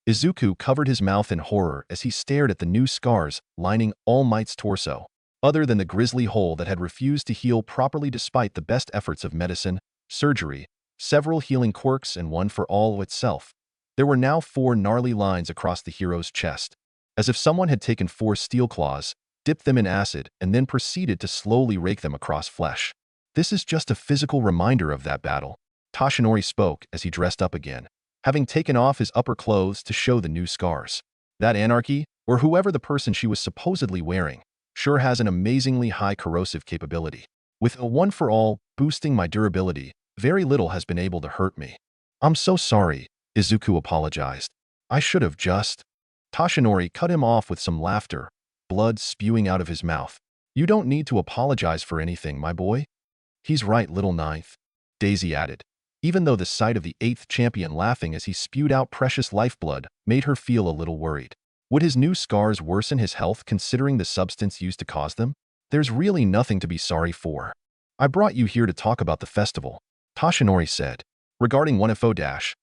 Izuku covered his mouth in horror as he stared at the new scars lining All Might's torso. Other than the grisly hole that had refused to heal properly despite the best efforts of medicine, surgery, several healing quirks, and one for all itself, there were now 4 gnarly lines across the hero's chest, as if someone had taken 4 steel claws, dipped them in acid, and then proceeded to slowly rake them across flesh. This is just a physical reminder of that battle, Toshinori spoke as he dressed up again, having taken off his upper clothes to show the new scars. That anarchy, or whoever the person she was supposedly wearing, sure has an amazingly high corrosive capability. With a one-for-all boosting my durability, very little has been able to hurt me. I'm so sorry, Izuku apologized. I should have just... Toshinori cut him off with some laughter, blood spewing out of his mouth. You don't need to apologize for anything, my boy. He's right, little ninth, Daisy added, even though the sight of the 8th champion laughing as he spewed out precious lifeblood made her feel a little worried. Would his new scars worsen his health considering the substance used to cause them? There's really nothing to be sorry for. I brought you here to talk about the festival, Toshinori said. Regarding 1FO-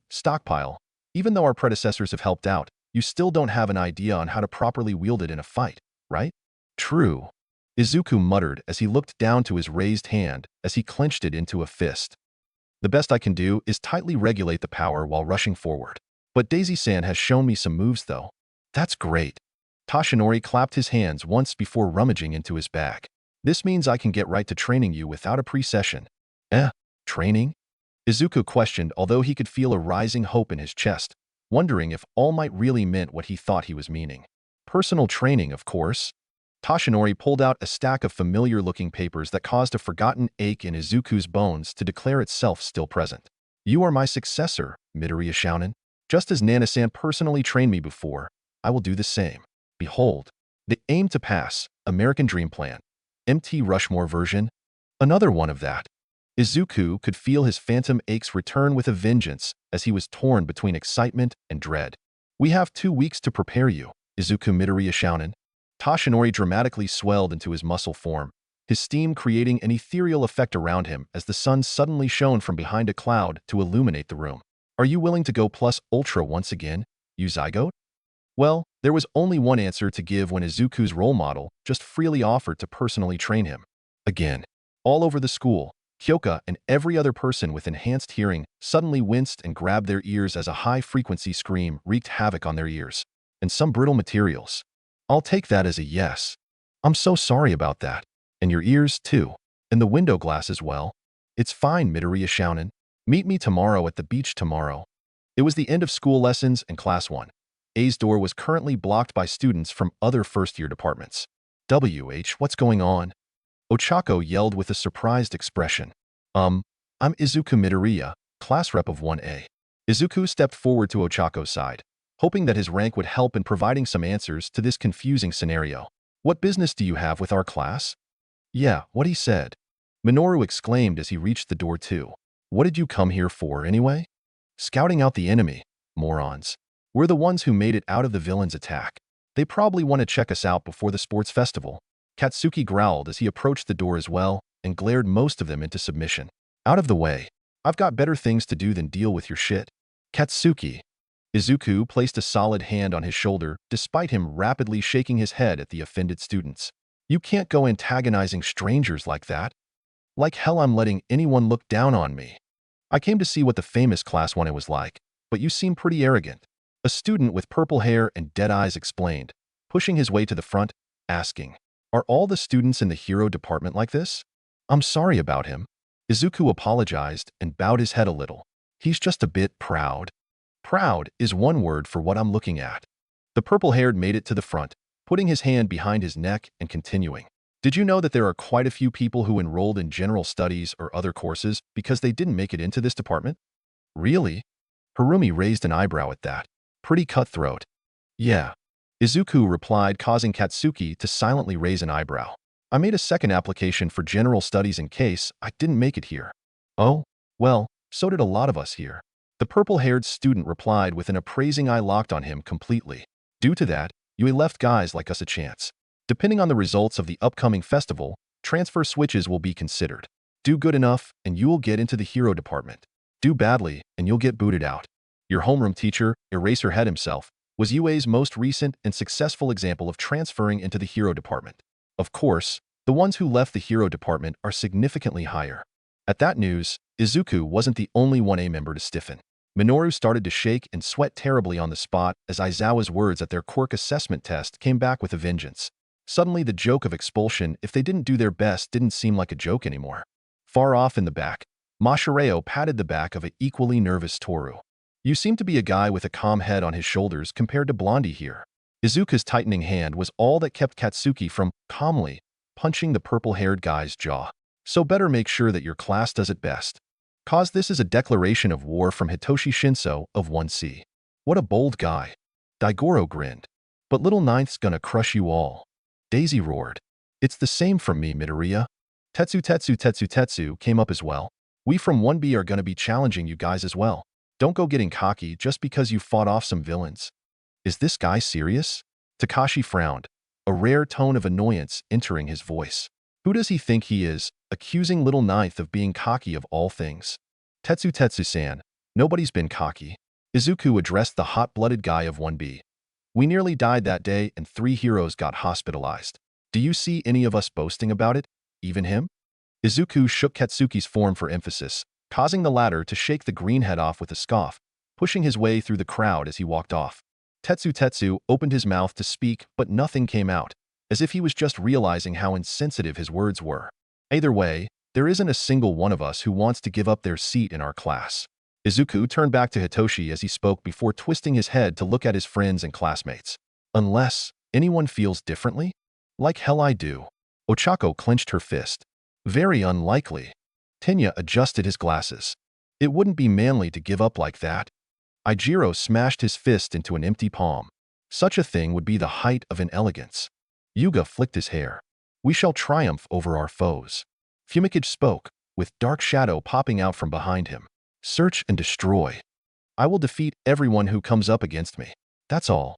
stockpile. Even though our predecessors have helped out, you still don't have an idea on how to properly wield it in a fight, right? True. Izuku muttered as he looked down to his raised hand as he clenched it into a fist. The best I can do is tightly regulate the power while rushing forward. But Daisy-san has shown me some moves though. That's great. Toshinori clapped his hands once before rummaging into his bag. This means I can get right to training you without a pre-session. Training? Izuku questioned, although he could feel a rising hope in his chest, wondering if All Might really meant what he thought he was meaning. Personal training, of course. Toshinori pulled out a stack of familiar-looking papers that caused a forgotten ache in Izuku's bones to declare itself still present. You are my successor, Midoriya Shounen. Just as Nana-san personally trained me before, I will do the same. Behold, the Aim to Pass, American Dream Plan, MT Rushmore version. Another one of that. Izuku could feel his phantom aches return with a vengeance as he was torn between excitement and dread. We have 2 weeks to prepare you, Izuku Midoriya Shounen. Toshinori dramatically swelled into his muscle form, his steam creating an ethereal effect around him as the sun suddenly shone from behind a cloud to illuminate the room. Are you willing to go plus ultra once again, you zygote? Well, there was only one answer to give when Izuku's role model just freely offered to personally train him. Again, all over the school, Kyoka and every other person with enhanced hearing suddenly winced and grabbed their ears as a high-frequency scream wreaked havoc on their ears. And some brittle materials. I'll take that as a yes. I'm so sorry about that. And your ears, too. And the window glass as well. It's fine, Midoriya Shounen. Meet me tomorrow at the beach tomorrow. It was the end of school lessons and Class 1A's door was currently blocked by students from other first-year departments. What's going on? Ochako yelled with a surprised expression. I'm Izuku Midoriya, class rep of 1A. Izuku stepped forward to Ochako's side, hoping that his rank would help in providing some answers to this confusing scenario. What business do you have with our class? Yeah, what he said. Minoru exclaimed as he reached the door too. What did you come here for, anyway? Scouting out the enemy, morons. We're the ones who made it out of the villain's attack. They probably want to check us out before the sports festival. Katsuki growled as he approached the door as well and glared most of them into submission. Out of the way. I've got better things to do than deal with your shit. Katsuki. Izuku placed a solid hand on his shoulder despite him rapidly shaking his head at the offended students. You can't go antagonizing strangers like that. Like hell I'm letting anyone look down on me. I came to see what the famous Class 1A was like, but you seem pretty arrogant. A student with purple hair and dead eyes explained, pushing his way to the front asking, "Are all the students in the hero department like this?" "I'm sorry about him." Izuku apologized and bowed his head a little. "He's just a bit proud." Proud is one word for what I'm looking at. The purple-haired made it to the front, putting his hand behind his neck and continuing. "Did you know that there are quite a few people who enrolled in general studies or other courses because they didn't make it into this department?" "Really?" Harumi raised an eyebrow at that. "Pretty cutthroat." "Yeah." Izuku replied, causing Katsuki to silently raise an eyebrow. "I made a second application for general studies in case I didn't make it here." "Oh? Well, so did a lot of us here." The purple-haired student replied with an appraising eye locked on him completely. "Due to that, you left guys like us a chance. Depending on the results of the upcoming festival, transfer switches will be considered. Do good enough, and you will get into the hero department. Do badly, and you'll get booted out." Your homeroom teacher, Eraserhead himself, was UA's most recent and successful example of transferring into the hero department. Of course, the ones who left the hero department are significantly higher. At that news, Izuku wasn't the only 1A member to stiffen. Minoru started to shake and sweat terribly on the spot as Aizawa's words at their quirk assessment test came back with a vengeance. Suddenly, the joke of expulsion if they didn't do their best didn't seem like a joke anymore. Far off in the back, Mashireo patted the back of an equally nervous Toru. "You seem to be a guy with a calm head on his shoulders compared to Blondie here." Izuku's tightening hand was all that kept Katsuki from, calmly, punching the purple-haired guy's jaw. "So better make sure that your class does it best. Cause this is a declaration of war from Hitoshi Shinso of 1C. "What a bold guy." Daigoro grinned. "But Little Ninth's gonna crush you all." Daisy roared. "It's the same from me, Midoriya." Tetsu came up as well. "We from 1B are gonna be challenging you guys as well. Don't go getting cocky just because you fought off some villains." "Is this guy serious?" Takashi frowned, a rare tone of annoyance entering his voice. "Who does he think he is, accusing Little Ninth of being cocky of all things?" Tetsu-san, nobody's been cocky." Izuku addressed the hot-blooded guy of 1B. "We nearly died that day and 3 heroes got hospitalized. Do you see any of us boasting about it? Even him?" Izuku shook Katsuki's form for emphasis, causing the latter to shake the green head off with a scoff, pushing his way through the crowd as he walked off. Tetsu opened his mouth to speak, but nothing came out, as if he was just realizing how insensitive his words were. "Either way, there isn't a single one of us who wants to give up their seat in our class." Izuku turned back to Hitoshi as he spoke before twisting his head to look at his friends and classmates. "Unless anyone feels differently?" "Like hell I do." Ochako clenched her fist. "Very unlikely." Tenya adjusted his glasses. "It wouldn't be manly to give up like that." Ijiro smashed his fist into an empty palm. "Such a thing would be the height of inelegance." Yuga flicked his hair. "We shall triumph over our foes." Fumikage spoke, with dark shadow popping out from behind him. "Search and destroy. I will defeat everyone who comes up against me. That's all."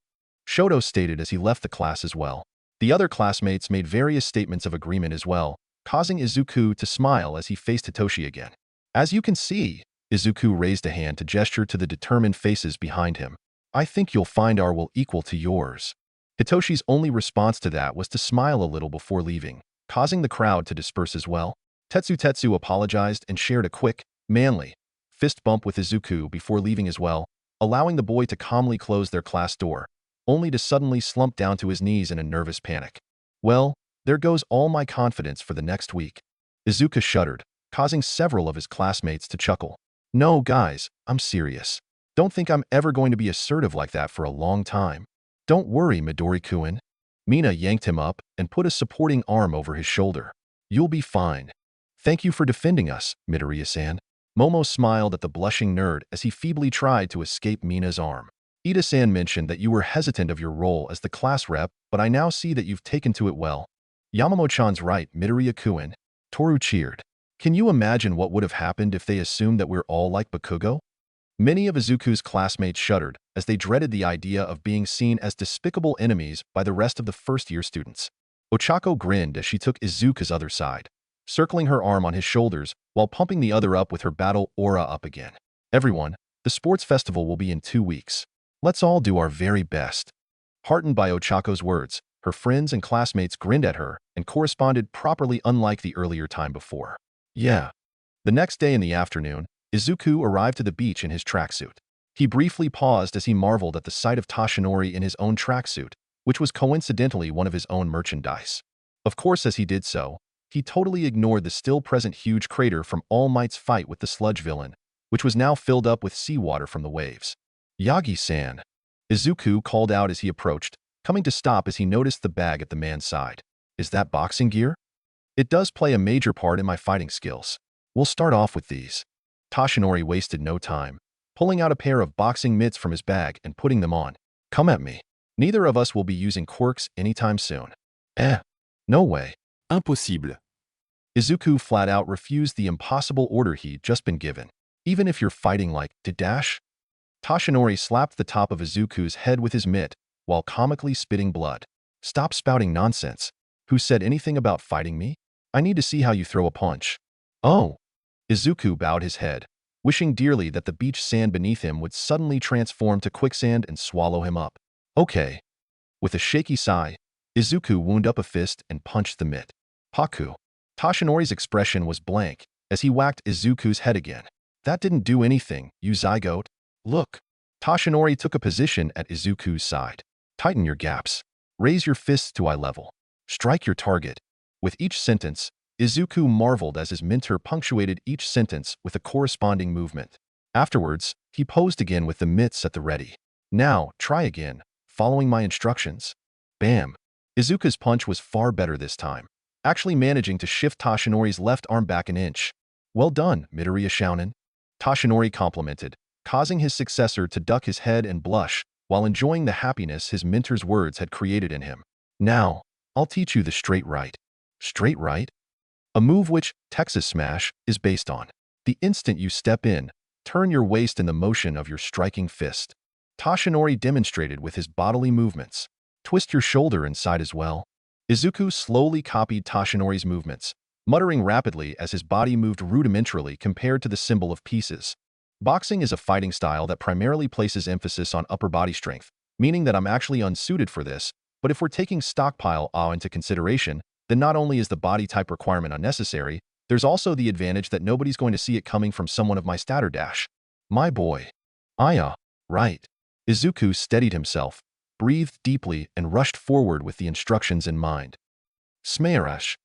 Shoto stated as he left the class as well. The other classmates made various statements of agreement as well, causing Izuku to smile as he faced Hitoshi again. "As you can see," Izuku raised a hand to gesture to the determined faces behind him, "I think you'll find our will equal to yours." Hitoshi's only response to that was to smile a little before leaving, causing the crowd to disperse as well. Tetsu apologized and shared a quick, manly, fist bump with Izuku before leaving as well, allowing the boy to calmly close their class door, only to suddenly slump down to his knees in a nervous panic. "Well, there goes all my confidence for the next week." Izuku shuddered, causing several of his classmates to chuckle. "No, guys, I'm serious. Don't think I'm ever going to be assertive like that for a long time." "Don't worry, Midori-kun." Mina yanked him up and put a supporting arm over his shoulder. "You'll be fine." "Thank you for defending us, Midoriya-san." Momo smiled at the blushing nerd as he feebly tried to escape Mina's arm. "Ida-san mentioned that you were hesitant of your role as the class rep, but I now see that you've taken to it well." "Yamamoto-chan's right, Midoriya-kun." Toru cheered. "Can you imagine what would have happened if they assumed that we're all like Bakugo?" Many of Izuku's classmates shuddered as they dreaded the idea of being seen as despicable enemies by the rest of the first-year students. Ochako grinned as she took Izuku's other side, circling her arm on his shoulders while pumping the other up with her battle aura up again. "Everyone, the sports festival will be in 2 weeks. Let's all do our very best." Heartened by Ochako's words, her friends and classmates grinned at her and corresponded properly, unlike the earlier time before. "Yeah." The next day in the afternoon, Izuku arrived to the beach in his tracksuit. He briefly paused as he marveled at the sight of Tashinori in his own tracksuit, which was coincidentally one of his own merchandise. Of course, as he did so, he totally ignored the still-present huge crater from All Might's fight with the sludge villain, which was now filled up with seawater from the waves. "Yagi-san," Izuku called out as he approached, coming to stop as he noticed the bag at the man's side. "Is that boxing gear? It does play a major part in my fighting skills. We'll start off with these." Toshinori wasted no time, pulling out a pair of boxing mitts from his bag and putting them on. "Come at me. Neither of us will be using quirks anytime soon." No way." Impossible. Izuku flat out refused the impossible order he'd just been given. "Even if you're fighting like Dash?" Toshinori slapped the top of Izuku's head with his mitt while comically spitting blood. "Stop spouting nonsense. Who said anything about fighting me? I need to see how you throw a punch." "Oh." Izuku bowed his head, wishing dearly that the beach sand beneath him would suddenly transform to quicksand and swallow him up. "Okay." With a shaky sigh, Izuku wound up a fist and punched the mitt. "Paku." Toshinori's expression was blank as he whacked Izuku's head again. "That didn't do anything, you zygote." "Look." Toshinori took a position at Izuku's side. "Tighten your gaps. Raise your fists to eye level. Strike your target." With each sentence, Izuku marveled as his mentor punctuated each sentence with a corresponding movement. Afterwards, he posed again with the mitts at the ready. "Now, try again, following my instructions." Bam! Izuku's punch was far better this time, actually managing to shift Toshinori's left arm back an inch. "Well done, Midoriya Shounen," Toshinori complimented, causing his successor to duck his head and blush while enjoying the happiness his mentor's words had created in him. "Now, I'll teach you the straight right." Straight right? A move which Texas Smash is based on. The instant you step in, turn your waist in the motion of your striking fist. Toshinori demonstrated with his bodily movements. "Twist your shoulder inside as well." Izuku slowly copied Toshinori's movements, muttering rapidly as his body moved rudimentarily compared to the symbol of pieces. Boxing is a fighting style that primarily places emphasis on upper body strength, meaning that I'm actually unsuited for this, but if we're taking stockpile A into consideration, then not only is the body type requirement unnecessary, there's also the advantage that nobody's going to see it coming from someone of my stature dash. "My boy." "Aya, right." Izuku steadied himself, breathed deeply, and rushed forward with the instructions in mind. "Smairash."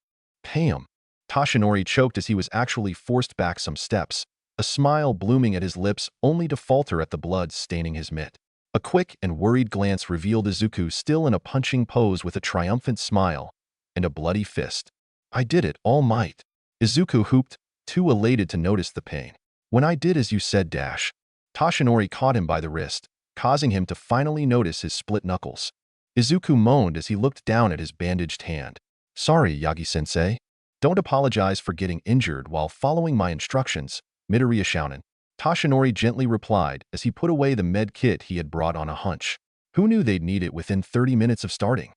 "Pam." Toshinori choked as he was actually forced back some steps, a smile blooming at his lips only to falter at the blood staining his mitt. A quick and worried glance revealed Izuku still in a punching pose with a triumphant smile and a bloody fist. "I did it, All Might." Izuku whooped, too elated to notice the pain. "When I did as you said, Dash." Toshinori caught him by the wrist, causing him to finally notice his split knuckles. Izuku moaned as he looked down at his bandaged hand. "Sorry, Yagi-sensei. Don't apologize for getting injured while following my instructions, Midoriya Shounen." Toshinori gently replied as he put away the med kit he had brought on a hunch. Who knew they'd need it within 30 minutes of starting?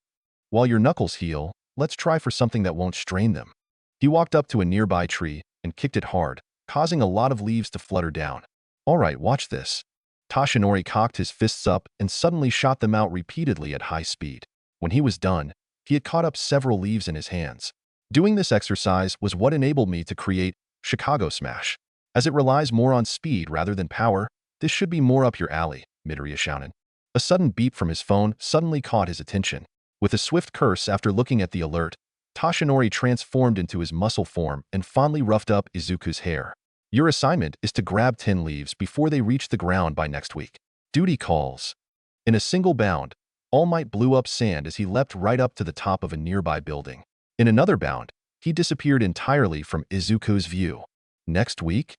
"While your knuckles heal, let's try for something that won't strain them." He walked up to a nearby tree and kicked it hard, causing a lot of leaves to flutter down. "All right, watch this." Toshinori cocked his fists up and suddenly shot them out repeatedly at high speed. When he was done, he had caught up several leaves in his hands. Doing this exercise was what enabled me to create Chicago Smash. As it relies more on speed rather than power, this should be more up your alley, Midoriya Shounen. A sudden beep from his phone suddenly caught his attention. With a swift curse after looking at the alert, Toshinori transformed into his muscle form and fondly roughed up Izuku's hair. "Your assignment is to grab 10 leaves before they reach the ground by next week. Duty calls." In a single bound, All Might blew up sand as he leapt right up to the top of a nearby building. In another bound, he disappeared entirely from Izuku's view. "Next week?"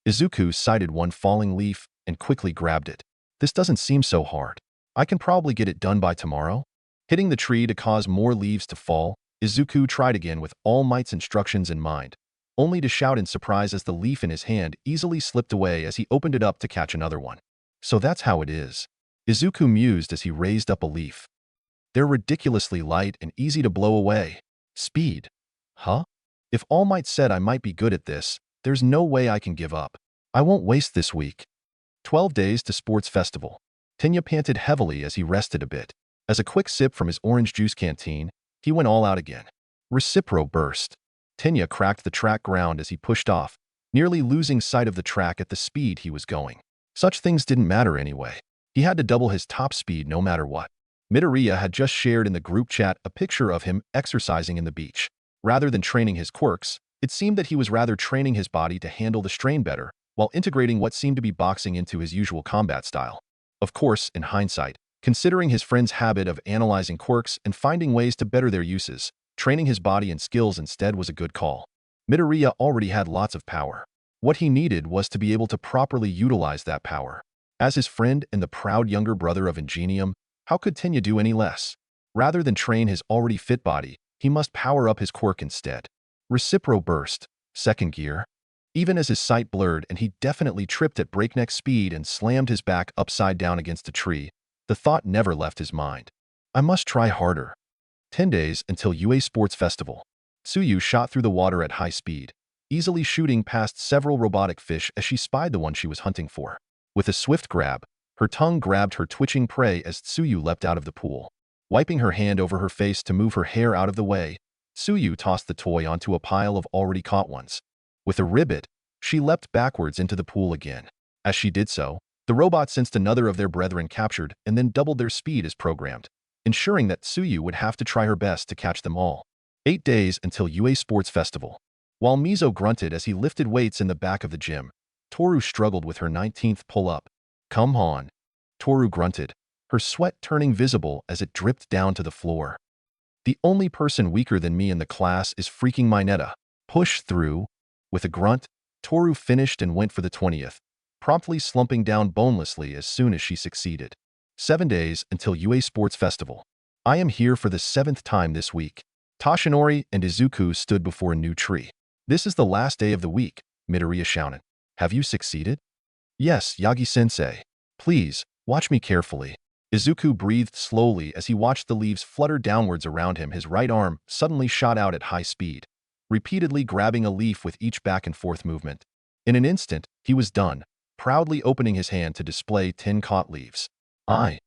Izuku sighted one falling leaf and quickly grabbed it. "This doesn't seem so hard. I can probably get it done by tomorrow." Hitting the tree to cause more leaves to fall, Izuku tried again with All Might's instructions in mind, only to shout in surprise as the leaf in his hand easily slipped away as he opened it up to catch another one. "So that's how it is." Izuku mused as he raised up a leaf. "They're ridiculously light and easy to blow away." "Speed." "Huh? If All Might said I might be good at this, there's no way I can give up. I won't waste this week." 12 days to sports festival. Tenya panted heavily as he rested a bit. As a quick sip from his orange juice canteen, he went all out again. Recipro burst. Tenya cracked the track ground as he pushed off, nearly losing sight of the track at the speed he was going. Such things didn't matter anyway. He had to double his top speed no matter what. Midoriya had just shared in the group chat a picture of him exercising in the beach. Rather than training his quirks, it seemed that he was rather training his body to handle the strain better, while integrating what seemed to be boxing into his usual combat style. Of course, in hindsight, considering his friend's habit of analyzing quirks and finding ways to better their uses, training his body and skills instead was a good call. Midoriya already had lots of power. What he needed was to be able to properly utilize that power. As his friend and the proud younger brother of Ingenium, how could Tenya do any less? Rather than train his already fit body, he must power up his quirk instead. Recipro burst, second gear. Even as his sight blurred and he definitely tripped at breakneck speed and slammed his back upside down against a tree, the thought never left his mind. I must try harder. 10 days until UA Sports Festival. Tsuyu shot through the water at high speed, easily shooting past several robotic fish as she spied the one she was hunting for. With a swift grab, her tongue grabbed her twitching prey as Tsuyu leapt out of the pool. Wiping her hand over her face to move her hair out of the way, Tsuyu tossed the toy onto a pile of already caught ones. With a ribbit, she leapt backwards into the pool again. As she did so, the robot sensed another of their brethren captured and then doubled their speed as programmed, ensuring that Tsuyu would have to try her best to catch them all. 8 days until UA Sports Festival. While Mizo grunted as he lifted weights in the back of the gym, Toru struggled with her 19th pull-up. Come on, Toru grunted, her sweat turning visible as it dripped down to the floor. The only person weaker than me in the class is freaking Mineta. Push through. With a grunt, Toru finished and went for the 20th, promptly slumping down bonelessly as soon as she succeeded. 7 days until UA Sports Festival. I am here for the 7th time this week. Toshinori and Izuku stood before a new tree. This is the last day of the week, Midoriya shouted. Have you succeeded? Yes, Yagi-sensei. Please, watch me carefully. Izuku breathed slowly as he watched the leaves flutter downwards around him. His right arm suddenly shot out at high speed, repeatedly grabbing a leaf with each back-and-forth movement. In an instant, he was done, proudly opening his hand to display 10 caught leaves. I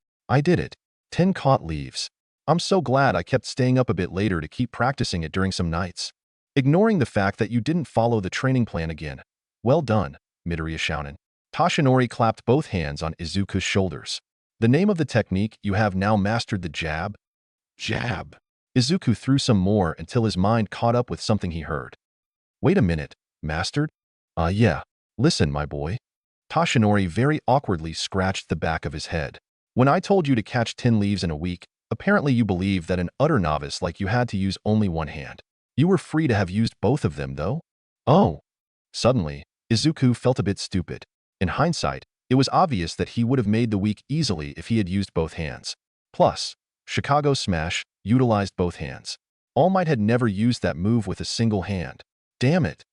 did it. 10 caught leaves. I'm so glad I kept staying up a bit later to keep practicing it during some nights. Ignoring the fact that you didn't follow the training plan again. Well done, Midoriya shouted. Toshinori clapped both hands on Izuku's shoulders. The name of the technique, you have now mastered the jab? Jab. Izuku threw some more until his mind caught up with something he heard. Wait a minute, mastered? Yeah. Listen, my boy. Toshinori very awkwardly scratched the back of his head. When I told you to catch 10 leaves in a week, apparently you believed that an utter novice like you had to use only one hand. You were free to have used both of them, though? Oh. Suddenly, Izuku felt a bit stupid. In hindsight, it was obvious that he would have made the week easily if he had used both hands. Plus, Chicago Smash utilized both hands. All Might had never used that move with a single hand. Damn it.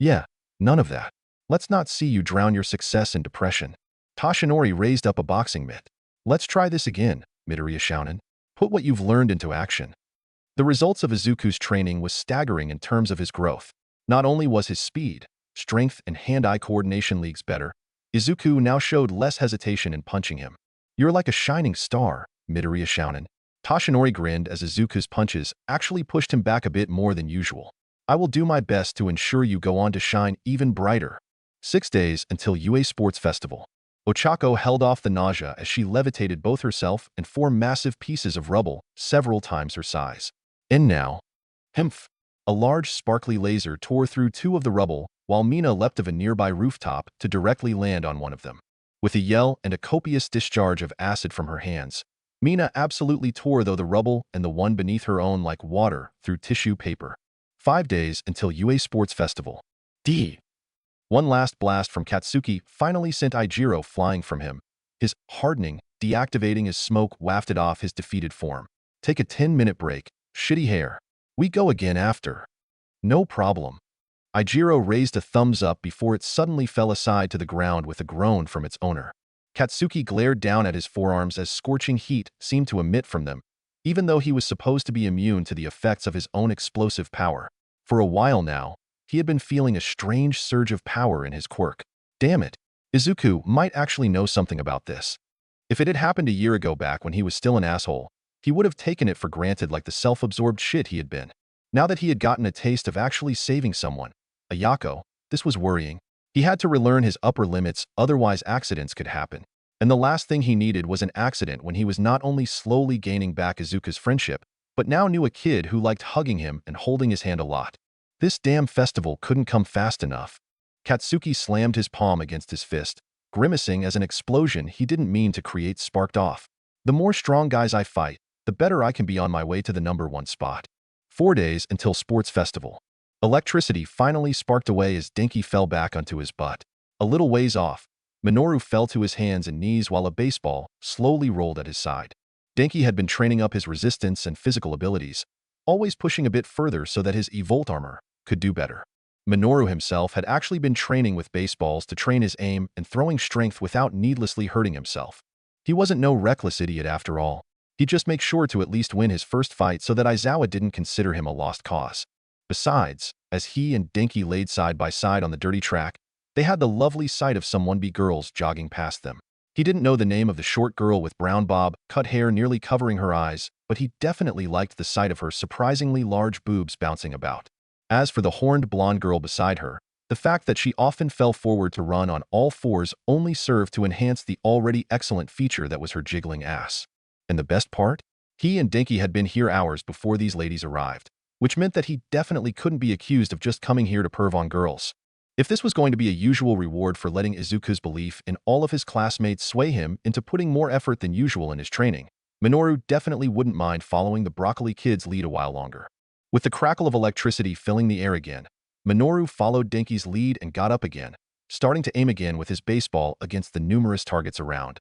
Yeah, none of that. Let's not see you drown your success in depression. Toshinori raised up a boxing mitt. Let's try this again, Midoriya shouted. Put what you've learned into action. The results of Izuku's training was staggering in terms of his growth. Not only was his speed, strength, and hand-eye coordination leagues better, Izuku now showed less hesitation in punching him. You're like a shining star, Midoriya shouted. Toshinori grinned as Izuku's punches actually pushed him back a bit more than usual. I will do my best to ensure you go on to shine even brighter. 6 days until UA Sports Festival. Ochako held off the nausea as she levitated both herself and 4 massive pieces of rubble, several times her size. And now, Hemph! A large sparkly laser tore through 2 of the rubble, while Mina leapt of a nearby rooftop to directly land on one of them. With a yell and a copious discharge of acid from her hands, Mina absolutely tore the rubble and the one beneath her own like water through tissue paper. 5 days until UA Sports Festival. D. One last blast from Katsuki finally sent Ijiro flying from him, his hardening, deactivating as smoke wafted off his defeated form. Take a 10-minute break, shitty hair. We go again after. No problem. Ijiro raised a thumbs up before it suddenly fell aside to the ground with a groan from its owner. Katsuki glared down at his forearms as scorching heat seemed to emit from them, even though he was supposed to be immune to the effects of his own explosive power. For a while now, he had been feeling a strange surge of power in his quirk. Damn it, Izuku might actually know something about this. If it had happened a year ago back when he was still an asshole, he would have taken it for granted like the self-absorbed shit he had been. Now that he had gotten a taste of actually saving someone, Ayako, this was worrying. He had to relearn his upper limits, otherwise accidents could happen. And the last thing he needed was an accident when he was not only slowly gaining back Izuku's friendship, but now knew a kid who liked hugging him and holding his hand a lot. This damn festival couldn't come fast enough. Katsuki slammed his palm against his fist, grimacing as an explosion he didn't mean to create sparked off. The more strong guys I fight, the better I can be on my way to the #1 spot. 4 days until sports festival. Electricity finally sparked away as Denki fell back onto his butt. A little ways off, Minoru fell to his hands and knees while a baseball slowly rolled at his side. Denki had been training up his resistance and physical abilities, always pushing a bit further so that his evolt armor could do better. Minoru himself had actually been training with baseballs to train his aim and throwing strength without needlessly hurting himself. He wasn't no reckless idiot after all. He'd just make sure to at least win his first fight so that Aizawa didn't consider him a lost cause. Besides, as he and Denki laid side by side on the dirty track, they had the lovely sight of some wannabe girls jogging past them. He didn't know the name of the short girl with brown bob, cut hair nearly covering her eyes, but he definitely liked the sight of her surprisingly large boobs bouncing about. As for the horned blonde girl beside her, the fact that she often fell forward to run on all fours only served to enhance the already excellent feature that was her jiggling ass. And the best part? He and Denki had been here hours before these ladies arrived, which meant that he definitely couldn't be accused of just coming here to perv on girls. If this was going to be a usual reward for letting Izuku's belief in all of his classmates sway him into putting more effort than usual in his training, Minoru definitely wouldn't mind following the broccoli kid's lead a while longer. With the crackle of electricity filling the air again, Minoru followed Denki's lead and got up again, starting to aim again with his baseball against the numerous targets around.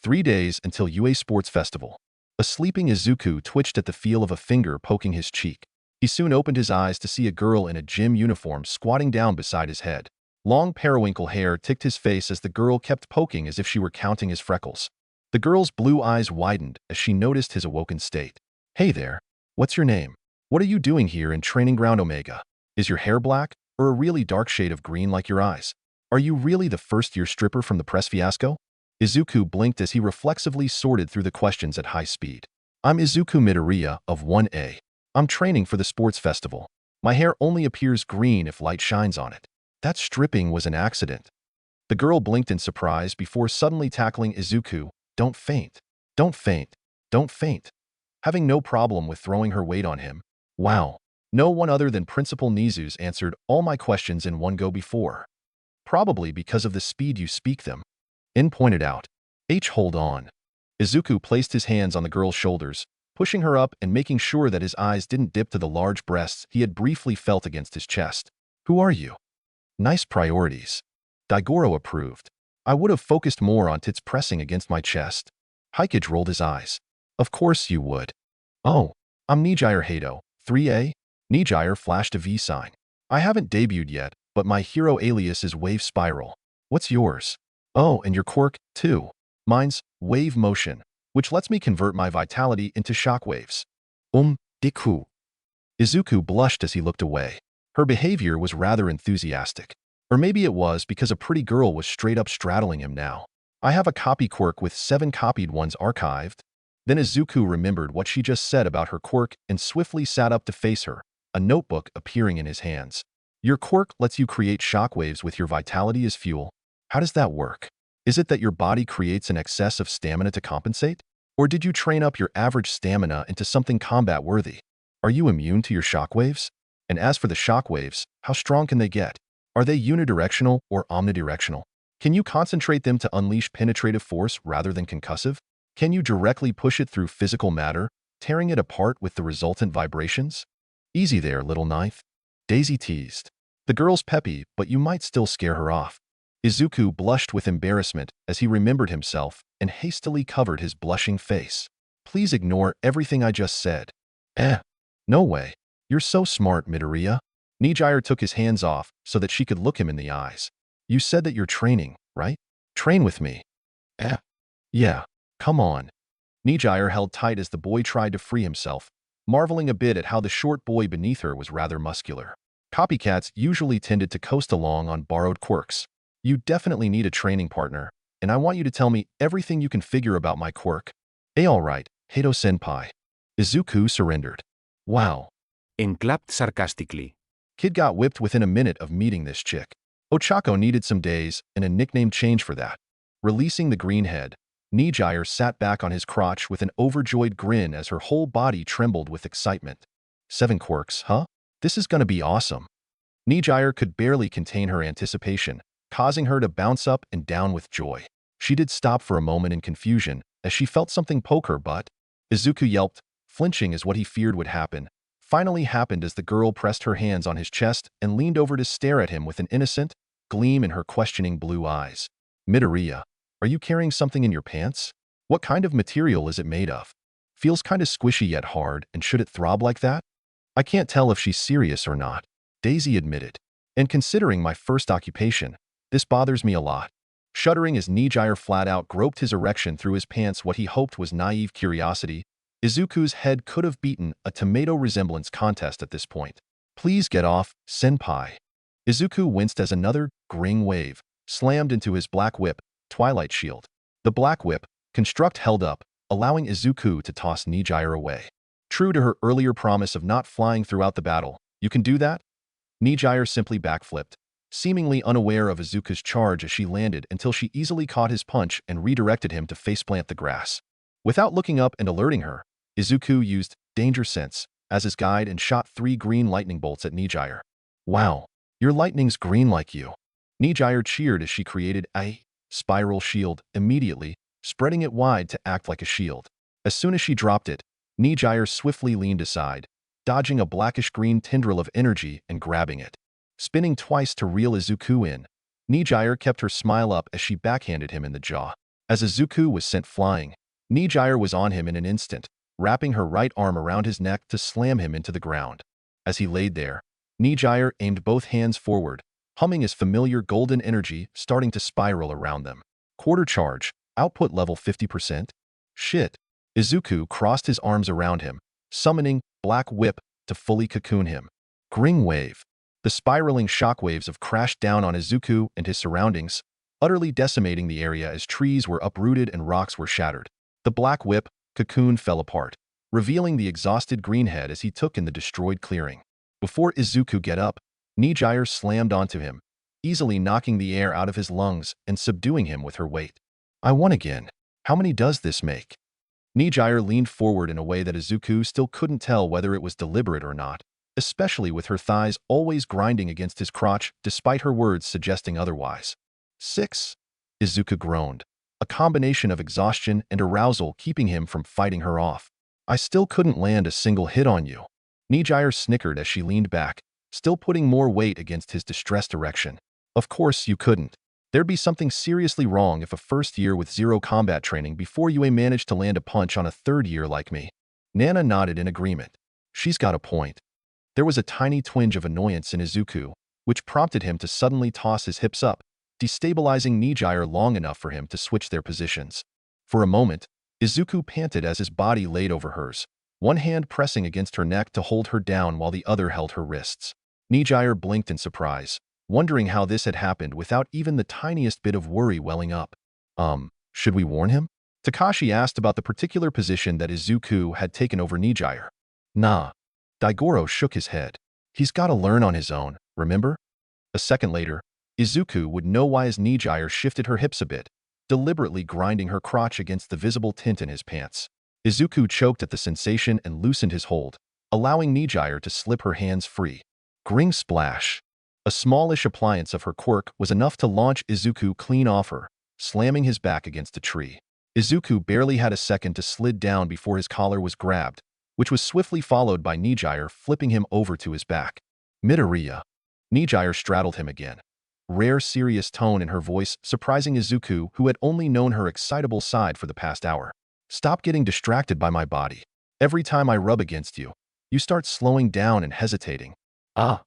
3 days until UA Sports Festival. A sleeping Izuku twitched at the feel of a finger poking his cheek. He soon opened his eyes to see a girl in a gym uniform squatting down beside his head. Long periwinkle hair ticked his face as the girl kept poking as if she were counting his freckles. The girl's blue eyes widened as she noticed his awoken state. "Hey there. What's your name? What are you doing here in Training Ground Omega? Is your hair black, or a really dark shade of green like your eyes? Are you really the first-year stripper from the press fiasco?" Izuku blinked as he reflexively sorted through the questions at high speed. "I'm Izuku Midoriya of 1A. I'm training for the sports festival. My hair only appears green if light shines on it. That stripping was an accident." The girl blinked in surprise before suddenly tackling Izuku. "Don't faint. Don't faint. Don't faint." Having no problem with throwing her weight on him. Wow. No one other than Principal Nizu's answered all my questions in one go before. Probably because of the speed you speak them. In pointed out. Hold on. Izuku placed his hands on the girl's shoulders, pushing her up and making sure that his eyes didn't dip to the large breasts he had briefly felt against his chest. "Who are you?" "Nice priorities." Daigoro approved. "I would have focused more on tits pressing against my chest." Hikage rolled his eyes. "Of course you would." "Oh, I'm Nijire Hato, 3A. Nijire flashed a V sign. "I haven't debuted yet, but my hero alias is Wave Spiral. What's yours?" "Oh, and your quirk, too." "Mine's Wave Motion, which lets me convert my vitality into shockwaves." Deku." Izuku blushed as he looked away. Her behavior was rather enthusiastic. Or maybe it was because a pretty girl was straight up straddling him now. "I have a copy quirk with 7 copied ones archived." Then Izuku remembered what she just said about her quirk and swiftly sat up to face her, a notebook appearing in his hands. "Your quirk lets you create shockwaves with your vitality as fuel. How does that work? Is it that your body creates an excess of stamina to compensate? Or did you train up your average stamina into something combat-worthy? Are you immune to your shockwaves? And as for the shockwaves, how strong can they get? Are they unidirectional or omnidirectional? Can you concentrate them to unleash penetrative force rather than concussive? Can you directly push it through physical matter, tearing it apart with the resultant vibrations?" "Easy there, little ninth." Daisy teased. "The girl's peppy, but you might still scare her off." Izuku blushed with embarrassment as he remembered himself and hastily covered his blushing face. "Please ignore everything I just said." No way. You're so smart, Midoriya." Nijire took his hands off so that she could look him in the eyes. "You said that you're training, right? Train with me." Yeah. Come on." Nijire held tight as the boy tried to free himself, marveling a bit at how the short boy beneath her was rather muscular. Copycats usually tended to coast along on borrowed quirks. "You definitely need a training partner, and I want you to tell me everything you can figure about my quirk." All right, Hato-senpai." Izuku surrendered. "Wow." And clapped sarcastically. Kid got whipped within a minute of meeting this chick. Ochako needed some days and a nickname change for that. Releasing the green head, Nijire sat back on his crotch with an overjoyed grin as her whole body trembled with excitement. 7 quirks, huh? This is gonna be awesome. Nijire could barely contain her anticipation, causing her to bounce up and down with joy. She did stop for a moment in confusion as she felt something poke her butt. Izuku yelped, flinching as what he feared would happen. Finally happened as the girl pressed her hands on his chest and leaned over to stare at him with an innocent gleam in her questioning blue eyes. Midoriya, are you carrying something in your pants? What kind of material is it made of? Feels kinda squishy yet hard, and should it throb like that? I can't tell if she's serious or not, Daisy admitted. And considering my first occupation, this bothers me a lot. Shuddering as Nijire flat out groped his erection through his pants what he hoped was naive curiosity, Izuku's head could have beaten a tomato resemblance contest at this point. Please get off, senpai. Izuku winced as another gring wave slammed into his black whip, Twilight Shield. The black whip, construct held up, allowing Izuku to toss Nijire away. True to her earlier promise of not flying throughout the battle, you can do that? Nijire simply backflipped, seemingly unaware of Izuku's charge as she landed until she easily caught his punch and redirected him to faceplant the grass. Without looking up and alerting her, Izuku used Danger Sense as his guide and shot 3 green lightning bolts at Nijire. Wow, your lightning's green like you. Nijire cheered as she created a spiral shield immediately, spreading it wide to act like a shield. As soon as she dropped it, Nijire swiftly leaned aside, dodging a blackish-green tendril of energy and grabbing it. Spinning twice to reel Izuku in, Nijire kept her smile up as she backhanded him in the jaw. As Izuku was sent flying, Nijire was on him in an instant, wrapping her right arm around his neck to slam him into the ground. As he laid there, Nijire aimed both hands forward, humming his familiar golden energy starting to spiral around them. Quarter charge, output level 50%? Shit. Izuku crossed his arms around him, summoning Black Whip to fully cocoon him. Gring Wave. The spiraling shockwaves of crashed down on Izuku and his surroundings, utterly decimating the area as trees were uprooted and rocks were shattered. The Black Whip cocoon fell apart, revealing the exhausted greenhead as he took in the destroyed clearing. Before Izuku get up, Nijire slammed onto him, easily knocking the air out of his lungs and subduing him with her weight. I won again. How many does this make? Nijire leaned forward in a way that Izuku still couldn't tell whether it was deliberate or not, especially with her thighs always grinding against his crotch despite her words suggesting otherwise. 6. Izuku groaned, a combination of exhaustion and arousal keeping him from fighting her off. I still couldn't land a single hit on you. Nijire snickered as she leaned back, still putting more weight against his distressed erection. Of course you couldn't. There'd be something seriously wrong if a first year with 0 combat training before you managed to land a punch on a third year like me. Nana nodded in agreement. She's got a point. There was a tiny twinge of annoyance in Izuku, which prompted him to suddenly toss his hips up, destabilizing Nijire long enough for him to switch their positions. For a moment, Izuku panted as his body laid over hers, one hand pressing against her neck to hold her down while the other held her wrists. Nijire blinked in surprise, wondering how this had happened without even the tiniest bit of worry welling up. Should we warn him? Takashi asked about the particular position that Izuku had taken over Nijire. Nah. Daigoro shook his head. He's gotta learn on his own, remember? A second later, Izuku would know why his Nijire shifted her hips a bit, deliberately grinding her crotch against the visible tint in his pants. Izuku choked at the sensation and loosened his hold, allowing Nijire to slip her hands free. Gring Splash. A smallish appliance of her quirk was enough to launch Izuku clean off her, slamming his back against a tree. Izuku barely had a second to slid down before his collar was grabbed, which was swiftly followed by Nijire flipping him over to his back. Midoriya. Nijire straddled him again. Rare serious tone in her voice surprising Izuku, who had only known her excitable side for the past hour. Stop getting distracted by my body. Every time I rub against you, you start slowing down and hesitating. Ah.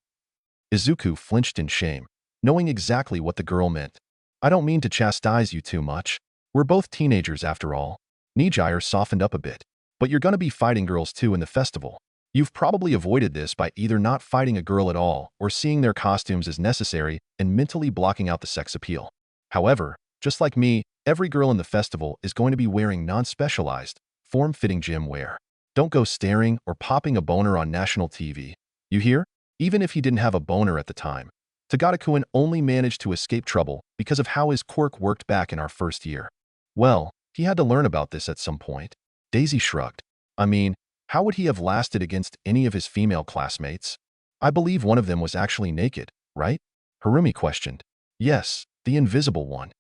Izuku flinched in shame, knowing exactly what the girl meant. I don't mean to chastise you too much. We're both teenagers after all. Nijire softened up a bit. But you're gonna be fighting girls too in the festival. You've probably avoided this by either not fighting a girl at all or seeing their costumes as necessary and mentally blocking out the sex appeal. However, just like me, every girl in the festival is going to be wearing non-specialized, form-fitting gym wear. Don't go staring or popping a boner on national TV. You hear? Even if he didn't have a boner at the time. Tagada-kun only managed to escape trouble because of how his quirk worked back in our first year. Well, he had to learn about this at some point. Daisy shrugged. I mean, how would he have lasted against any of his female classmates? I believe one of them was actually naked, right? Harumi questioned. Yes, the invisible one.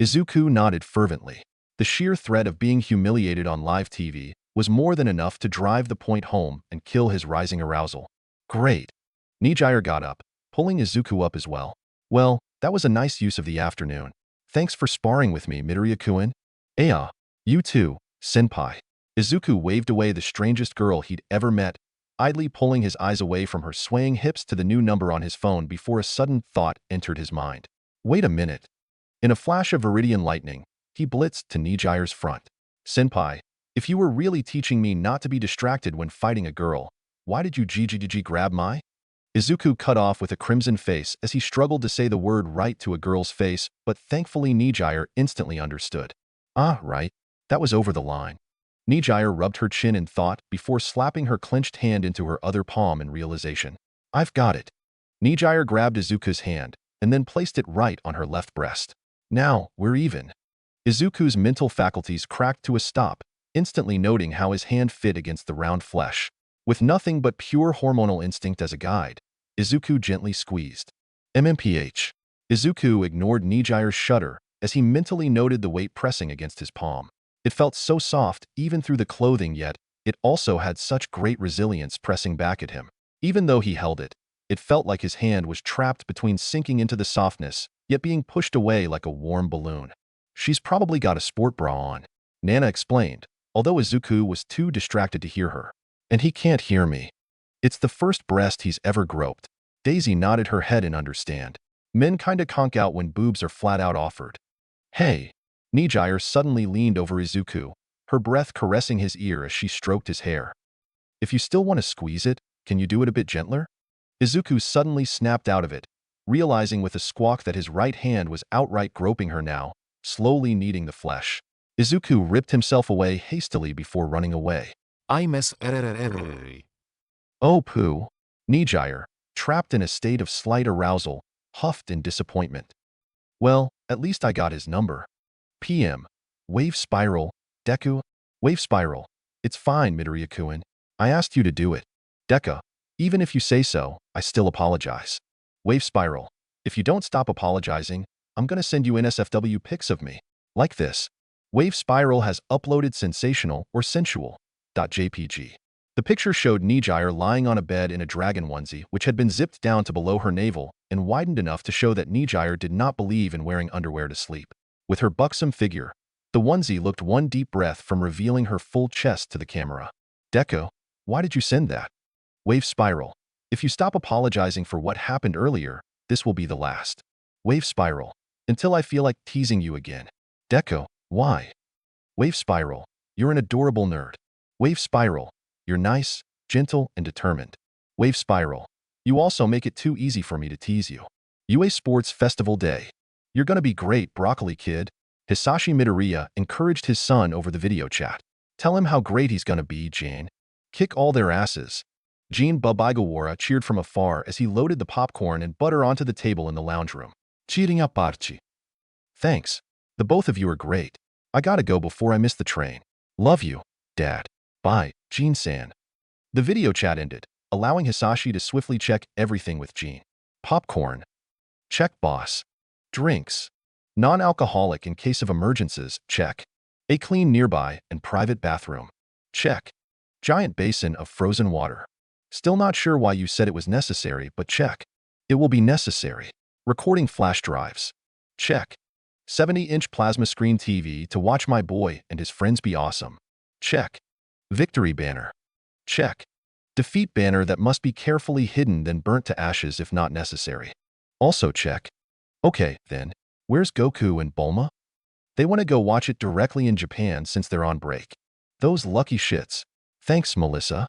Izuku nodded fervently. The sheer threat of being humiliated on live TV was more than enough to drive the point home and kill his rising arousal. Great. Nijire got up, pulling Izuku up as well. Well, that was a nice use of the afternoon. Thanks for sparring with me, Midoriya-kun. Aya, you too, senpai. Izuku waved away the strangest girl he'd ever met, idly pulling his eyes away from her swaying hips to the new number on his phone before a sudden thought entered his mind. Wait a minute. In a flash of viridian lightning, he blitzed to Nijire's front. Senpai, if you were really teaching me not to be distracted when fighting a girl, why did you grab my? Izuku cut off with a crimson face as he struggled to say the word right to a girl's face, but thankfully Nijire instantly understood. Ah, right. That was over the line. Nijire rubbed her chin in thought before slapping her clenched hand into her other palm in realization. I've got it. Nijire grabbed Izuku's hand and then placed it right on her left breast. Now, we're even. Izuku's mental faculties cracked to a stop, instantly noting how his hand fit against the round flesh. With nothing but pure hormonal instinct as a guide, Izuku gently squeezed. MMPH. Izuku ignored Nijire's shudder as he mentally noted the weight pressing against his palm. It felt so soft even through the clothing, yet it also had such great resilience pressing back at him. Even though he held it, it felt like his hand was trapped between sinking into the softness, yet being pushed away like a warm balloon. She's probably got a sport bra on, Nana explained, although Izuku was too distracted to hear her. And he can't hear me. It's the first breast he's ever groped. Daisy nodded her head in understand. Men kinda conk out when boobs are flat out offered. Hey! Nijire suddenly leaned over Izuku, her breath caressing his ear as she stroked his hair. If you still want to squeeze it, can you do it a bit gentler? Izuku suddenly snapped out of it, realizing with a squawk that his right hand was outright groping her now, slowly kneading the flesh. Izuku ripped himself away hastily before running away. Oh pooh. Nijire, trapped in a state of slight arousal, huffed in disappointment. Well, at least I got his number. PM. Wave spiral. Deku. Wave spiral. It's fine, Midoriya-kun. I asked you to do it. Deka. Even if you say so, I still apologize. Wave spiral. If you don't stop apologizing, I'm gonna send you NSFW pics of me. Like this. Wave spiral has uploaded sensational or sensual.jpg. The picture showed Nijire lying on a bed in a dragon onesie which had been zipped down to below her navel and widened enough to show that Nijire did not believe in wearing underwear to sleep. With her buxom figure, the onesie looked one deep breath from revealing her full chest to the camera. Deku, why did you send that? Wave spiral. If you stop apologizing for what happened earlier, this will be the last. Wave spiral. Until I feel like teasing you again. Deku, why? Wave spiral. You're an adorable nerd. Wave spiral. You're nice, gentle, and determined. Wave spiral. You also make it too easy for me to tease you. UA Sports Festival Day. You're gonna be great, broccoli kid. Hisashi Midoriya encouraged his son over the video chat. Tell him how great he's gonna be, Jane. Kick all their asses. Jean Babaigawara cheered from afar as he loaded the popcorn and butter onto the table in the lounge room. Cheering up Archie. Thanks. The both of you are great. I gotta go before I miss the train. Love you, Dad. Bye, Jean-san. The video chat ended, allowing Hisashi to swiftly check everything with Jean. Popcorn. Check, boss. Drinks. Non-alcoholic in case of emergencies, check. A clean nearby and private bathroom. Check. Giant basin of frozen water. Still not sure why you said it was necessary, but check. It will be necessary. Recording flash drives. Check. 70-inch plasma screen TV to watch my boy and his friends be awesome. Check. Victory banner. Check. Defeat banner that must be carefully hidden then burnt to ashes if not necessary. Also check. Okay, then. Where's Goku and Bulma? They want to go watch it directly in Japan since they're on break. Those lucky shits. Thanks, Melissa.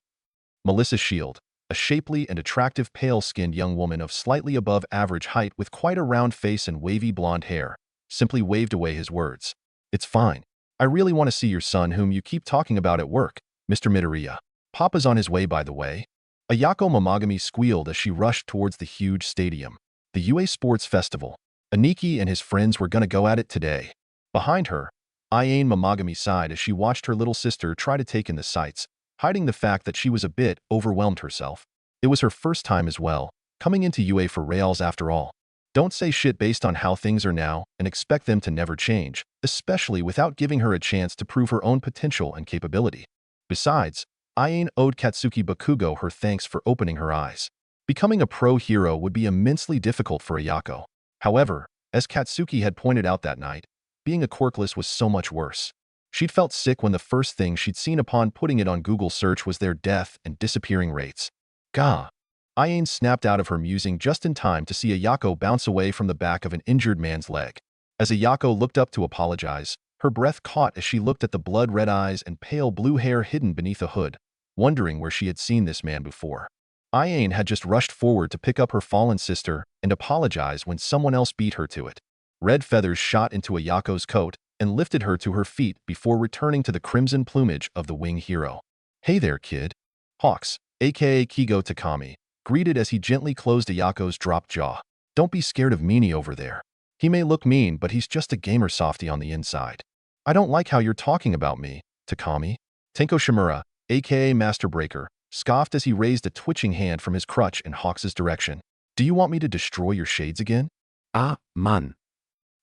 Melissa Shield, a shapely and attractive pale-skinned young woman of slightly above average height with quite a round face and wavy blonde hair, simply waved away his words. It's fine. I really want to see your son whom you keep talking about at work, Mr. Midoriya. Papa's on his way, by the way. Ayako Momogami squealed as she rushed towards the huge stadium. The UA Sports Festival. Aniki and his friends were gonna go at it today. Behind her, Ayane Mamagami sighed as she watched her little sister try to take in the sights, hiding the fact that she was a bit overwhelmed herself. It was her first time as well, coming into UA for Reals after all. Don't say shit based on how things are now and expect them to never change, especially without giving her a chance to prove her own potential and capability. Besides, Ayane owed Katsuki Bakugo her thanks for opening her eyes. Becoming a pro hero would be immensely difficult for Ayako. However, as Katsuki had pointed out that night, being a quirkless was so much worse. She'd felt sick when the first thing she'd seen upon putting it on Google search was their death and disappearing rates. Gah! Ayane snapped out of her musing just in time to see Ayako bounce away from the back of an injured man's leg. As Ayako looked up to apologize, her breath caught as she looked at the blood-red eyes and pale blue hair hidden beneath a hood, wondering where she had seen this man before. Ayane had just rushed forward to pick up her fallen sister and apologize when someone else beat her to it. Red feathers shot into Ayako's coat and lifted her to her feet before returning to the crimson plumage of the wing hero. "Hey there, kid." Hawks, aka Kigo Takami, greeted as he gently closed Ayako's dropped jaw. "Don't be scared of Meanie over there. He may look mean, but he's just a gamer softy on the inside." "I don't like how you're talking about me, Takami." Tenko Shimura, aka Master Breaker, scoffed as he raised a twitching hand from his crutch in Hawks' direction. "Do you want me to destroy your shades again?" Ah, man.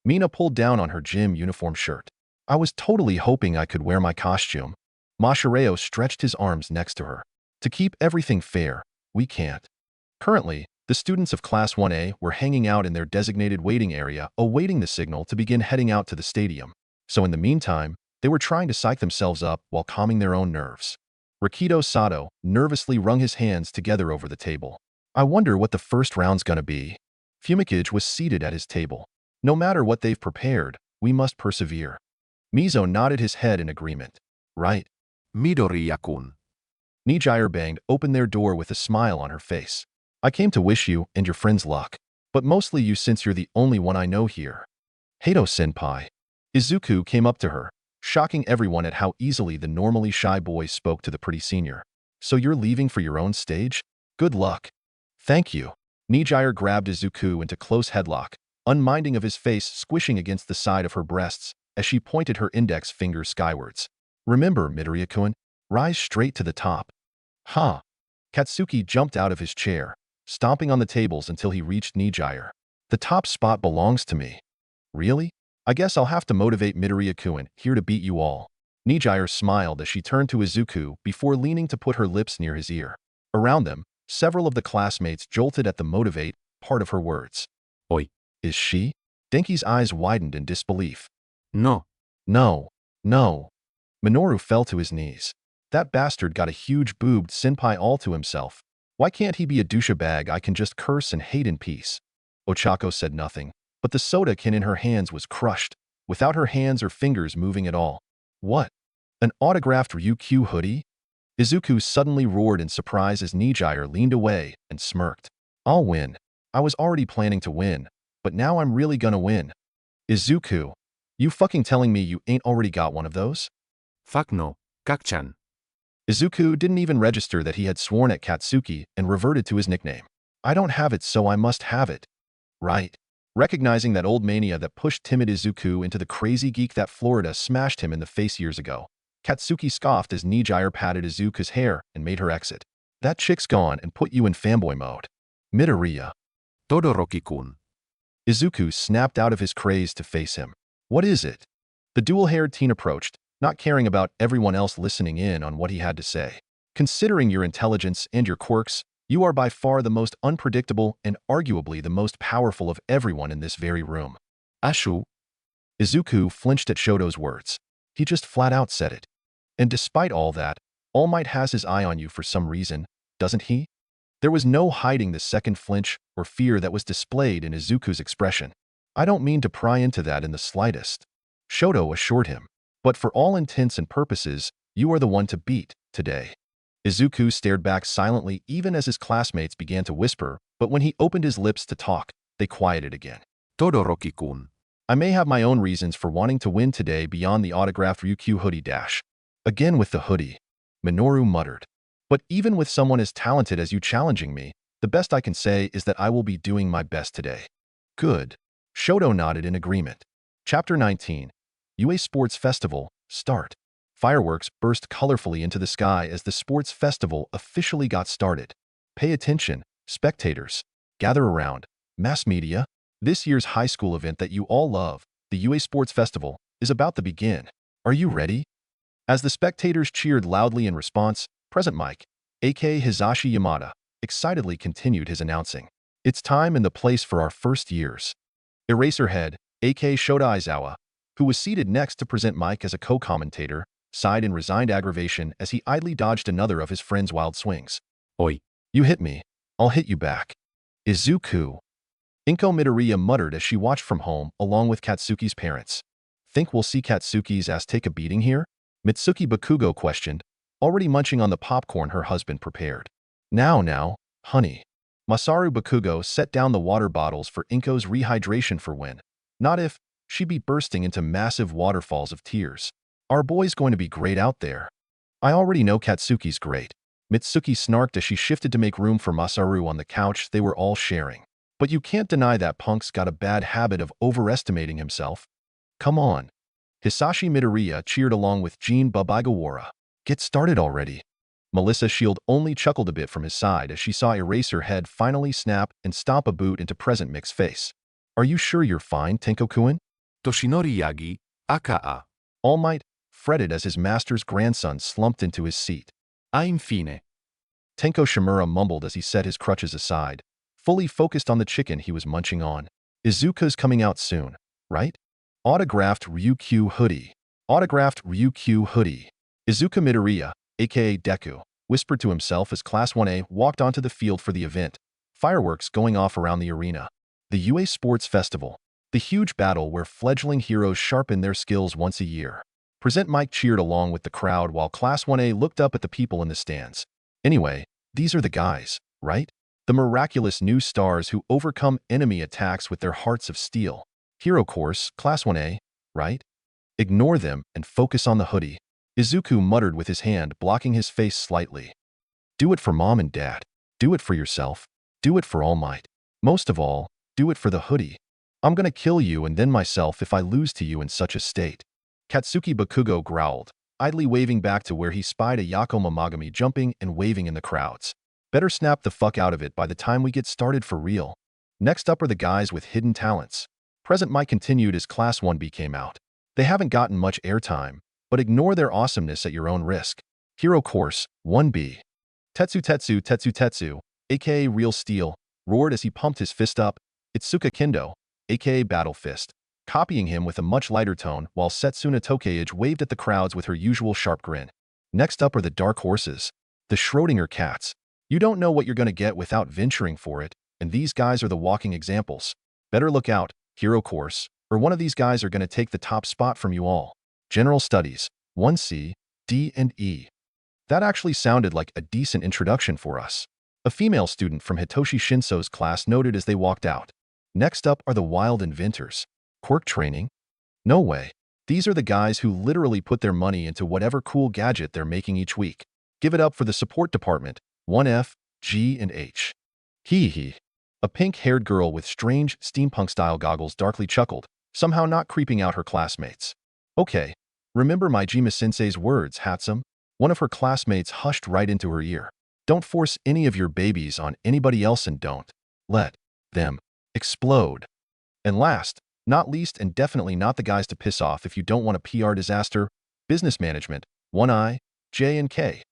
Mina pulled down on her gym uniform shirt. "I was totally hoping I could wear my costume." Mashareo stretched his arms next to her. "To keep everything fair, we can't." Currently, the students of Class 1A were hanging out in their designated waiting area, awaiting the signal to begin heading out to the stadium. So in the meantime, they were trying to psych themselves up while calming their own nerves. Rikido Sato nervously wrung his hands together over the table. "I wonder what the first round's gonna be." Fumikage was seated at his table. "No matter what they've prepared, we must persevere." Mizo nodded his head in agreement. "Right." Midori-yakun. Nijire banged open their door with a smile on her face. "I came to wish you and your friends luck. But mostly you since you're the only one I know here." "Hato-senpai." Izuku came up to her, shocking everyone at how easily the normally shy boy spoke to the pretty senior. "So you're leaving for your own stage? Good luck." "Thank you." Nijire grabbed Izuku into close headlock, unminding of his face squishing against the side of her breasts as she pointed her index finger skywards. "Remember, Midoriya-kun, rise straight to the top." "Huh." Katsuki jumped out of his chair, stomping on the tables until he reached Nijire. "The top spot belongs to me." "Really? I guess I'll have to motivate Midoriya-kun here to beat you all." Nijire smiled as she turned to Izuku before leaning to put her lips near his ear. Around them, several of the classmates jolted at the motivate part of her words. Oi. "Is she?" Denki's eyes widened in disbelief. No. No. No. Minoru fell to his knees. That bastard got a huge boobed senpai all to himself. Why can't he be a douchebag I can just curse and hate in peace? Ochako said nothing, but the soda can in her hands was crushed, without her hands or fingers moving at all. "What? An autographed Ryukyu hoodie?" Izuku suddenly roared in surprise as Nijire leaned away and smirked. "I'll win. I was already planning to win, but now I'm really gonna win." "Izuku, you fucking telling me you ain't already got one of those?" Fuck no, Kakchan. Izuku didn't even register that he had sworn at Katsuki and reverted to his nickname. "I don't have it, so I must have it." "Right." Recognizing that old mania that pushed timid Izuku into the crazy geek that Florida smashed him in the face years ago, Katsuki scoffed as Nijire patted Izuku's hair and made her exit. "That chick's gone and put you in fanboy mode." "Midoriya." Todoroki-kun. Izuku snapped out of his craze to face him. "What is it?" The dual-haired teen approached, not caring about everyone else listening in on what he had to say. "Considering your intelligence and your quirks, you are by far the most unpredictable and arguably the most powerful of everyone in this very room." Ashu. Izuku flinched at Shoto's words. He just flat out said it. And despite all that, All Might has his eye on you for some reason, doesn't he? There was no hiding the second flinch or fear that was displayed in Izuku's expression. "I don't mean to pry into that in the slightest," Shoto assured him. "But for all intents and purposes, you are the one to beat today." Izuku stared back silently even as his classmates began to whisper, but when he opened his lips to talk, they quieted again. Todoroki-kun. "I may have my own reasons for wanting to win today beyond the autographed Ryukyu hoodie dash." "Again with the hoodie," Minoru muttered. "But even with someone as talented as you challenging me, The best I can say is that I will be doing my best today. Good. Shoto nodded in agreement. Chapter 19. UA Sports Festival, start. Fireworks burst colorfully into the sky as the sports festival officially got started. Pay attention, spectators. Gather around. Mass media. This year's high school event that you all love, the UA Sports Festival, is about to begin. Are you ready? As the spectators cheered loudly in response, Present Mike, aka Hisashi Yamada, excitedly continued his announcing. It's time and the place for our first years. Eraserhead, aka Shota Aizawa, who was seated next to Present Mike as a co-commentator, sighed in resigned aggravation as he idly dodged another of his friend's wild swings. Oi. You hit me. I'll hit you back. Izuku. Inko Midoriya muttered as she watched from home along with Katsuki's parents. Think we'll see Katsuki's ass take a beating here? Mitsuki Bakugo questioned, already munching on the popcorn her husband prepared. Now, honey. Masaru Bakugo set down the water bottles for Inko's rehydration for when, not if, she'd be bursting into massive waterfalls of tears. Our boy's going to be great out there. I already know Katsuki's great. Mitsuki snarked as she shifted to make room for Masaru on the couch they were all sharing. But you can't deny that punk's got a bad habit of overestimating himself. Come on. Hisashi Midoriya cheered along with Jean Babigawara. Get started already. Melissa Shield only chuckled a bit from his side as she saw Eraserhead finally snap and stomp a boot into Present Mick's face. Are you sure you're fine, Tenko-kun? Toshinori Yagi, aka. All Might fretted as his master's grandson slumped into his seat. Infine. Tenko Shimura mumbled as he set his crutches aside, fully focused on the chicken he was munching on. Izuku's coming out soon, right? Autographed Ryukyu hoodie. Autographed Ryukyu hoodie. Izuku Midoriya, aka Deku, whispered to himself as Class 1A walked onto the field for the event, fireworks going off around the arena. The UA Sports Festival, the huge battle where fledgling heroes sharpen their skills once a year. Present Mike cheered along with the crowd while Class 1A looked up at the people in the stands. Anyway, these are the guys, right? The miraculous new stars who overcome enemy attacks with their hearts of steel. Hero course, Class 1A, right? Ignore them and focus on the hoodie. Izuku muttered with his hand blocking his face slightly. Do it for mom and dad. Do it for yourself. Do it for All Might. Most of all, do it for the hoodie. I'm gonna kill you and then myself if I lose to you in such a state. Katsuki Bakugo growled, idly waving back to where he spied a Yako Mamagami jumping and waving in the crowds. Better snap the fuck out of it by the time we get started for real. Next up are the guys with hidden talents. Present Mike continued as Class 1B came out. They haven't gotten much airtime, but ignore their awesomeness at your own risk. Hero Course, 1B. Tetsu, aka Real Steel, roared as he pumped his fist up. Itsuka Kendo, aka Battle Fist, copying him with a much lighter tone while Setsuna Tokeage waved at the crowds with her usual sharp grin. Next up are the Dark Horses, the Schrodinger cats. You don't know what you're going to get without venturing for it, and these guys are the walking examples. Better look out, Hero Course, or one of these guys are going to take the top spot from you all. General Studies, 1C, D and E. That actually sounded like a decent introduction for us. A female student from Hitoshi Shinso's class noted as they walked out. Next up are the Wild Inventors. Quirk training? No way. These are the guys who literally put their money into whatever cool gadget they're making each week. Give it up for the support department, 1F, G, and H. Hee hee. A pink-haired girl with strange steampunk-style goggles darkly chuckled, somehow not creeping out her classmates. Okay, remember Majima-sensei's words, Hatsum? One of her classmates hushed right into her ear. Don't force any of your babies on anybody else and don't let them explode. And last, not least, and definitely not the guys to piss off if you don't want a PR disaster, business management, 1I, J and K.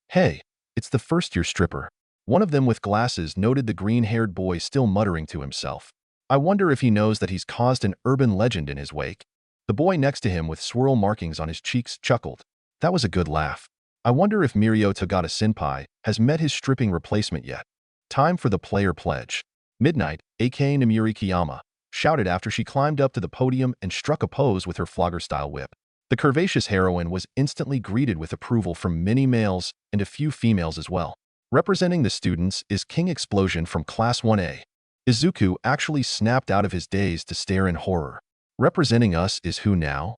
Hey, it's the first-year stripper. One of them with glasses noted the green-haired boy still muttering to himself. I wonder if he knows that he's caused an urban legend in his wake. The boy next to him with swirl markings on his cheeks chuckled. That was a good laugh. I wonder if Mirio Togata-senpai has met his stripping replacement yet. Time for the player pledge. Midnight, aka Namuri Kiyama, shouted after she climbed up to the podium and struck a pose with her flogger-style whip. The curvaceous heroine was instantly greeted with approval from many males and a few females as well. Representing the students is King Explosion from Class 1A. Izuku actually snapped out of his daze to stare in horror. Representing us is who now?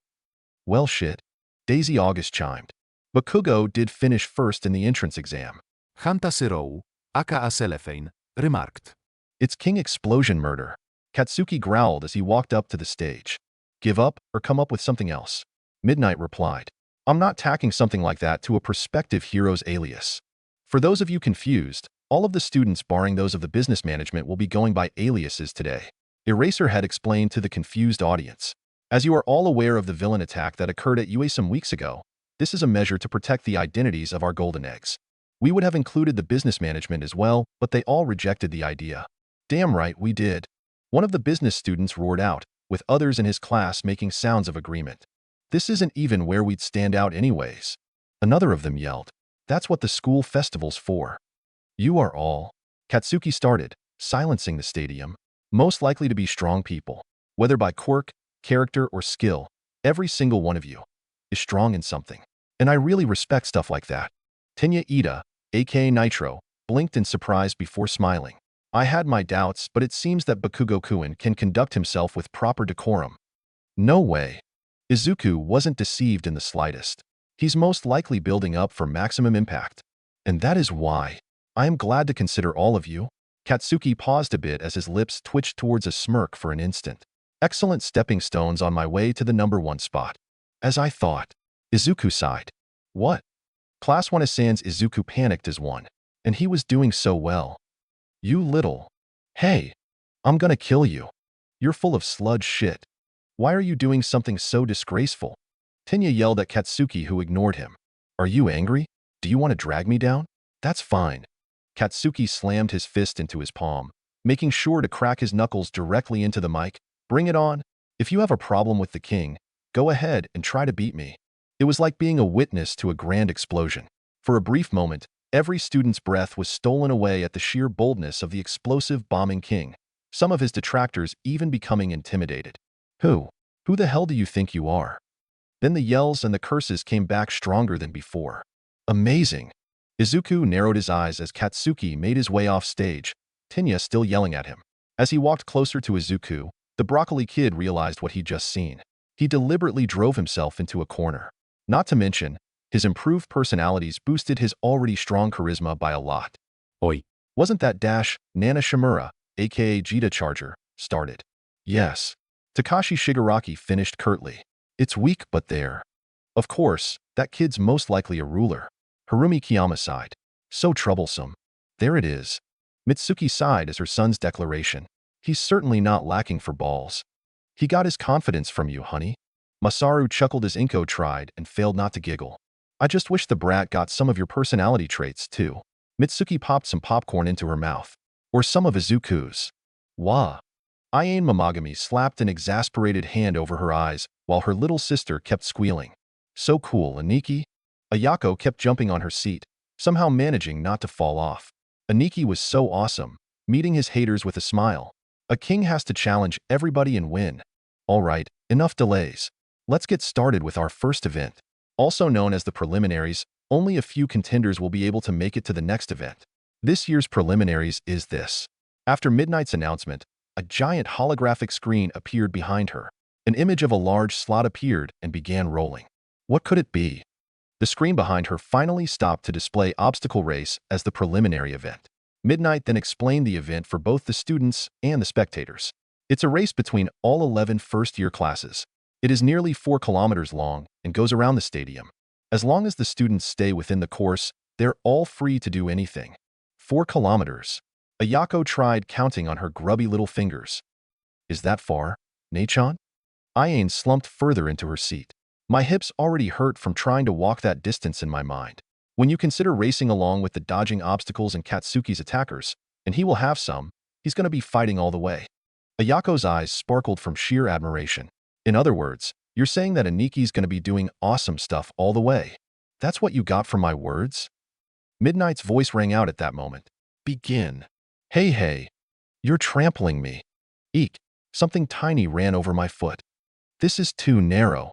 Well shit. Daisy August chimed. Bakugo did finish first in the entrance exam. Hanta Sirou, aka Celefane, remarked. It's King Explosion Murder. Katsuki growled as he walked up to the stage. Give up or come up with something else. Midnight replied. I'm not tacking something like that to a prospective hero's alias. For those of you confused, all of the students barring those of the business management will be going by aliases today. Eraserhead explained to the confused audience. As you are all aware of the villain attack that occurred at UA some weeks ago, this is a measure to protect the identities of our golden eggs. We would have included the business management as well, but they all rejected the idea. Damn right we did. One of the business students roared out, with others in his class making sounds of agreement. This isn't even where we'd stand out anyways. Another of them yelled. That's what the school festival's for. You are all. Katsuki started, silencing the stadium. Most likely to be strong people. Whether by quirk, character, or skill, every single one of you is strong in something. And I really respect stuff like that. Tenya Ida, aka Nitro, blinked in surprise before smiling. I had my doubts, but it seems that Bakugo-kun can conduct himself with proper decorum. No way. Izuku wasn't deceived in the slightest. He's most likely building up for maximum impact. And that is why I am glad to consider all of you. Katsuki paused a bit as his lips twitched towards a smirk for an instant. Excellent stepping stones on my way to the #1 spot. As I thought. Izuku sighed. What? Class 1-san's Izuku panicked as one. And he was doing so well. You little. Hey. I'm gonna kill you. You're full of sludge shit. Why are you doing something so disgraceful? Tenya yelled at Katsuki, who ignored him. Are you angry? Do you want to drag me down? That's fine. Katsuki slammed his fist into his palm, making sure to crack his knuckles directly into the mic. Bring it on. If you have a problem with the king, go ahead and try to beat me. It was like being a witness to a grand explosion. For a brief moment, every student's breath was stolen away at the sheer boldness of the explosive bombing king, some of his detractors even becoming intimidated. Who the hell do you think you are? Then the yells and the curses came back stronger than before. Amazing. Izuku narrowed his eyes as Katsuki made his way off stage, Tenya still yelling at him. As he walked closer to Izuku, the broccoli kid realized what he'd just seen. He deliberately drove himself into a corner. Not to mention, his improved personalities boosted his already strong charisma by a lot. Oi. Wasn't that Dash, Nana Shimura, aka Jita Charger, started? Yes. Takashi Shigaraki finished curtly. It's weak but there. Of course, that kid's most likely a ruler. Harumi Kiyama sighed. So troublesome. There it is. Mitsuki sighed as her son's declaration. He's certainly not lacking for balls. He got his confidence from you, honey. Masaru chuckled as Inko tried and failed not to giggle. I just wish the brat got some of your personality traits, too. Mitsuki popped some popcorn into her mouth. Or some of Izuku's. Wah. Ayane Momogami slapped an exasperated hand over her eyes while her little sister kept squealing. So cool, Aniki. Ayako kept jumping on her seat, somehow managing not to fall off. Aniki was so awesome, meeting his haters with a smile. A king has to challenge everybody and win. All right, enough delays. Let's get started with our first event. Also known as the preliminaries, only a few contenders will be able to make it to the next event. This year's preliminaries is this. After Midnight's announcement, a giant holographic screen appeared behind her. An image of a large slot appeared and began rolling. What could it be? The screen behind her finally stopped to display Obstacle Race as the preliminary event. Midnight then explained the event for both the students and the spectators. It's a race between all 11 first-year classes. It is nearly 4 kilometers long and goes around the stadium. As long as the students stay within the course, they're all free to do anything. 4 kilometers. Ayako tried counting on her grubby little fingers. Is that far, Nachan? Ayane slumped further into her seat. My hips already hurt from trying to walk that distance in my mind. When you consider racing along with the dodging obstacles and Katsuki's attackers, and he will have some, he's going to be fighting all the way. Ayako's eyes sparkled from sheer admiration. In other words, you're saying that Aniki's going to be doing awesome stuff all the way. That's what you got from my words? Midnight's voice rang out at that moment. Begin. Hey. You're trampling me. Eek. Something tiny ran over my foot. This is too narrow.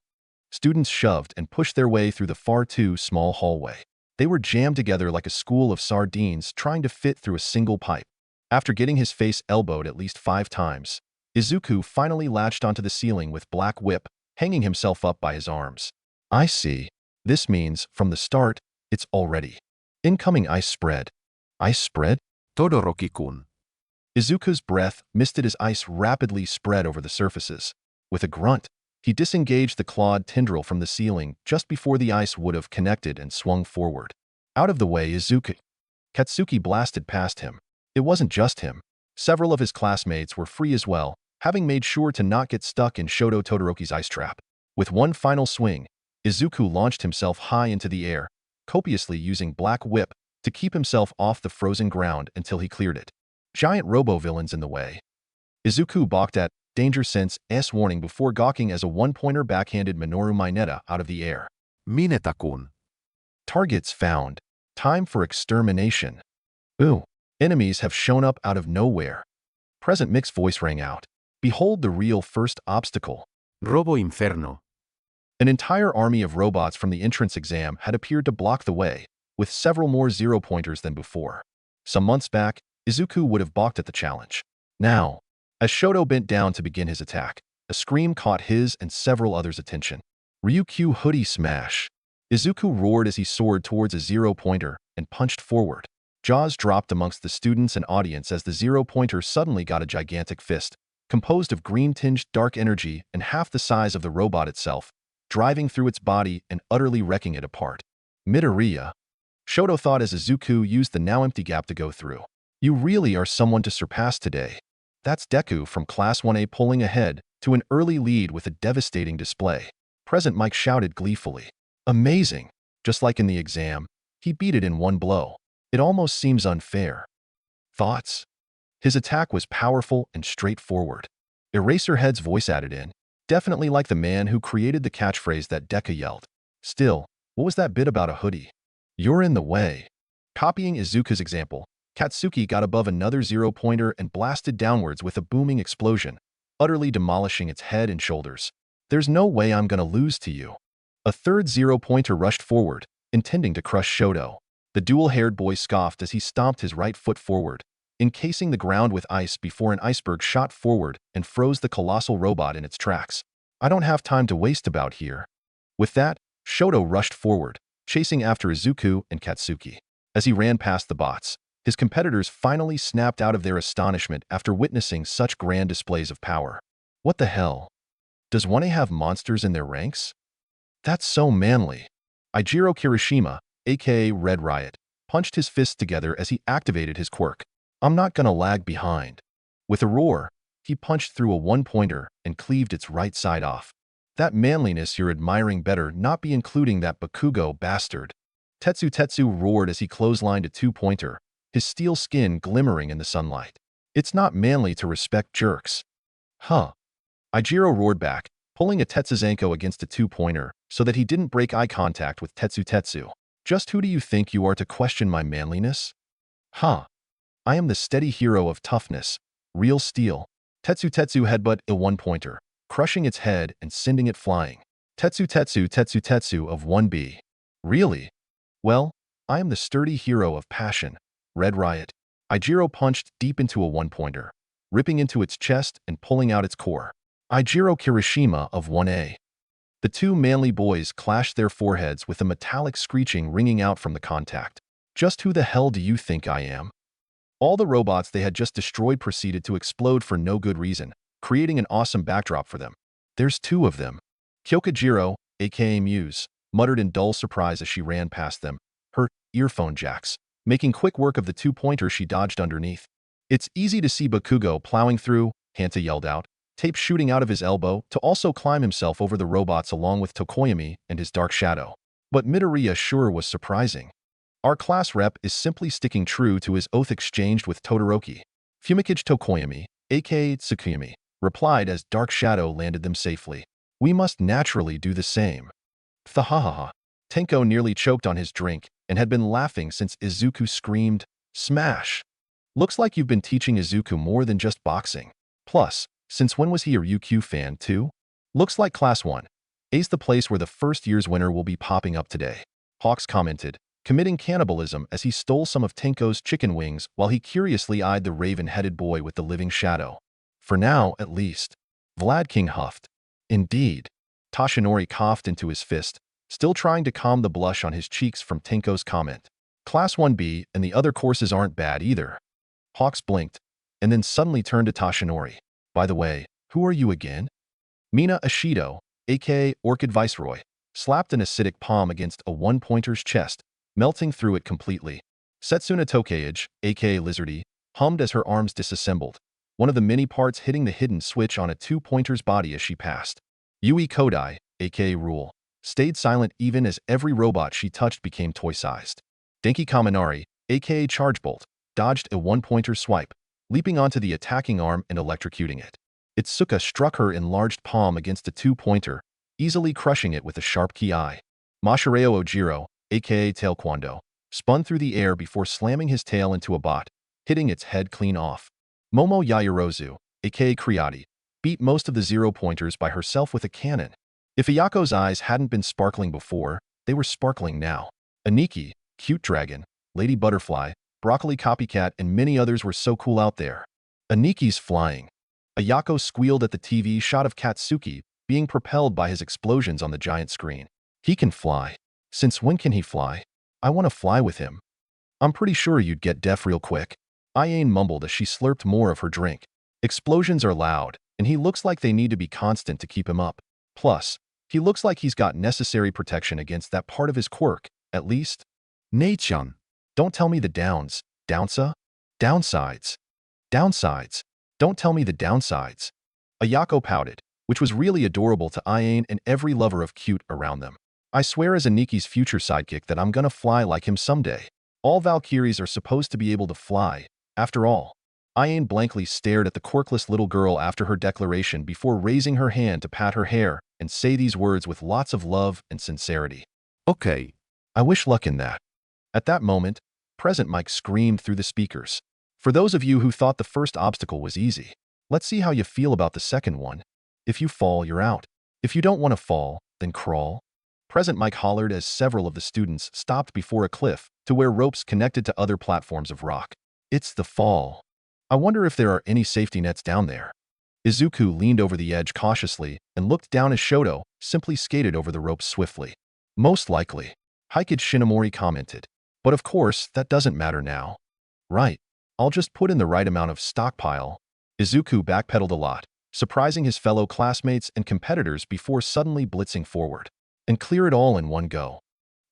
Students shoved and pushed their way through the far too small hallway. They were jammed together like a school of sardines trying to fit through a single pipe. After getting his face elbowed at least 5 times, Izuku finally latched onto the ceiling with Black Whip, hanging himself up by his arms. I see. This means, from the start, it's already. Incoming ice spread. Ice spread? Todoroki-kun. Izuku's breath misted as ice rapidly spread over the surfaces. With a grunt, he disengaged the clawed tendril from the ceiling just before the ice would have connected and swung forward. Out of the way, Izuku. Katsuki blasted past him. It wasn't just him. Several of his classmates were free as well, having made sure to not get stuck in Shoto Todoroki's ice trap. With one final swing, Izuku launched himself high into the air, copiously using Black Whip to keep himself off the frozen ground until he cleared it. Giant robo-villains in the way. Izuku balked at Danger Sense's warning before gawking as a one-pointer backhanded Minoru Mineta out of the air. Mineta-kun. Targets found. Time for extermination. Ooh, enemies have shown up out of nowhere. Present Mick's voice rang out. Behold the real first obstacle. Robo Inferno. An entire army of robots from the entrance exam had appeared to block the way, with several more zero-pointers than before. Some months back, Izuku would have balked at the challenge. Now, as Shoto bent down to begin his attack, a scream caught his and several others' attention. Ryukyu hoodie smash. Izuku roared as he soared towards a zero-pointer and punched forward. Jaws dropped amongst the students and audience as the zero-pointer suddenly got a gigantic fist, composed of green-tinged dark energy and half the size of the robot itself, driving through its body and utterly wrecking it apart. Midoriya. Shoto thought as Izuku used the now-empty gap to go through. You really are someone to surpass today. That's Deku from Class 1A pulling ahead to an early lead with a devastating display. Present Mike shouted gleefully. Amazing. Just like in the exam, he beat it in one blow. It almost seems unfair. Thoughts? His attack was powerful and straightforward. Eraserhead's voice added in, definitely like the man who created the catchphrase that Deku yelled. Still, what was that bit about a hoodie? You're in the way. Copying Izuku's example, Katsuki got above another zero-pointer and blasted downwards with a booming explosion, utterly demolishing its head and shoulders. There's no way I'm gonna lose to you. A third zero-pointer rushed forward, intending to crush Shoto. The dual-haired boy scoffed as he stomped his right foot forward, encasing the ground with ice before an iceberg shot forward and froze the colossal robot in its tracks. I don't have time to waste about here. With that, Shoto rushed forward, chasing after Izuku and Katsuki. As he ran past the bots, his competitors finally snapped out of their astonishment after witnessing such grand displays of power. What the hell? Does 1A have monsters in their ranks? That's so manly. Eijiro Kirishima, aka Red Riot, punched his fists together as he activated his quirk. I'm not gonna lag behind. With a roar, he punched through a one-pointer and cleaved its right side off. That manliness you're admiring better not be including that Bakugo bastard. Tetsu roared as he clotheslined a two-pointer, his steel skin glimmering in the sunlight. It's not manly to respect jerks. Huh. Eijiro roared back, pulling a Tetsuzanko against a two-pointer so that he didn't break eye contact with Tetsu. Just who do you think you are to question my manliness? Huh. I am the steady hero of toughness, real steel. Tetsu headbutt a one-pointer, crushing its head and sending it flying. Tetsu of 1B. Really? Well, I am the sturdy hero of passion, Red Riot. Eijiro punched deep into a one-pointer, ripping into its chest and pulling out its core. Eijiro Kirishima of 1A. The two manly boys clashed their foreheads with a metallic screeching ringing out from the contact. Just who the hell do you think I am? All the robots they had just destroyed proceeded to explode for no good reason, creating an awesome backdrop for them. There's two of them. Kyokujiro, aka Muse, muttered in dull surprise as she ran past them, her earphone jacks, making quick work of the two-pointer she dodged underneath. It's easy to see Bakugo plowing through, Hanta yelled out, tape shooting out of his elbow to also climb himself over the robots along with Tokoyami and his dark shadow. But Midoriya sure was surprising. Our class rep is simply sticking true to his oath exchanged with Todoroki. Fumikage Tokoyami, aka Tsukuyami, replied as Dark Shadow landed them safely. We must naturally do the same. Pthahahaha. Tenko nearly choked on his drink and had been laughing since Izuku screamed, "Smash!" Looks like you've been teaching Izuku more than just boxing. Plus, since when was he a Ryukyu fan too? Looks like Class 1A's the place where the first year's winner will be popping up today. Hawks commented, committing cannibalism as he stole some of Tenko's chicken wings while he curiously eyed the raven-headed boy with the living shadow. For now, at least. Vlad King huffed. Indeed. Toshinori coughed into his fist, still trying to calm the blush on his cheeks from Tenko's comment. Class 1B and the other courses aren't bad either. Hawks blinked, and then suddenly turned to Tashinori. By the way, who are you again? Mina Ashido, aka Orchid Viceroy, slapped an acidic palm against a one-pointer's chest, melting through it completely. Setsuna Tokeage, aka Lizardy, hummed as her arms disassembled, one of the many parts hitting the hidden switch on a two-pointer's body as she passed. Yui Kodai, aka Rule, stayed silent even as every robot she touched became toy-sized. Denki Kaminari, aka Chargebolt, dodged a one-pointer swipe, leaping onto the attacking arm and electrocuting it. Itsuka struck her enlarged palm against a two-pointer, easily crushing it with a sharp ki. Mashireo Ojiro, aka Taekwondo, spun through the air before slamming his tail into a bot, hitting its head clean off. Momo Yaoyorozu, aka Kriati, beat most of the zero-pointers by herself with a cannon. If Ayako's eyes hadn't been sparkling before, they were sparkling now. Aniki, Cute Dragon, Lady Butterfly, Broccoli Copycat, and many others were so cool out there. Aniki's flying. Ayako squealed at the TV shot of Katsuki being propelled by his explosions on the giant screen. He can fly. Since when can he fly? I want to fly with him. I'm pretty sure you'd get deaf real quick. Ayane mumbled as she slurped more of her drink. Explosions are loud, and he looks like they need to be constant to keep him up. Plus, he looks like he's got necessary protection against that part of his quirk, at least. Nei-chan, don't tell me the downs. Downsa? Downsides. Downsides. Don't tell me the downsides. Ayako pouted, which was really adorable to Ayane and every lover of cute around them. I swear as Aniki's future sidekick that I'm gonna fly like him someday. All Valkyries are supposed to be able to fly, after all. Ayane blankly stared at the quirkless little girl after her declaration before raising her hand to pat her hair and say these words with lots of love and sincerity. Okay. I wish luck in that. At that moment, Present Mike screamed through the speakers. For those of you who thought the first obstacle was easy, let's see how you feel about the second one. If you fall, you're out. If you don't want to fall, then crawl. Present Mike hollered as several of the students stopped before a cliff to where ropes connected to other platforms of rock. It's the fall. I wonder if there are any safety nets down there. Izuku leaned over the edge cautiously and looked down as Shoto simply skated over the ropes swiftly. Most likely, Hikage Shinomori commented. But of course, that doesn't matter now. Right. I'll just put in the right amount of stockpile. Izuku backpedaled a lot, surprising his fellow classmates and competitors before suddenly blitzing forward, and clear it all in one go.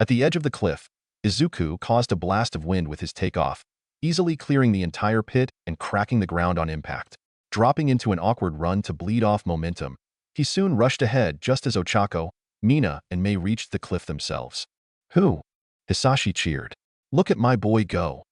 At the edge of the cliff, Izuku caused a blast of wind with his takeoff, easily clearing the entire pit and cracking the ground on impact. Dropping into an awkward run to bleed off momentum, he soon rushed ahead just as Ochako, Mina, and Mei reached the cliff themselves. Who? Hisashi cheered. Look at my boy go.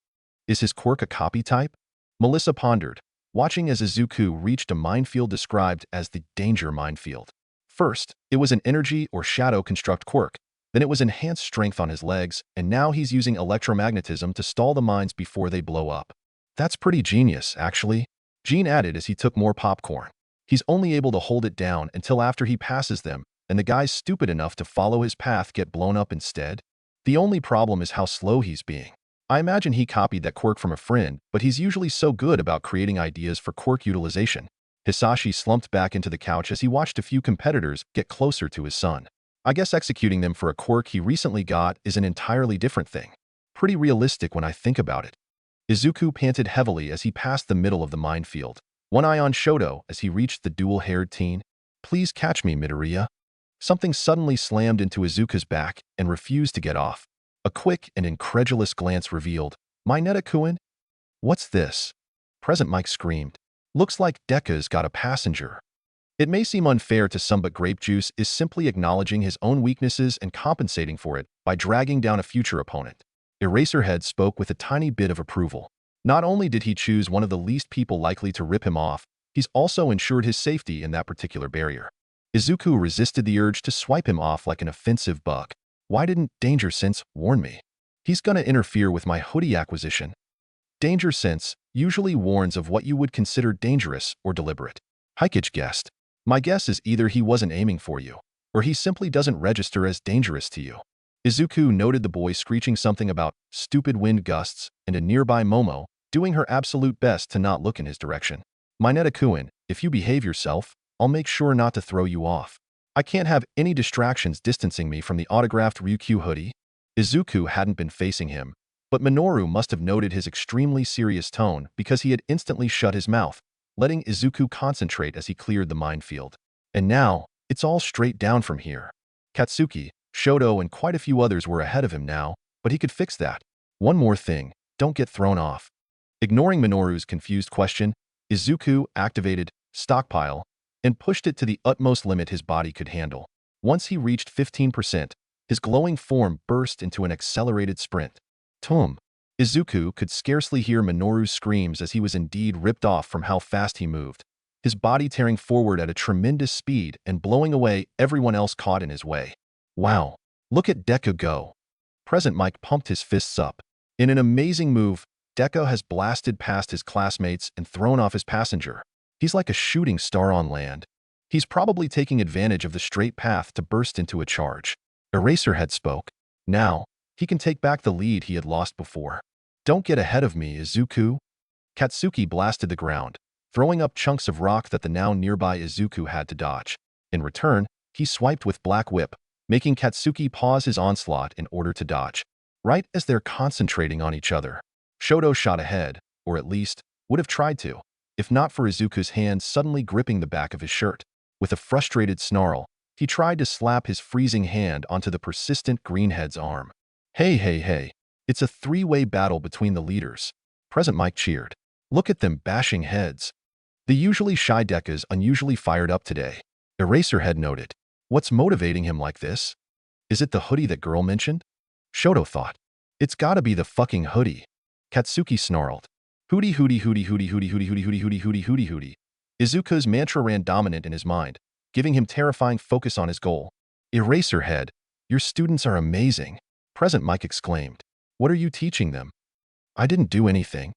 Is his quirk a copy type? Melissa pondered, watching as Izuku reached a minefield described as the danger minefield. First, it was an energy or shadow construct quirk, then it was enhanced strength on his legs, and now he's using electromagnetism to stall the mines before they blow up. That's pretty genius, actually, Gene added as he took more popcorn. He's only able to hold it down until after he passes them, and the guys stupid enough to follow his path get blown up instead. The only problem is how slow he's being. I imagine he copied that quirk from a friend, but he's usually so good about creating ideas for quirk utilization. Hisashi slumped back into the couch as he watched a few competitors get closer to his son. I guess executing them for a quirk he recently got is an entirely different thing. Pretty realistic when I think about it. Izuku panted heavily as he passed the middle of the minefield, one eye on Shoto as he reached the dual-haired teen. Please catch me, Midoriya. Something suddenly slammed into Izuku's back and refused to get off. A quick and incredulous glance revealed, My Neta-kun? What's this? Present Mike screamed. Looks like Deka's got a passenger. It may seem unfair to some, but Grape Juice is simply acknowledging his own weaknesses and compensating for it by dragging down a future opponent. Eraserhead spoke with a tiny bit of approval. Not only did he choose one of the least people likely to rip him off, he's also ensured his safety in that particular barrier. Izuku resisted the urge to swipe him off like an offensive bug. Why didn't Danger Sense warn me? He's gonna interfere with my hoodie acquisition. Danger Sense usually warns of what you would consider dangerous or deliberate. Hikage guessed. My guess is either he wasn't aiming for you, or he simply doesn't register as dangerous to you. Izuku noted the boy screeching something about stupid wind gusts and a nearby Momo doing her absolute best to not look in his direction. My Neta-kun, if you behave yourself, I'll make sure not to throw you off. I can't have any distractions distancing me from the autographed Ryukyu hoodie. Izuku hadn't been facing him, But Minoru must have noted his extremely serious tone because he had instantly shut his mouth, letting Izuku concentrate as he cleared the minefield. And now, it's all straight down from here. Katsuki, Shoto, and quite a few others were ahead of him now, but he could fix that. One more thing, don't get thrown off. Ignoring Minoru's confused question, Izuku activated stockpile and pushed it to the utmost limit his body could handle. Once he reached 15%, his glowing form burst into an accelerated sprint. Tum! Izuku could scarcely hear Minoru's screams as he was indeed ripped off from how fast he moved, his body tearing forward at a tremendous speed and blowing away everyone else caught in his way. Wow! Look at Deku go! Present Mike pumped his fists up. In an amazing move, Deku has blasted past his classmates and thrown off his passenger. He's like a shooting star on land. He's probably taking advantage of the straight path to burst into a charge. Eraserhead spoke. Now, he can take back the lead he had lost before. Don't get ahead of me, Izuku. Katsuki blasted the ground, throwing up chunks of rock that the now nearby Izuku had to dodge. In return, he swiped with Black Whip, making Katsuki pause his onslaught in order to dodge. Right as they're concentrating on each other, Shoto shot ahead, or at least, would have tried to, if not for Izuku's hand suddenly gripping the back of his shirt. With a frustrated snarl, he tried to slap his freezing hand onto the persistent greenhead's arm. Hey, it's a three-way battle between the leaders. Present Mike cheered. Look at them bashing heads. The usually shy Deku's unusually fired up today. Eraserhead noted. What's motivating him like this? Is it the hoodie that girl mentioned? Shoto thought. It's gotta be the fucking hoodie. Katsuki snarled. Hootie. Izuku's mantra ran dominant in his mind, giving him terrifying focus on his goal. Eraserhead, your students are amazing. Present Mike exclaimed. What are you teaching them? I didn't do anything.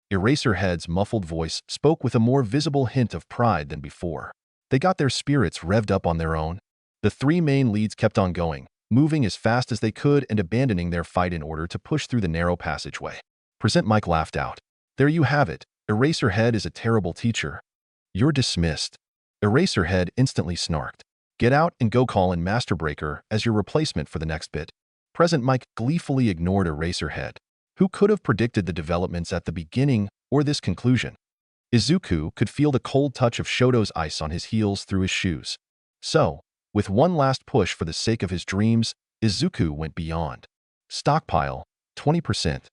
Eraserhead's muffled voice spoke with a more visible hint of pride than before. They got their spirits revved up on their own. The three main leads kept on going, moving as fast as they could and abandoning their fight in order to push through the narrow passageway. Present Mike laughed out. There you have it. Eraserhead is a terrible teacher. You're dismissed. Eraserhead instantly snarked. Get out and go call in Master Breaker as your replacement for the next bit. Present Mike gleefully ignored Eraserhead. Who could have predicted the developments at the beginning or this conclusion? Izuku could feel the cold touch of Shoto's ice on his heels through his shoes. So, with one last push for the sake of his dreams, Izuku went beyond. Stockpile, 20%.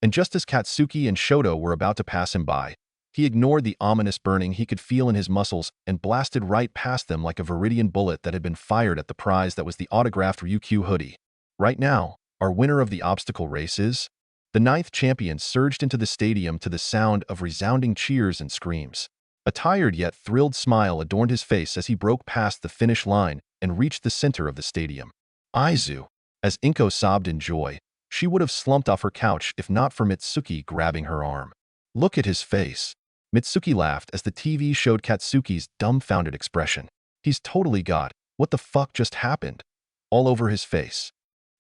And just as Katsuki and Shoto were about to pass him by, he ignored the ominous burning he could feel in his muscles and blasted right past them like a Viridian bullet that had been fired at the prize that was the autographed Ryukyu hoodie. Right now, our winner of the obstacle race is... The 9th champion surged into the stadium to the sound of resounding cheers and screams. A tired yet thrilled smile adorned his face as he broke past the finish line and reached the center of the stadium. Aizu. As Inko sobbed in joy, she would have slumped off her couch if not for Mitsuki grabbing her arm. Look at his face. Mitsuki laughed as the TV showed Katsuki's dumbfounded expression. He's totally got, what the fuck just happened? All over his face.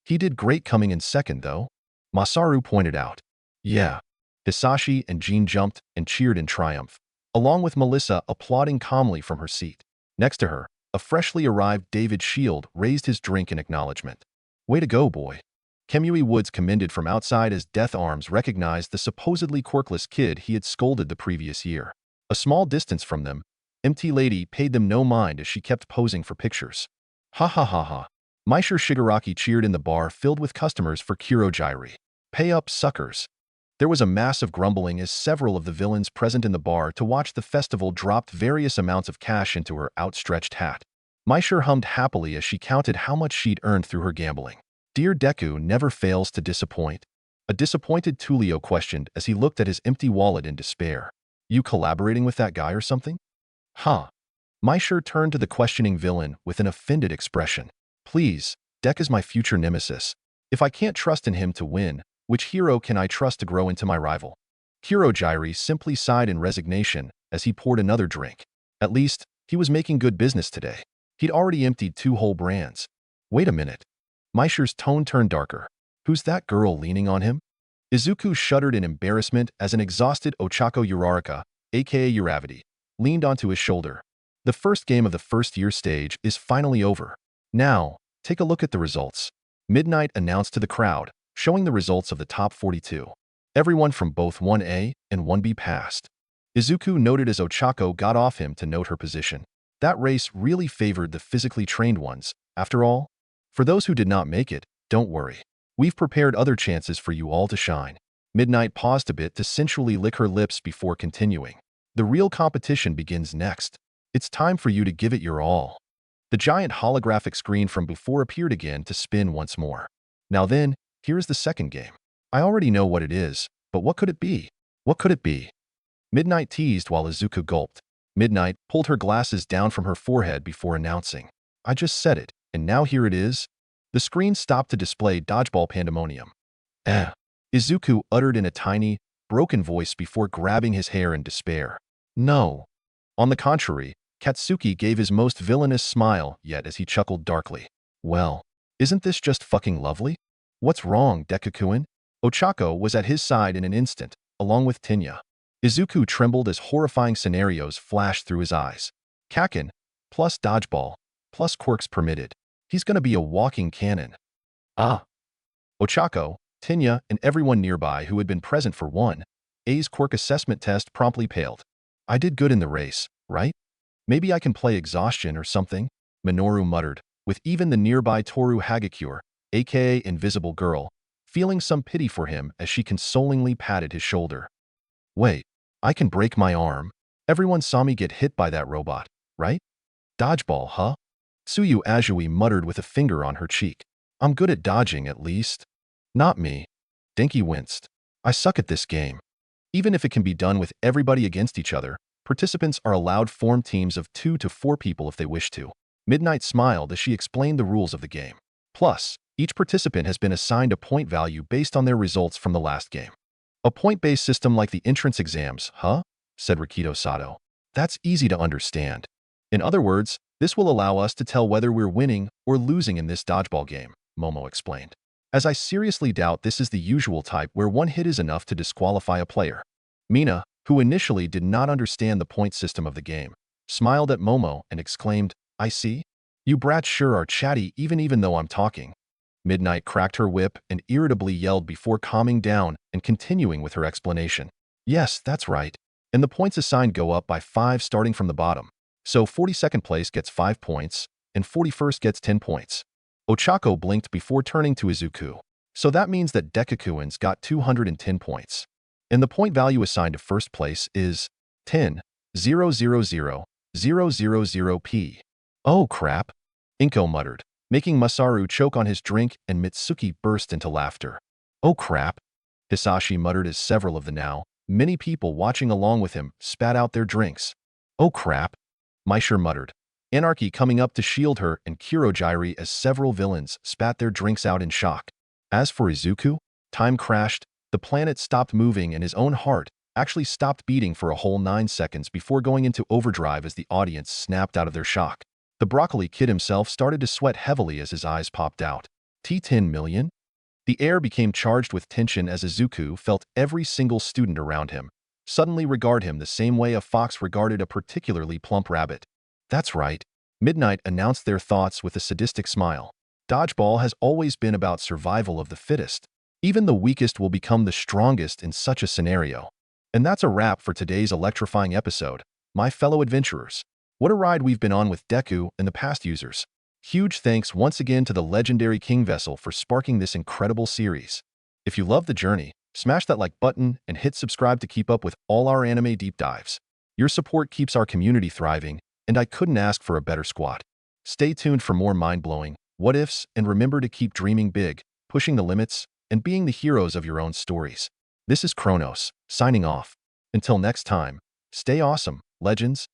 He did great coming in second though. Masaru pointed out. Yeah. Hisashi and Jean jumped and cheered in triumph, along with Melissa applauding calmly from her seat. Next to her, a freshly arrived David Shield raised his drink in acknowledgement. Way to go, boy. Kemui Woods commended from outside as Death Arms recognized the supposedly quirkless kid he had scolded the previous year. A small distance from them, MT Lady paid them no mind as she kept posing for pictures. Ha ha ha ha. Meisher Shigaraki cheered in the bar filled with customers for Kurogyri. Pay up, suckers. There was a massive grumbling as several of the villains present in the bar to watch the festival dropped various amounts of cash into her outstretched hat. Meisher hummed happily as she counted how much she'd earned through her gambling. Dear Deku never fails to disappoint. A disappointed Tulio questioned as he looked at his empty wallet in despair. You collaborating with that guy or something? Huh. Meisher turned to the questioning villain with an offended expression. Please, Deku is my future nemesis. If I can't trust in him to win, which hero can I trust to grow into my rival? Kurogyri simply sighed in resignation as he poured another drink. At least, he was making good business today. He'd already emptied 2 whole brands. Wait a minute. Meisher's tone turned darker. Who's that girl leaning on him? Izuku shuddered in embarrassment as an exhausted Ochako Uraraka, aka Uravity, leaned onto his shoulder. The first game of the first-year stage is finally over. Now, take a look at the results. Midnight announced to the crowd, showing the results of the top 42. Everyone from both 1A and 1B passed. Izuku noted as Ochako got off him to note her position. That race really favored the physically trained ones. After all, for those who did not make it, don't worry. We've prepared other chances for you all to shine. Midnight paused a bit to sensually lick her lips before continuing. The real competition begins next. It's time for you to give it your all. The giant holographic screen from before appeared again to spin once more. Now then, here's the second game. I already know what it is, but what could it be? What could it be? Midnight teased while Izuku gulped. Midnight pulled her glasses down from her forehead before announcing, I just said it, and now here it is. The screen stopped to display dodgeball pandemonium. Izuku uttered in a tiny, broken voice before grabbing his hair in despair. No. On the contrary, Katsuki gave his most villainous smile yet as he chuckled darkly. Well, isn't this just fucking lovely? What's wrong, Deku-kun? Ochako was at his side in an instant, along with Tinya. Izuku trembled as horrifying scenarios flashed through his eyes. Kakin, plus dodgeball, plus quirks permitted. He's gonna be a walking cannon. Ochako, Tinya, and everyone nearby who had been present for 1A's quirk assessment test promptly paled. I did good in the race, right? Maybe I can play exhaustion or something, Minoru muttered, with even the nearby Toru Hagakure, aka Invisible Girl, feeling some pity for him as she consolingly patted his shoulder. Wait, I can break my arm. Everyone saw me get hit by that robot, right? Dodgeball, huh? Tsuyu Azui muttered with a finger on her cheek. I'm good at dodging, at least. Not me. Denki winced. I suck at this game. Even if it can be done with everybody against each other, participants are allowed form teams of 2 to 4 people if they wish to. Midnight smiled as she explained the rules of the game. Plus, each participant has been assigned a point value based on their results from the last game. A point-based system like the entrance exams, huh? Said Rikito Sato. That's easy to understand. In other words, this will allow us to tell whether we're winning or losing in this dodgeball game, Momo explained. As I seriously doubt this is the usual type where one hit is enough to disqualify a player. Mina, who initially did not understand the point system of the game, smiled at Momo and exclaimed, I see. You brats sure are chatty even though I'm talking. Midnight cracked her whip and irritably yelled before calming down and continuing with her explanation. Yes, that's right. And the points assigned go up by 5 starting from the bottom. So 42nd place gets 5 points, and 41st gets 10 points. Ochako blinked before turning to Izuku. So that means that Dekukuins got 210 points. And the point value assigned to first place is 10,000,000P. Oh crap, Inko muttered, making Masaru choke on his drink, and Mitsuki burst into laughter. Oh crap, Hisashi muttered as several of the now many people watching along with him spat out their drinks. Oh crap, Maisher muttered, Anarchy coming up to shield her and Kurogyri as several villains spat their drinks out in shock. As for Izuku, time crashed, the planet stopped moving and his own heart actually stopped beating for a whole 9 seconds before going into overdrive as the audience snapped out of their shock. The broccoli kid himself started to sweat heavily as his eyes popped out. T10 million? The air became charged with tension as Izuku felt every single student around him suddenly regard him the same way a fox regarded a particularly plump rabbit. That's right. Midnight announced their thoughts with a sadistic smile. Dodgeball has always been about survival of the fittest. Even the weakest will become the strongest in such a scenario. And that's a wrap for today's electrifying episode, my fellow adventurers. What a ride we've been on with Deku and the past users. Huge thanks once again to the legendary King Vessel for sparking this incredible series. If you love the journey, smash that like button and hit subscribe to keep up with all our anime deep dives. Your support keeps our community thriving, and I couldn't ask for a better squad. Stay tuned for more mind-blowing what-ifs, and remember to keep dreaming big, pushing the limits, and being the heroes of your own stories. This is Chronos, signing off. Until next time, stay awesome, legends.